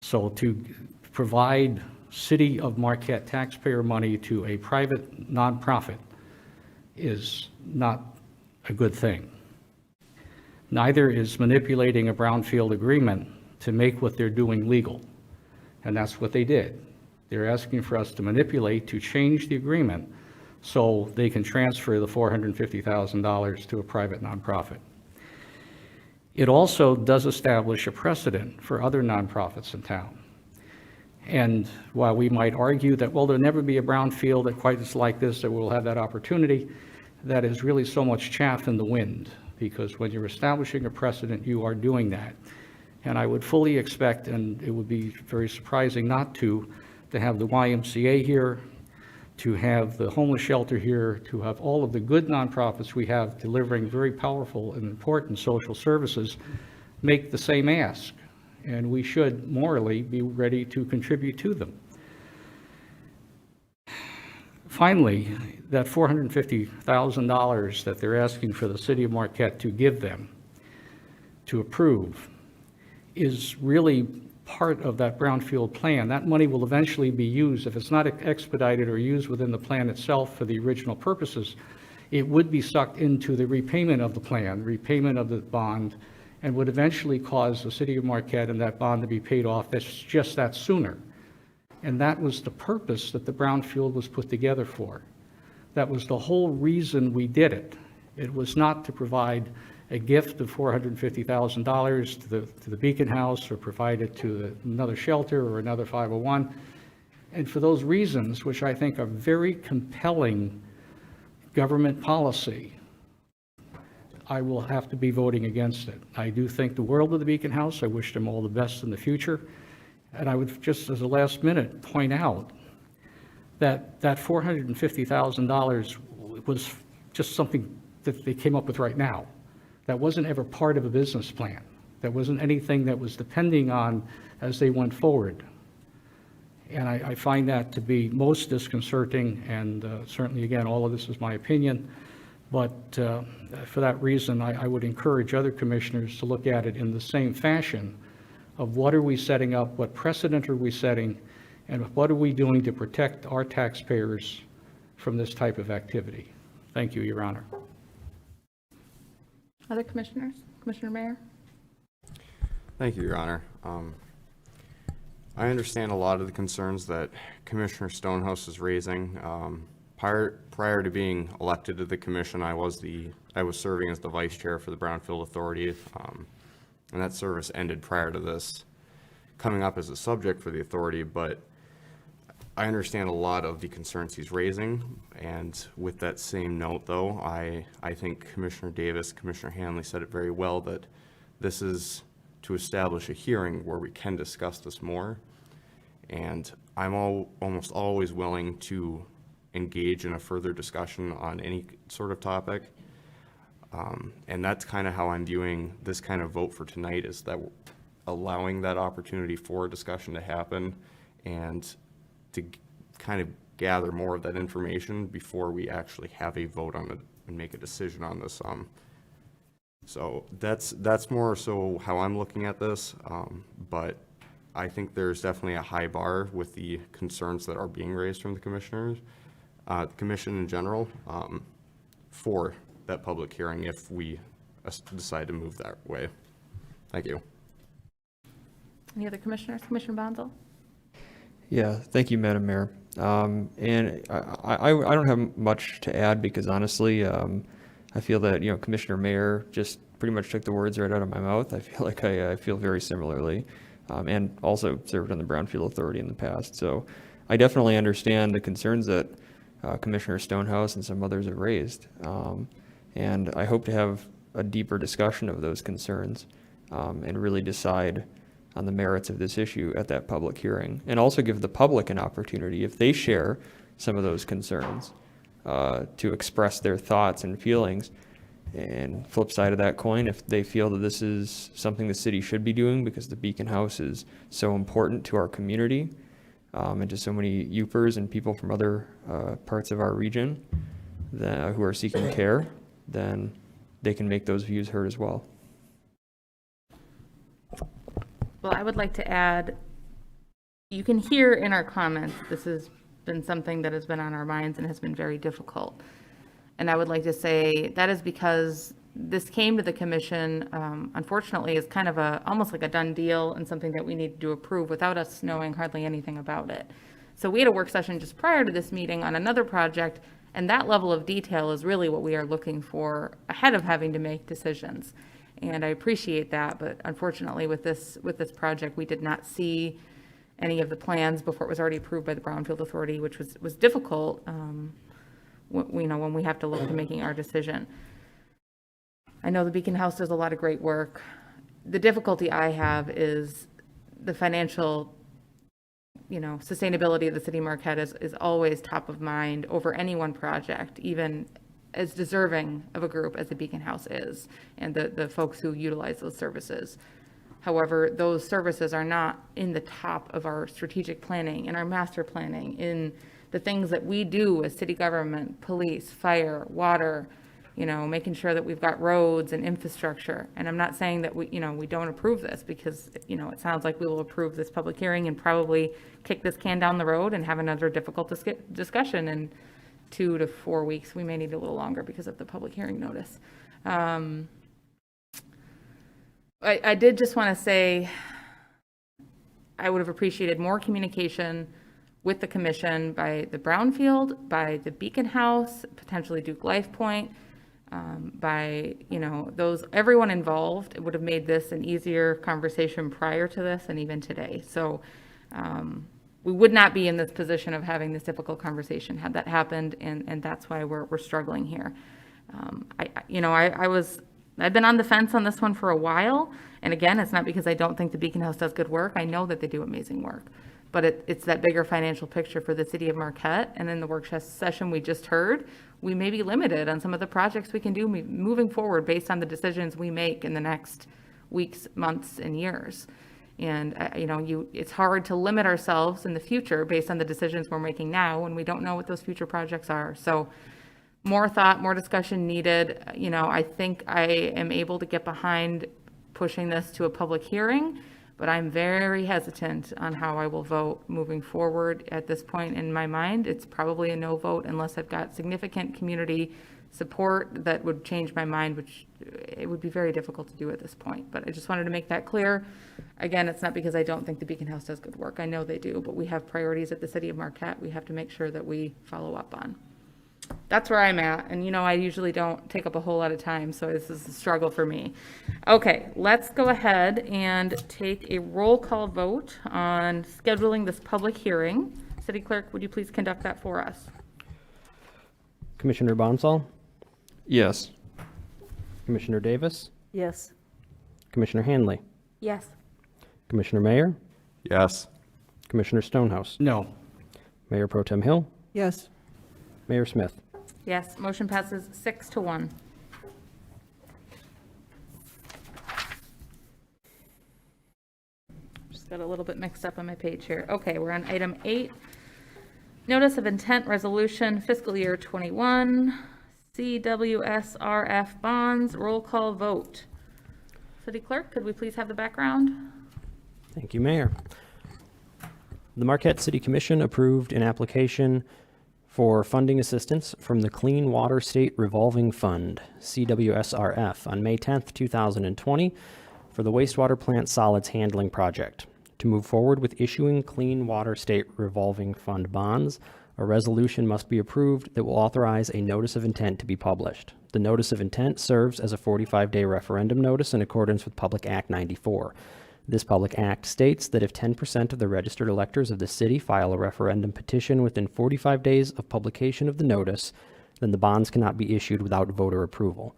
So to provide city of Marquette taxpayer money to a private nonprofit is not a good thing. Neither is manipulating a brownfield agreement to make what they're doing legal. And that's what they did. They're asking for us to manipulate, to change the agreement so they can transfer the $450,000 to a private nonprofit. It also does establish a precedent for other nonprofits in town. And while we might argue that, well, there'll never be a brownfield that quite is like this, that we'll have that opportunity, that is really so much chaff in the wind, because when you're establishing a precedent, you are doing that. And I would fully expect, and it would be very surprising not to have the YMCA here, to have the homeless shelter here, to have all of the good nonprofits we have delivering very powerful and important social services make the same ask. And we should morally be ready to contribute to them. Finally, that $450,000 that they're asking for the city of Marquette to give them, to approve, is really part of that brownfield plan. That money will eventually be used. If it's not expedited or used within the plan itself for the original purposes, it would be sucked into the repayment of the plan, repayment of the bond, and would eventually cause the city of Marquette and that bond to be paid off. That's just that sooner. And that was the purpose that the brownfield was put together for. That was the whole reason we did it. It was not to provide a gift of $450,000 to the Beacon House or provide it to another shelter or another 501. And for those reasons, which I think are very compelling government policy, I will have to be voting against it. I do think the world of the Beacon House. I wish them all the best in the future. And I would just, as a last minute, point out that that $450,000 was just something that they came up with right now. That wasn't ever part of a business plan. That wasn't anything that was depending on as they went forward. And I find that to be most disconcerting, and certainly, again, all of this is my opinion. But for that reason, I would encourage other commissioners to look at it in the same fashion of what are we setting up, what precedent are we setting, and what are we doing to protect our taxpayers from this type of activity. Thank you, Your Honor. Other commissioners? Commissioner Mayer? Thank you, Your Honor. I understand a lot of the concerns that Commissioner Stonehouse is raising. Prior to being elected to the commission, I was serving as the vice chair for the Brownfield Authority, and that service ended prior to this coming up as a subject for the authority. But I understand a lot of the concerns he's raising, and with that same note, though, I think Commissioner Davis, Commissioner Hanley said it very well, that this is to establish a hearing where we can discuss this more, and I'm almost always willing to engage in a further discussion on any sort of topic, and that's kind of how I'm viewing this kind of vote for tonight, is that allowing that opportunity for a discussion to happen and to kind of gather more of that information before we actually have a vote on it and make a decision on this. So that's more so how I'm looking at this, but I think there's definitely a high bar with the concerns that are being raised from the commissioners, the commission in general, for that public hearing if we decide to move that way. Thank you. Any other commissioners? Commissioner Bonzel? Yeah, thank you, Madam Mayor. And I don't have much to add because honestly, I feel that, Commissioner Mayer just pretty much took the words right out of my mouth. I feel like I feel very similarly, and also served on the Brownfield Authority in the past. So I definitely understand the concerns that Commissioner Stonehouse and some others have raised. And I hope to have a deeper discussion of those concerns and really decide on the merits of this issue at that public hearing, and also give the public an opportunity, if they share some of those concerns, to express their thoughts and feelings. And flip side of that coin, if they feel that this is something the city should be doing because the Beacon House is so important to our community and to so many Upers and people from other parts of our region who are seeking care, then they can make those views heard as well. Well, I would like to add, you can hear in our comments, this has been something that has been on our minds and has been very difficult. And I would like to say that is because this came to the commission, unfortunately, as kind of almost like a done deal and something that we need to approve without us knowing hardly anything about it. So we had a work session just prior to this meeting on another project, and that level of detail is really what we are looking for ahead of having to make decisions. And I appreciate that, but unfortunately with this project, we did not see any of the plans before it was already approved by the Brownfield Authority, which was difficult, when we have to look to making our decision. I know the Beacon House does a lot of great work. The difficulty I have is the financial, sustainability of the city of Marquette is always top of mind over any one project, even as deserving of a group as the Beacon House is, and the folks who utilize those services. However, those services are not in the top of our strategic planning and our master planning, in the things that we do as city government, police, fire, water, making sure that we've got roads and infrastructure. And I'm not saying that we don't approve this, because, it sounds like we will approve this public hearing and probably kick this can down the road and have another difficult discussion in 2 to 4 weeks. We may need a little longer because of the public hearing notice. I did just want to say I would have appreciated more communication with the commission by the Brownfield, by the Beacon House, potentially Duke Life Point, by, everyone involved. It would have made this an easier conversation prior to this and even today. So we would not be in this position of having this difficult conversation had that happened, and that's why we're struggling here. I've been on the fence on this one for a while, and again, it's not because I don't think the Beacon House does good work. I know that they do amazing work, but it's that bigger financial picture for the city of Marquette. And in the workshop session we just heard, we may be limited on some of the projects we can do moving forward based on the decisions we make in the next weeks, months, and years. And, it's hard to limit ourselves in the future based on the decisions we're making now when we don't know what those future projects are. So more thought, more discussion needed. I think I am able to get behind pushing this to a public hearing, but I'm very hesitant on how I will vote moving forward. At this point in my mind, it's probably a no vote unless I've got significant community support that would change my mind, which it would be very difficult to do at this point. But I just wanted to make that clear. Again, it's not because I don't think the Beacon House does good work. I know they do, but we have priorities at the city of Marquette we have to make sure that we follow up on. That's where I'm at. And, I usually don't take up a whole lot of time, so this is a struggle for me. Okay, let's go ahead and take a roll call vote on scheduling this public hearing. City Clerk, would you please conduct that for us? Commissioner Bonsall? Yes. Commissioner Davis? Yes. Commissioner Hanley? Yes. Commissioner Mayer? Yes. Commissioner Stonehouse? No. Mayor Pro Tem Hill? Yes. Mayor Smith? Yes, motion passes 6-1. Just got a little bit mixed up on my page here. Okay, we're on item 8. Notice of intent resolution fiscal year 21, CWSRF bonds, roll call vote. City Clerk, could we please have the background? Thank you, Mayor. The Marquette City Commission approved an application for funding assistance from the Clean Water State Revolving Fund, CWSRF, on May 10th, 2020 for the wastewater plant solids handling project. To move forward with issuing Clean Water State Revolving Fund bonds, a resolution must be approved that will authorize a notice of intent to be published. The notice of intent serves as a 45-day referendum notice in accordance with Public Act 94. This public act states that if 10% of the registered electors of the city file a referendum petition within 45 days of publication of the notice, then the bonds cannot be issued without voter approval.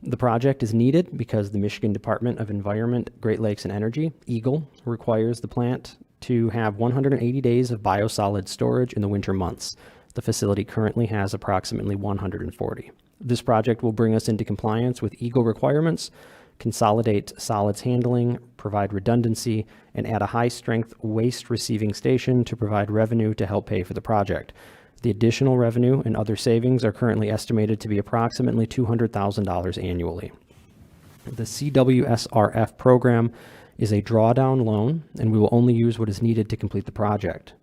The project is needed because the Michigan Department of Environment, Great Lakes and Energy, EGLE, requires the plant to have 180 days of biosolid storage in the winter months. The facility currently has approximately 140. This project will bring us into compliance with EGLE requirements, consolidate solids handling, provide redundancy, and add a high-strength waste receiving station to provide revenue to help pay for the project. The additional revenue and other savings are currently estimated to be approximately $200,000 annually. The CWSRF program is a drawdown loan, and we will only use what is needed to complete the project.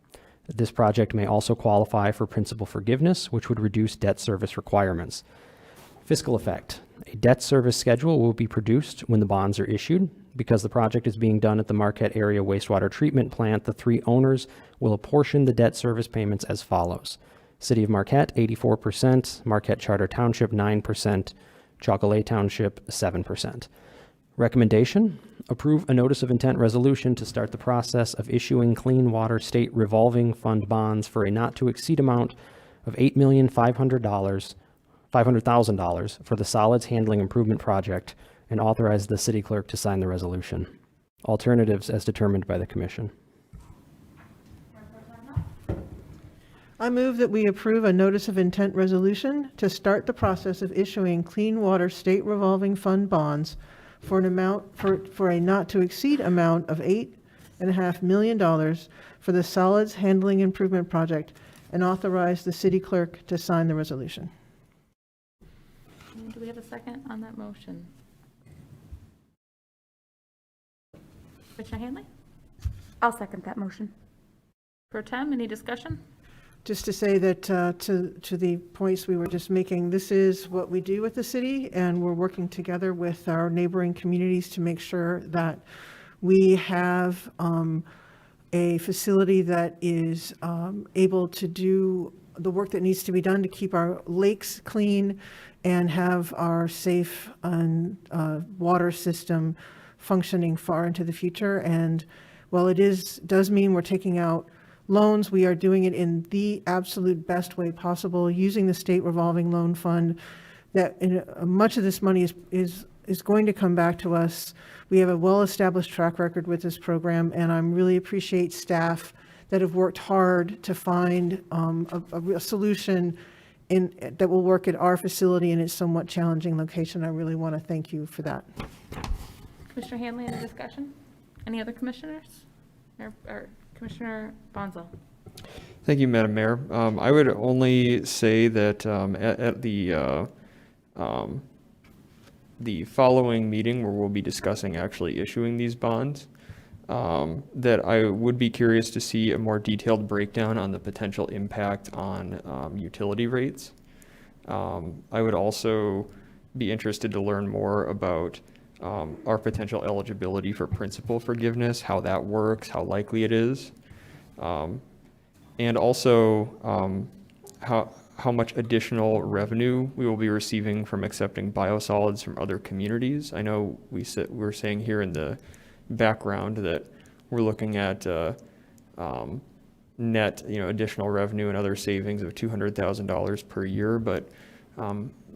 This project may also qualify for principal forgiveness, which would reduce debt service requirements. Fiscal effect. A debt service schedule will be produced when the bonds are issued. Because the project is being done at the Marquette Area Wastewater Treatment Plant, the three owners will apportion the debt service payments as follows. City of Marquette, 84%, Marquette Charter Township, 9%, Chocolate Township, 7%. Recommendation: approve a notice of intent resolution to start the process of issuing Clean Water State Revolving Fund bonds for a not-to-exceed amount of $8,500,000 for the Solids Handling Improvement Project, and authorize the city clerk to sign the resolution. Alternatives as determined by the commission. I move that we approve a notice of intent resolution to start the process of issuing Clean Water State Revolving Fund bonds for an amount for a not to exceed amount of $8.5 million for the Solids Handling Improvement Project, and authorize the city clerk to sign the resolution. Do we have a second on that motion? Commissioner Hanley? I'll second that motion. Pro Tem, any discussion? Just to say that to the points we were just making, this is what we do with the city, and we're working together with our neighboring communities to make sure that we have a facility that is able to do the work that needs to be done to keep our lakes clean and have our safe water system functioning far into the future. And while it does mean we're taking out loans, we are doing it in the absolute best way possible, using the state revolving loan fund. That much of this money is going to come back to us. We have a well-established track record with this program, and I really appreciate staff that have worked hard to find a solution that will work at our facility in its somewhat challenging location. I really want to thank you for that. Commissioner Hanley, any discussion? Any other commissioners? Or Commissioner Bonzo? Thank you, Madam Mayor. I would only say that at the following meeting where we'll be discussing actually issuing these bonds, that I would be curious to see a more detailed breakdown on the potential impact on utility rates. I would also be interested to learn more about our potential eligibility for principal forgiveness, how that works, how likely it is, and also how much additional revenue we will be receiving from accepting biosolids from other communities. I know we're saying here in the background that we're looking at net, additional revenue and other savings of $200,000 per year, but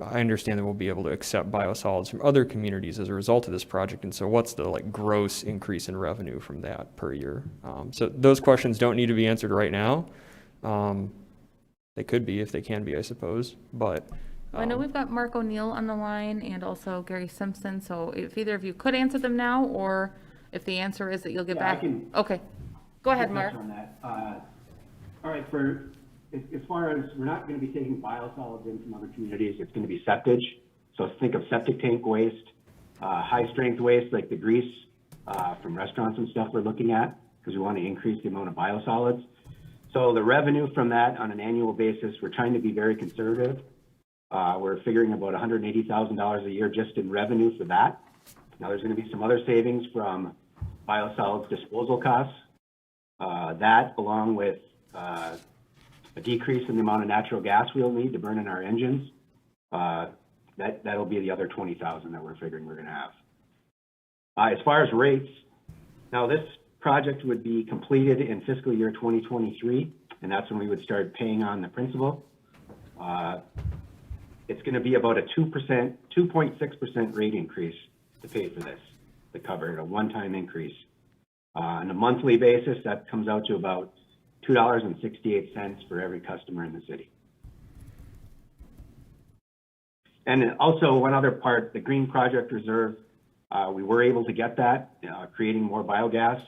I understand that we'll be able to accept biosolids from other communities as a result of this project. And so what's the gross increase in revenue from that per year? So those questions don't need to be answered right now. They could be, if they can be, I suppose, but. I know we've got Mark O'Neill on the line and also Gary Simpson. So if either of you could answer them now, or if the answer is that you'll get back. Okay, go ahead, Mark. On that. All right, as far as we're not going to be taking biosolids in from other communities, it's going to be septage. So think of septic tank waste, high strength waste like the grease from restaurants and stuff we're looking at. because we want to increase the amount of biosolids. So the revenue from that on an annual basis, we're trying to be very conservative. We're figuring about $180,000 a year just in revenue for that. Now there's going to be some other savings from biosolids disposal costs. That along with a decrease in the amount of natural gas we'll need to burn in our engines. That'll be the other 20,000 that we're figuring we're going to have. As far as rates, now this project would be completed in fiscal year 2023, and that's when we would start paying on the principal. It's going to be about a 2.6% rate increase to pay for this, to cover it, a one-time increase. On a monthly basis, that comes out to about $2.68 for every customer in the city. And also one other part, the Green Project Reserve, we were able to get that, creating more biogas.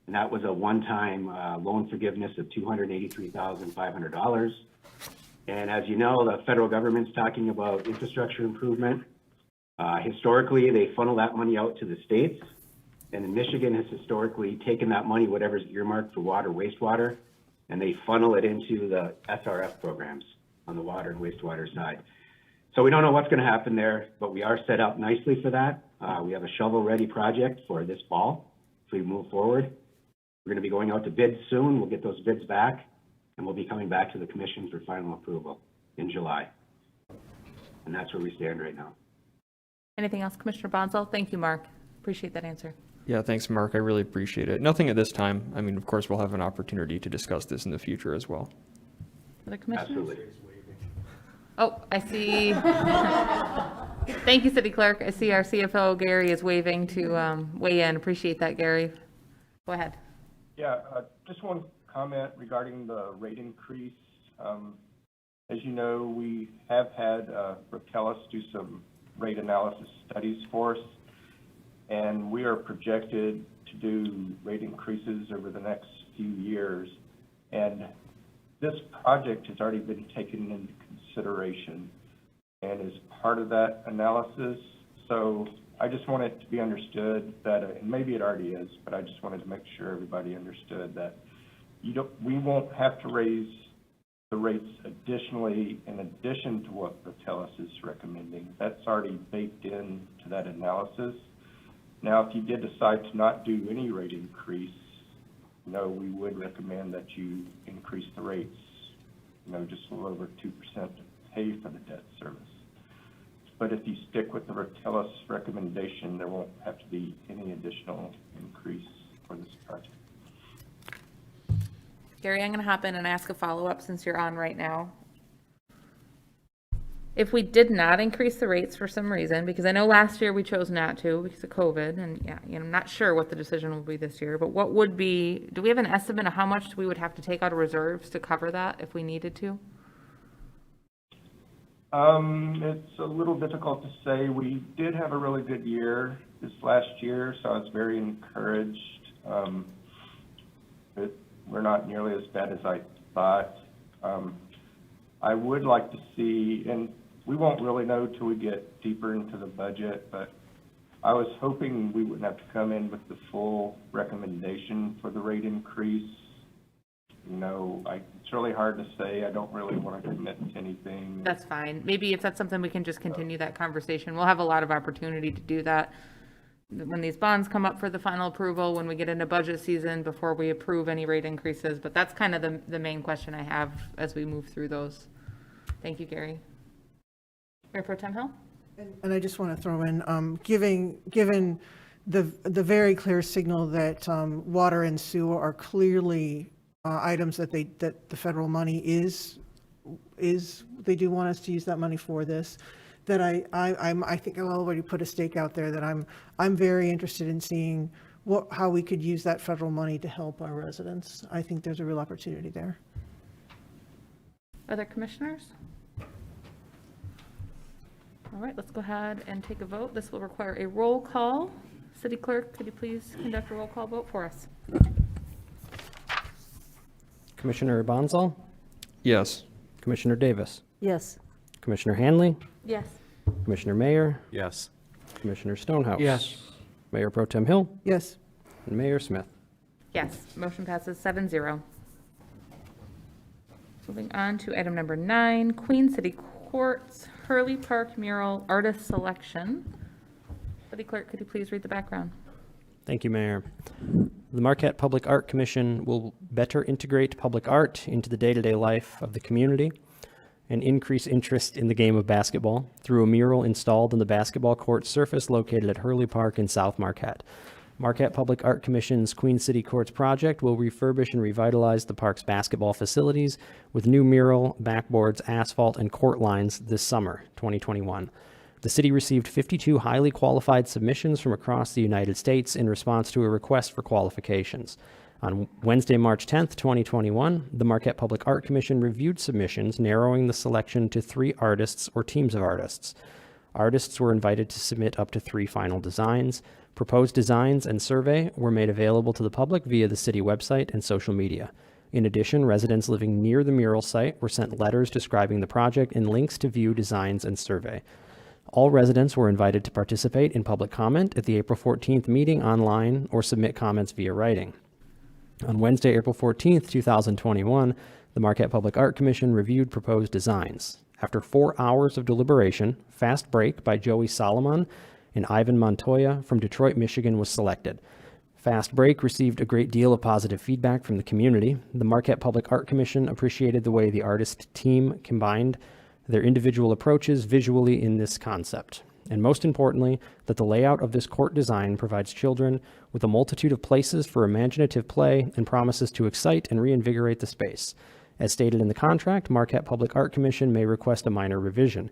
And that was a one-time loan forgiveness of $283,500. And as you know, the federal government's talking about infrastructure improvement. Historically, they funnel that money out to the states. And Michigan has historically taken that money, whatever's earmarked for water, wastewater, and they funnel it into the SRF programs on the water and wastewater side. So we don't know what's going to happen there, but we are set up nicely for that. We have a shovel-ready project for this fall if we move forward. We're going to be going out to bids soon. We'll get those bids back, and we'll be coming back to the commission for final approval in July. And that's where we stand right now. Anything else, Commissioner Bonzel? Thank you, Mark. Appreciate that answer. Yeah, thanks, Mark. I really appreciate it. Nothing at this time. I mean, of course, we'll have an opportunity to discuss this in the future as well. Other commissioners? Absolutely. Oh, I see. Thank you, City Clerk. I see our CFO, Gary, is waving to weigh in. Appreciate that, Gary. Go ahead. Yeah, just one comment regarding the rate increase. As you know, we have had Rotellus do some rate analysis studies for us, and we are projected to do rate increases over the next few years. And this project has already been taken into consideration and is part of that analysis. So I just want it to be understood that, and maybe it already is, but I just wanted to make sure everybody understood that we won't have to raise the rates additionally in addition to what Rotellus is recommending. That's already baked into that analysis. Now, if you did decide to not do any rate increase, we would recommend that you increase the rates, just a little over 2% to pay for the debt service. But if you stick with the Rotellus recommendation, there won't have to be any additional increase for this project. Gary, I'm going to hop in and ask a follow-up since you're on right now. If we did not increase the rates for some reason, because I know last year we chose not to because of COVID, and yeah, I'm not sure what the decision will be this year, but what would be, do we have an estimate of how much we would have to take out of reserves to cover that if we needed to? It's a little difficult to say. We did have a really good year this last year, so I was very encouraged. We're not nearly as bad as I thought. I would like to see, and we won't really know till we get deeper into the budget, but I was hoping we wouldn't have to come in with the full recommendation for the rate increase. It's really hard to say. I don't really want to commit to anything. That's fine. Maybe if that's something we can just continue that conversation. We'll have a lot of opportunity to do that when these bonds come up for the final approval, when we get into budget season, before we approve any rate increases. But that's kind of the main question I have as we move through those. Thank you, Gary. Mayor Pro Tem Hill? And I just want to throw in, given the very clear signal that water and sewer are clearly items that the federal money is they do want us to use that money for this, that I think I'll already put a stake out there that I'm very interested in seeing how we could use that federal money to help our residents. I think there's a real opportunity there. Other commissioners? All right, let's go ahead and take a vote. This will require a roll call. City Clerk, could you please conduct a roll call vote for us? Commissioner Bonzel? Yes. Commissioner Davis? Yes. Commissioner Hanley? Yes. Commissioner Mayer? Yes. Commissioner Stonehouse? Yes. Mayor Pro Tem Hill? Yes. And Mayor Smith? Yes, motion passes 7-0. Moving on to item number 9, Queen City Courts Hurley Park mural artist selection. City Clerk, could you please read the background? Thank you, Mayor. The Marquette Public Art Commission will better integrate public art into the day-to-day life of the community and increase interest in the game of basketball through a mural installed on the basketball court surface located at Hurley Park in South Marquette. Marquette Public Art Commission's Queen City Courts project will refurbish and revitalize the park's basketball facilities with new mural, backboards, asphalt, and court lines this summer, 2021. The city received 52 highly qualified submissions from across the United States in response to a request for qualifications. On Wednesday, March 10th, 2021, the Marquette Public Art Commission reviewed submissions, narrowing the selection to 3 artists or teams of artists. Artists were invited to submit up to 3 final designs. Proposed designs and survey were made available to the public via the city website and social media. In addition, residents living near the mural site were sent letters describing the project and links to view designs and survey. All residents were invited to participate in public comment at the April 14th meeting online or submit comments via writing. On Wednesday, April 14th, 2021, the Marquette Public Art Commission reviewed proposed designs. After 4 hours of deliberation, Fast Break by Joey Solomon and Ivan Montoya from Detroit, Michigan was selected. Fast Break received a great deal of positive feedback from the community. The Marquette Public Art Commission appreciated the way the artist team combined their individual approaches visually in this concept. And most importantly, that the layout of this court design provides children with a multitude of places for imaginative play and promises to excite and reinvigorate the space. As stated in the contract, Marquette Public Art Commission may request a minor revision.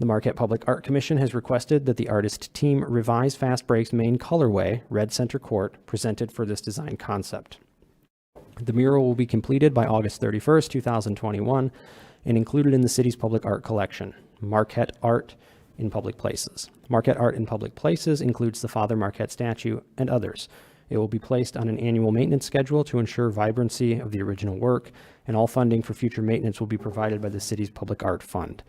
The Marquette Public Art Commission has requested that the artist team revise Fast Break's main colorway, red center court, presented for this design concept. The mural will be completed by August 31st, 2021, and included in the city's public art collection, Marquette Art in Public Places. Marquette Art in Public Places includes the Father Marquette statue and others. It will be placed on an annual maintenance schedule to ensure vibrancy of the original work, and all funding for future maintenance will be provided by the city's Public Art Fund.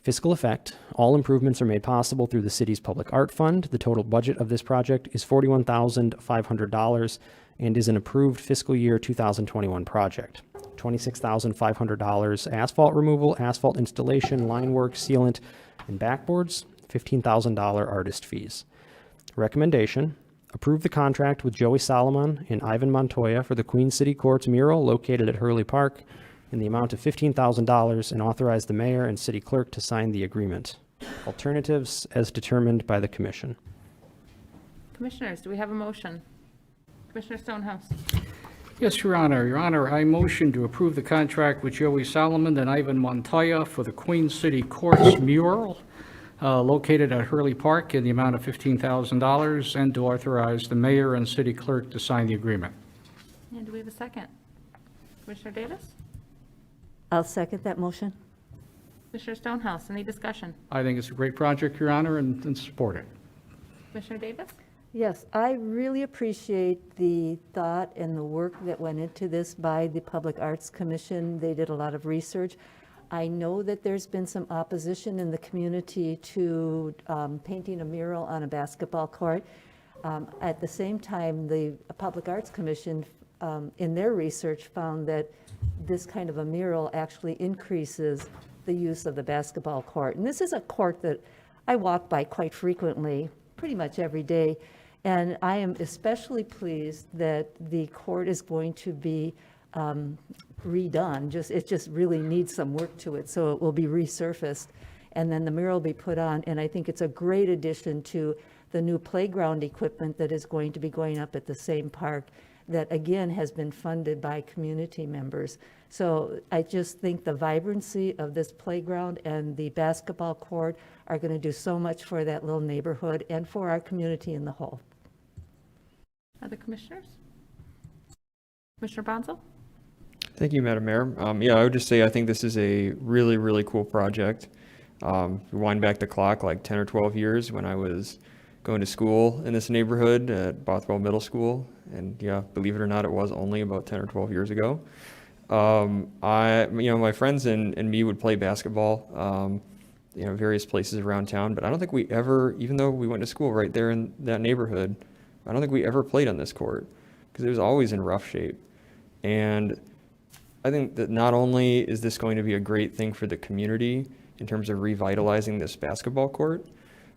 Fiscal effect: all improvements are made possible through the city's Public Art Fund. The total budget of this project is $41,500 and is an approved fiscal year 2021 project. $26,500 asphalt removal, asphalt installation, line work, sealant, and backboards, $15,000 artist fees. Recommendation: approve the contract with Joey Solomon and Ivan Montoya for the Queen City Courts mural located at Hurley Park in the amount of $15,000 and authorize the mayor and city clerk to sign the agreement. Alternatives as determined by the commission. Commissioners, do we have a motion? Commissioner Stonehouse. Yes, Your Honor. Your Honor, I motion to approve the contract with Joey Solomon and Ivan Montoya for the Queen City Courts mural located at Hurley Park in the amount of $15,000 and to authorize the mayor and city clerk to sign the agreement. And do we have a second? Commissioner Davis? I'll second that motion. Commissioner Stonehouse, any discussion? I think it's a great project, Your Honor, and support it. Commissioner Davis? Yes, I really appreciate the thought and the work that went into this by the Public Arts Commission. They did a lot of research. I know that there's been some opposition in the community to painting a mural on a basketball court. At the same time, the Public Arts Commission, in their research, found that this kind of a mural actually increases the use of the basketball court. And this is a court that I walk by quite frequently, pretty much every day. And I am especially pleased that the court is going to be redone. It just really needs some work to it, so it will be resurfaced. And then the mural will be put on, and I think it's a great addition to the new playground equipment that is going to be going up at the same park that, again, has been funded by community members. So I just think the vibrancy of this playground and the basketball court are going to do so much for that little neighborhood and for our community in the whole. Other commissioners? Commissioner Bonzo? Thank you, Madam Mayor. Yeah, I would just say I think this is a really, really cool project. Wind back the clock like 10 or 12 years when I was going to school in this neighborhood at Bothwell Middle School. And yeah, believe it or not, it was only about 10 or 12 years ago. My friends and me would play basketball, various places around town, but I don't think we ever, even though we went to school right there in that neighborhood, I don't think we ever played on this court. because it was always in rough shape. And I think that not only is this going to be a great thing for the community in terms of revitalizing this basketball court,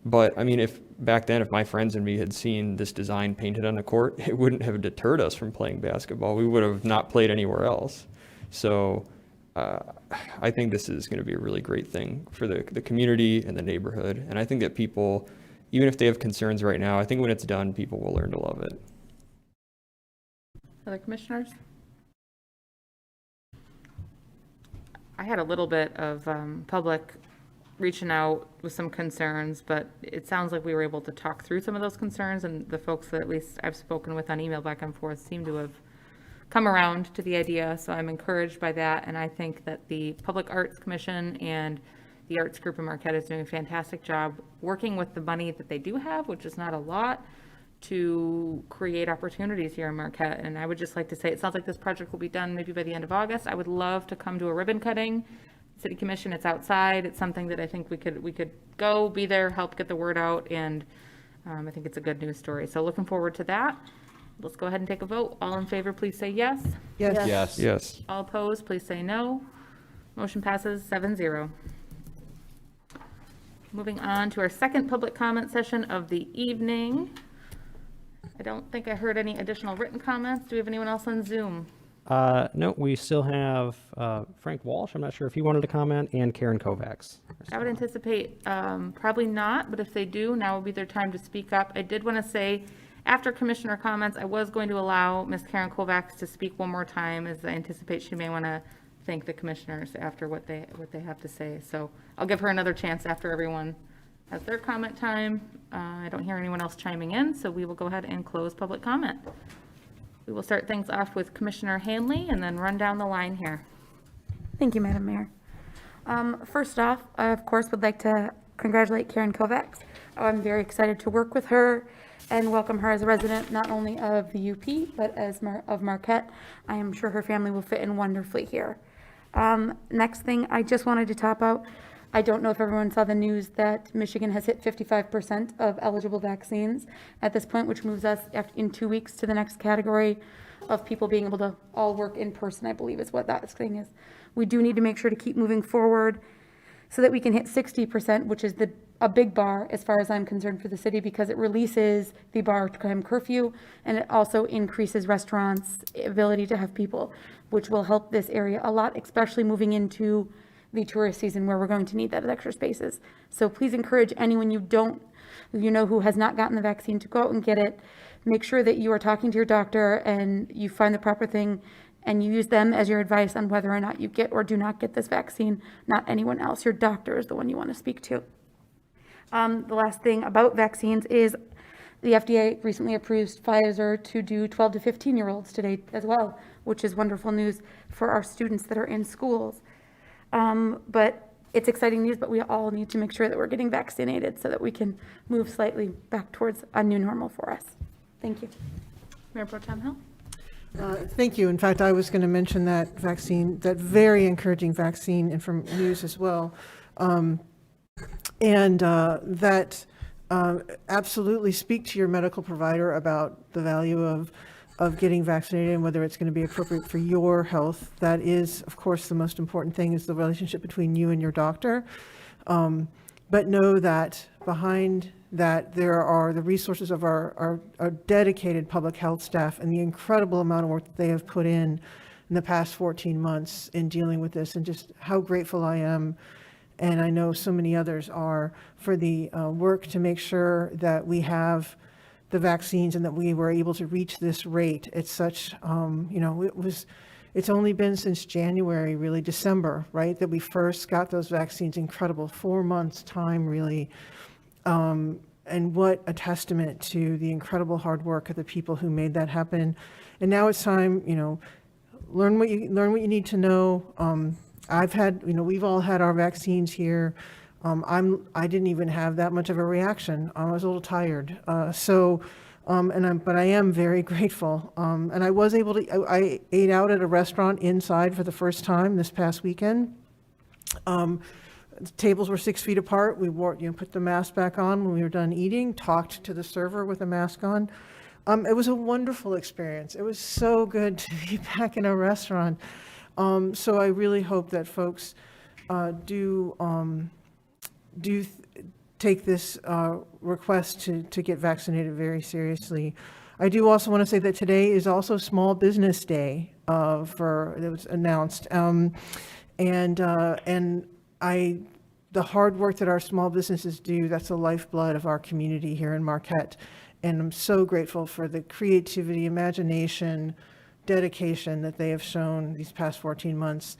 but I mean, if back then, if my friends and me had seen this design painted on the court, it wouldn't have deterred us from playing basketball. We would have not played anywhere else. So I think this is going to be a really great thing for the community and the neighborhood. And I think that people, even if they have concerns right now, I think when it's done, people will learn to love it. Other commissioners? I had a little bit of public reaching out with some concerns, but it sounds like we were able to talk through some of those concerns, and the folks that at least I've spoken with on email back and forth seem to have come around to the idea, so I'm encouraged by that, and I think that the Public Arts Commission and the Arts Group in Marquette is doing a fantastic job working with the money that they do have, which is not a lot, to create opportunities here in Marquette. And I would just like to say, it sounds like this project will be done maybe by the end of August. I would love to come to a ribbon cutting. City Commission, it's outside. It's something that I think we could go, be there, help get the word out, and I think it's a good news story. So looking forward to that. Let's go ahead and take a vote. All in favor, please say yes. Yes. Yes. Yes. All opposed, please say no. Motion passes 7-0. Moving on to our second public comment session of the evening. I don't think I heard any additional written comments. Do we have anyone else on Zoom? No, we still have Frank Walsh. I'm not sure if he wanted to comment, and Karen Kovacs. I would anticipate probably not, but if they do, now would be their time to speak up. I did want to say, after commissioner comments, I was going to allow Ms. Karen Kovacs to speak one more time, as I anticipate she may want to thank the commissioners after what they have to say. So I'll give her another chance after everyone has their comment time. I don't hear anyone else chiming in, so we will go ahead and close public comment. We will start things off with Commissioner Hanley and then run down the line here. Thank you, Madam Mayor. First off, I, of course, would like to congratulate Karen Kovacs. I'm very excited to work with her and welcome her as a resident, not only of the UP, but of Marquette. I am sure her family will fit in wonderfully here. Next thing, I just wanted to top out, I don't know if everyone saw the news that Michigan has hit 55% of eligible vaccines at this point, which moves us in 2 weeks to the next category of people being able to all work in person, I believe is what that thing is. We do need to make sure to keep moving forward so that we can hit 60%, which is a big bar as far as I'm concerned for the city, because it releases the bar time curfew, and it also increases restaurants' ability to have people, which will help this area a lot, especially moving into the tourist season where we're going to need that extra spaces. So please encourage anyone you know who has not gotten the vaccine to go out and get it. Make sure that you are talking to your doctor and you find the proper thing and you use them as your advice on whether or not you get or do not get this vaccine, not anyone else. Your doctor is the one you want to speak to. The last thing about vaccines is the FDA recently approved Pfizer to do 12 to 15-year-olds today as well, which is wonderful news for our students that are in schools. But it's exciting news, but we all need to make sure that we're getting vaccinated so that we can move slightly back towards a new normal for us. Thank you. Mayor Pro Tem Hill? Thank you. In fact, I was going to mention that vaccine, that very encouraging vaccine news as well. Absolutely speak to your medical provider about the value of getting vaccinated and whether it's going to be appropriate for your health. That is, of course, the most important thing is the relationship between you and your doctor. But know that behind that there are the resources of our dedicated public health staff and the incredible amount of work that they have put in the past 14 months in dealing with this, and just how grateful I am, and I know so many others are, for the work to make sure that we have the vaccines and that we were able to reach this rate. It's such, it's only been since January, really December, right, that we first got those vaccines. Incredible, 4 months time, really. And what a testament to the incredible hard work of the people who made that happen. And now it's time, learn what you need to know. We've all had our vaccines here. I didn't even have that much of a reaction. I was a little tired. But I am very grateful. And I was able to, I ate out at a restaurant inside for the first time this past weekend. The tables were 6 feet apart. We put the mask back on when we were done eating, talked to the server with a mask on. It was a wonderful experience. It was so good to be back in a restaurant. So I really hope that folks do take this request to get vaccinated very seriously. I do also want to say that today is also Small Business Day it was announced. The hard work that our small businesses do, that's the lifeblood of our community here in Marquette. And I'm so grateful for the creativity, imagination, dedication that they have shown these past 14 months.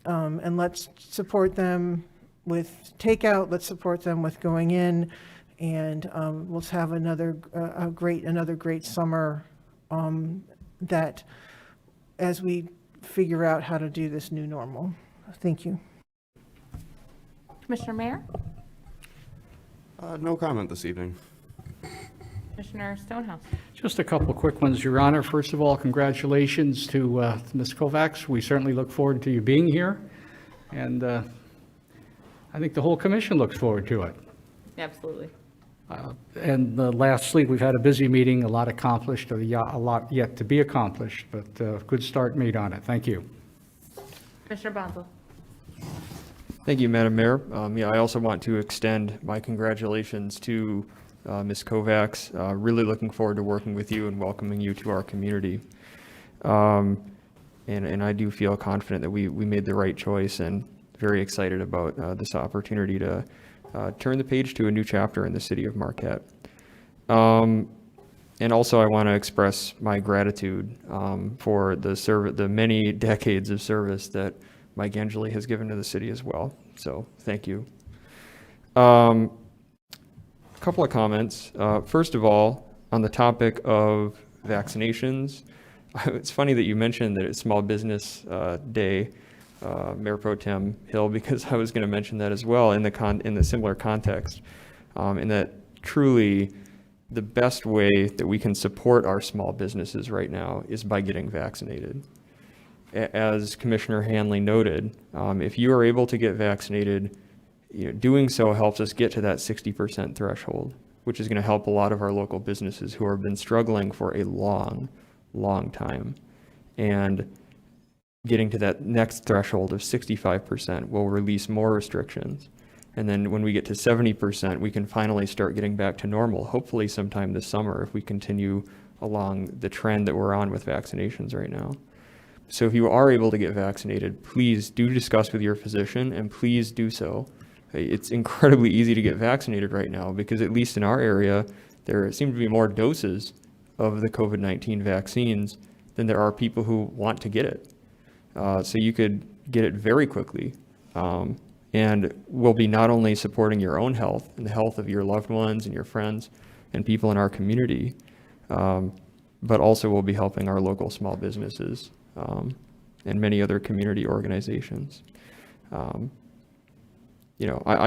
And let's support them with takeout. Let's support them with going in. And let's have another great summer that as we figure out how to do this new normal. Thank you. Commissioner Mayer? No comment this evening. Commissioner Stonehouse? Just a couple of quick ones, Your Honor. First of all, congratulations to Ms. Kovacs. We certainly look forward to you being here. And I think the whole commission looks forward to it. Absolutely. And lastly, we've had a busy meeting, a lot accomplished, a lot yet to be accomplished, but good start made on it. Thank you. Commissioner Bonzo? Thank you, Madam Mayor. Yeah, I also want to extend my congratulations to Ms. Kovacs. Really looking forward to working with you and welcoming you to our community. And I do feel confident that we made the right choice and very excited about this opportunity to turn the page to a new chapter in the city of Marquette. And also I want to express my gratitude for the many decades of service that Mike Angeli has given to the city as well. So thank you. A couple of comments. First of all, on the topic of vaccinations, it's funny that you mentioned that it's Small Business Day, Mayor Pro Tem Hill, because I was going to mention that as well in the similar context, in that truly the best way that we can support our small businesses right now is by getting vaccinated. As Commissioner Hanley noted, if you are able to get vaccinated, doing so helps us get to that 60% threshold, which is going to help a lot of our local businesses who have been struggling for a long time. And getting to that next threshold of 65% will release more restrictions. And then when we get to 70%, we can finally start getting back to normal, hopefully sometime this summer if we continue along the trend that we're on with vaccinations right now. So if you are able to get vaccinated, please do discuss with your physician and please do so. It's incredibly easy to get vaccinated right now because at least in our area, there seem to be more doses of the COVID-19 vaccines than there are people who want to get it. So you could get it very quickly and will be not only supporting your own health and the health of your loved ones and your friends and people in our community, but also will be helping our local small businesses and many other community organizations. I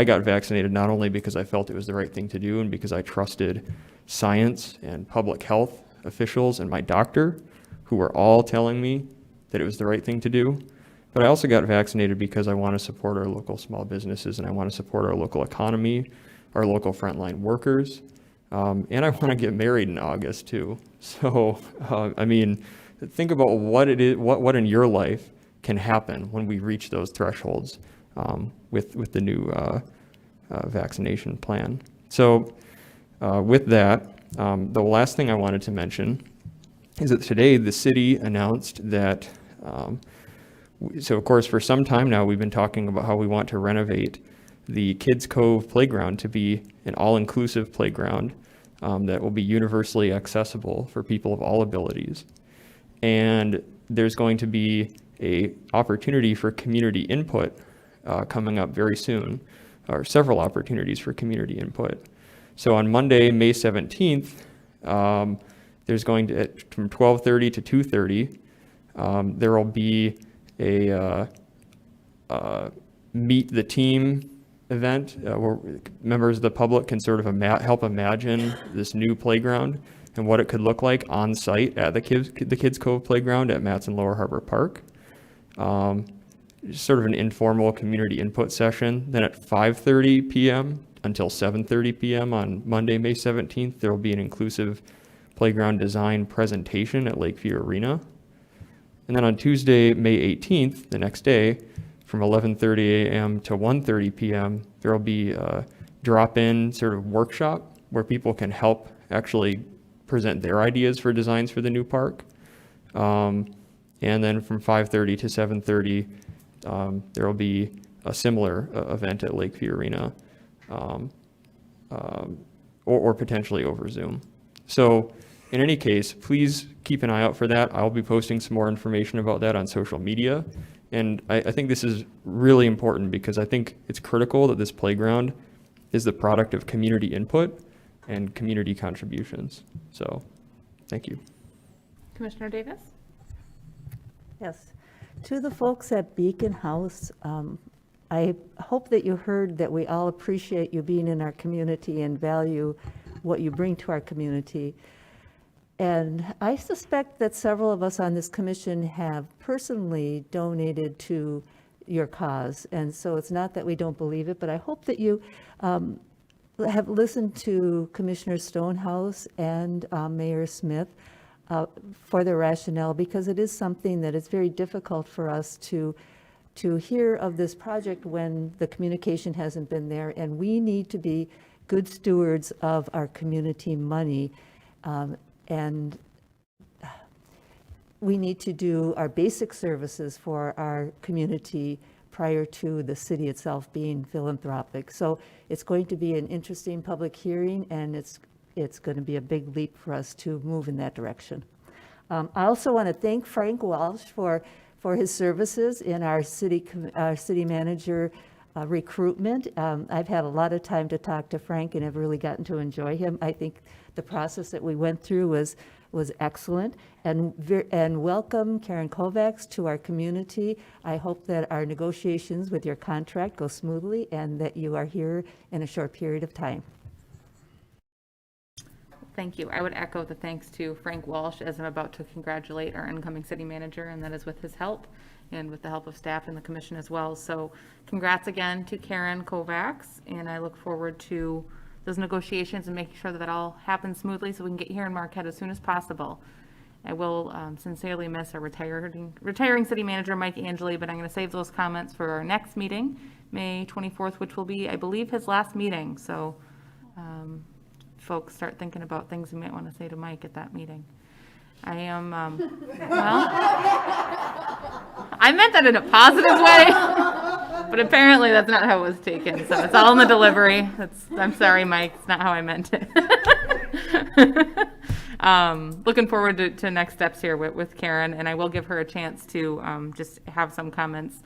got vaccinated not only because I felt it was the right thing to do and because I trusted science and public health officials and my doctor, who were all telling me that it was the right thing to do, but I also got vaccinated because I want to support our local small businesses and I want to support our local economy, our local frontline workers, and I want to get married in August too. So, think about what it is, what in your life can happen when we reach those thresholds with the new vaccination plan. So with that, the last thing I wanted to mention is that today the city announced that, so of course for some time now we've been talking about how we want to renovate the Kids Cove playground to be an all-inclusive playground that will be universally accessible for people of all abilities. And there's going to be an opportunity for community input coming up very soon, or several opportunities for community input. So on Monday, May 17th, there's going to, from 12:30 to 2:30, there will be a meet the team event where members of the public can sort of help imagine this new playground and what it could look like on site at the Kids Cove playground at Matson Lower Harbor Park. Sort of an informal community input session. Then at 5:30 p.m. until 7:30 p.m. on Monday, May 17th, there will be an inclusive playground design presentation at Lakeview Arena. And then on Tuesday, May 18th, the next day, from 11:30 a.m. to 1:30 p.m., there will be a drop-in sort of workshop where people can help actually present their ideas for designs for the new park. And then from 5:30 to 7:30, there will be a similar event at Lakeview Arena, or potentially over Zoom. So in any case, please keep an eye out for that. I'll be posting some more information about that on social media. And I think this is really important because I think it's critical that this playground is the product of community input and community contributions. So thank you. Commissioner Davis? Yes. To the folks at Beacon House, I hope that you heard that we all appreciate you being in our community and value what you bring to our community. And I suspect that several of us on this commission have personally donated to your cause. And so it's not that we don't believe it, but I hope that you have listened to Commissioner Stonehouse and Mayor Smith for their rationale, because it is something that is very difficult for us to hear of this project when the communication hasn't been there. And we need to be good stewards of our community money. And we need to do our basic services for our community prior to the city itself being philanthropic. So it's going to be an interesting public hearing, and it's going to be a big leap for us to move in that direction. I also want to thank Frank Walsh for his services in our city manager recruitment. I've had a lot of time to talk to Frank and have really gotten to enjoy him. I think the process that we went through was excellent. And welcome Karen Kovacs to our community. I hope that our negotiations with your contract go smoothly and that you are here in a short period of time. Thank you. I would echo the thanks to Frank Walsh as I'm about to congratulate our incoming city manager, and that is with his help and with the help of staff and the commission as well. So congrats again to Karen Kovacs, and I look forward to those negotiations and making sure that all happens smoothly so we can get here in Marquette as soon as possible. I will sincerely miss our retiring city manager, Mike Angeli, but I'm going to save those comments for our next meeting, May 24th, which will be, I believe, his last meeting. So folks, start thinking about things you might want to say to Mike at that meeting. I am, well, I meant that in a positive way, but apparently that's not how it was taken. So it's all in the delivery. I'm sorry, Mike. It's not how I meant it. Looking forward to next steps here with Karen, and I will give her a chance to just have some comments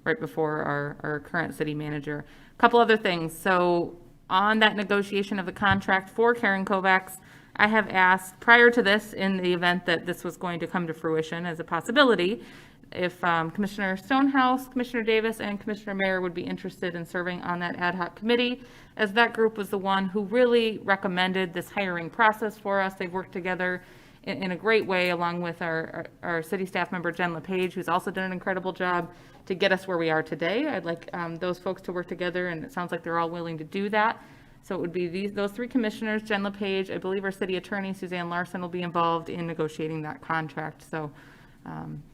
right before our current city manager. A couple other things. So on that negotiation of the contract for Karen Kovacs, I have asked prior to this, in the event that this was going to come to fruition as a possibility, if Commissioner Stonehouse, Commissioner Davis, and Commissioner Mayer would be interested in serving on that ad hoc committee, as that group was the one who really recommended this hiring process for us. They've worked together in a great way, along with our city staff member, Jen LePage, who's also done an incredible job to get us where we are today. I'd like those folks to work together, and it sounds like they're all willing to do that. So it would be those three commissioners, Jen LePage, I believe our city attorney, Suzanne Larson, will be involved in negotiating that contract. So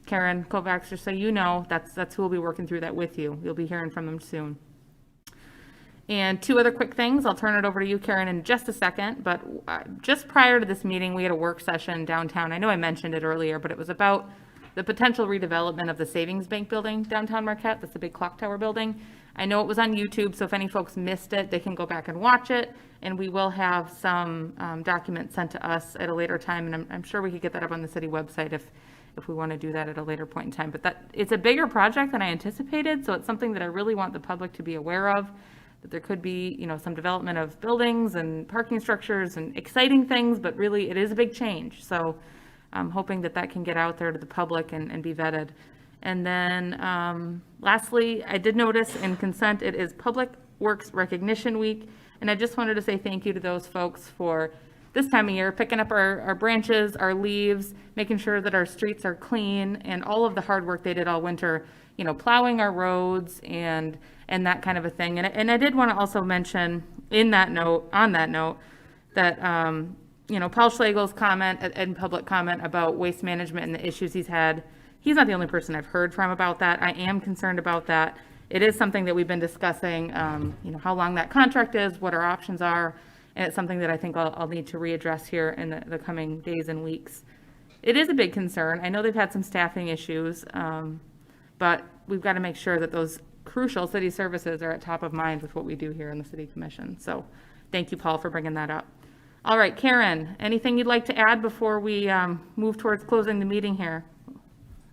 Karen Kovacs, just so you know, that's who will be working through that with you. You'll be hearing from them soon. And two other quick things. I'll turn it over to you, Karen, in just a second. But just prior to this meeting, we had a work session downtown. I know I mentioned it earlier, but it was about the potential redevelopment of the Savings Bank building downtown Marquette. That's the big clock tower building. I know it was on YouTube, so if any folks missed it, they can go back and watch it. And we will have some documents sent to us at a later time. And I'm sure we could get that up on the city website if we want to do that at a later point in time. But it's a bigger project than I anticipated, so it's something that I really want the public to be aware of, that there could be, some development of buildings and parking structures and exciting things, but really it is a big change. So I'm hoping that can get out there to the public and be vetted. And then lastly, I did notice in consent, it is Public Works Recognition Week. And I just wanted to say thank you to those folks for this time of year, picking up our branches, our leaves, making sure that our streets are clean, and all of the hard work they did all winter, plowing our roads and that kind of a thing. And I did want to also mention on that note, that Paul Schlegel's comment and public comment about waste management and the issues he's had, he's not the only person I've heard from about that. I am concerned about that. It is something that we've been discussing, how long that contract is, what our options are, and it's something that I think I'll need to readdress here in the coming days and weeks. It is a big concern. I know they've had some staffing issues, but we've got to make sure that those crucial city services are at top of mind with what we do here in the City Commission. So thank you, Paul, for bringing that up. All right, Karen, anything you'd like to add before we move towards closing the meeting here?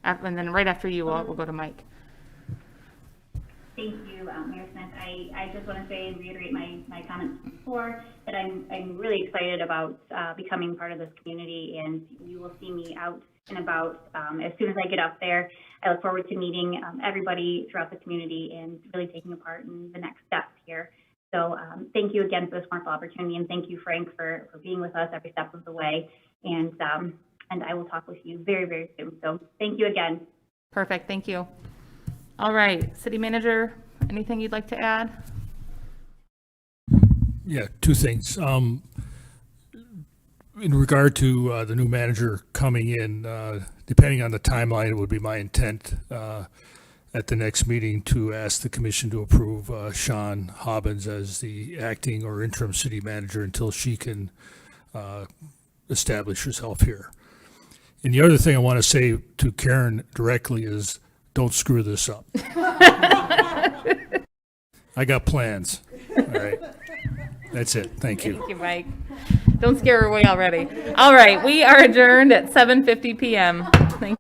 And then right after you, we'll go to Mike. Thank you, Mayor Smith. I just want to say and reiterate my comments before that I'm really excited about becoming part of this community, and you will see me out and about as soon as I get up there. I look forward to meeting everybody throughout the community and really taking a part in the next steps here. So thank you again for this wonderful opportunity, and thank you, Frank, for being with us every step of the way. And I will talk with you very, very soon. So thank you again. Perfect, thank you. All right, City Manager, anything you'd like to add? Yeah, two things. In regard to the new manager coming in, depending on the timeline, it would be my intent at the next meeting to ask the commission to approve Sean Hobbins as the acting or interim city manager until she can establish herself here. And the other thing I want to say to Karen directly is, don't screw this up. I got plans. All right. That's it. Thank you. Thank you, Mike. Don't scare her away already. All right, we are adjourned at 7:50 p.m. Thank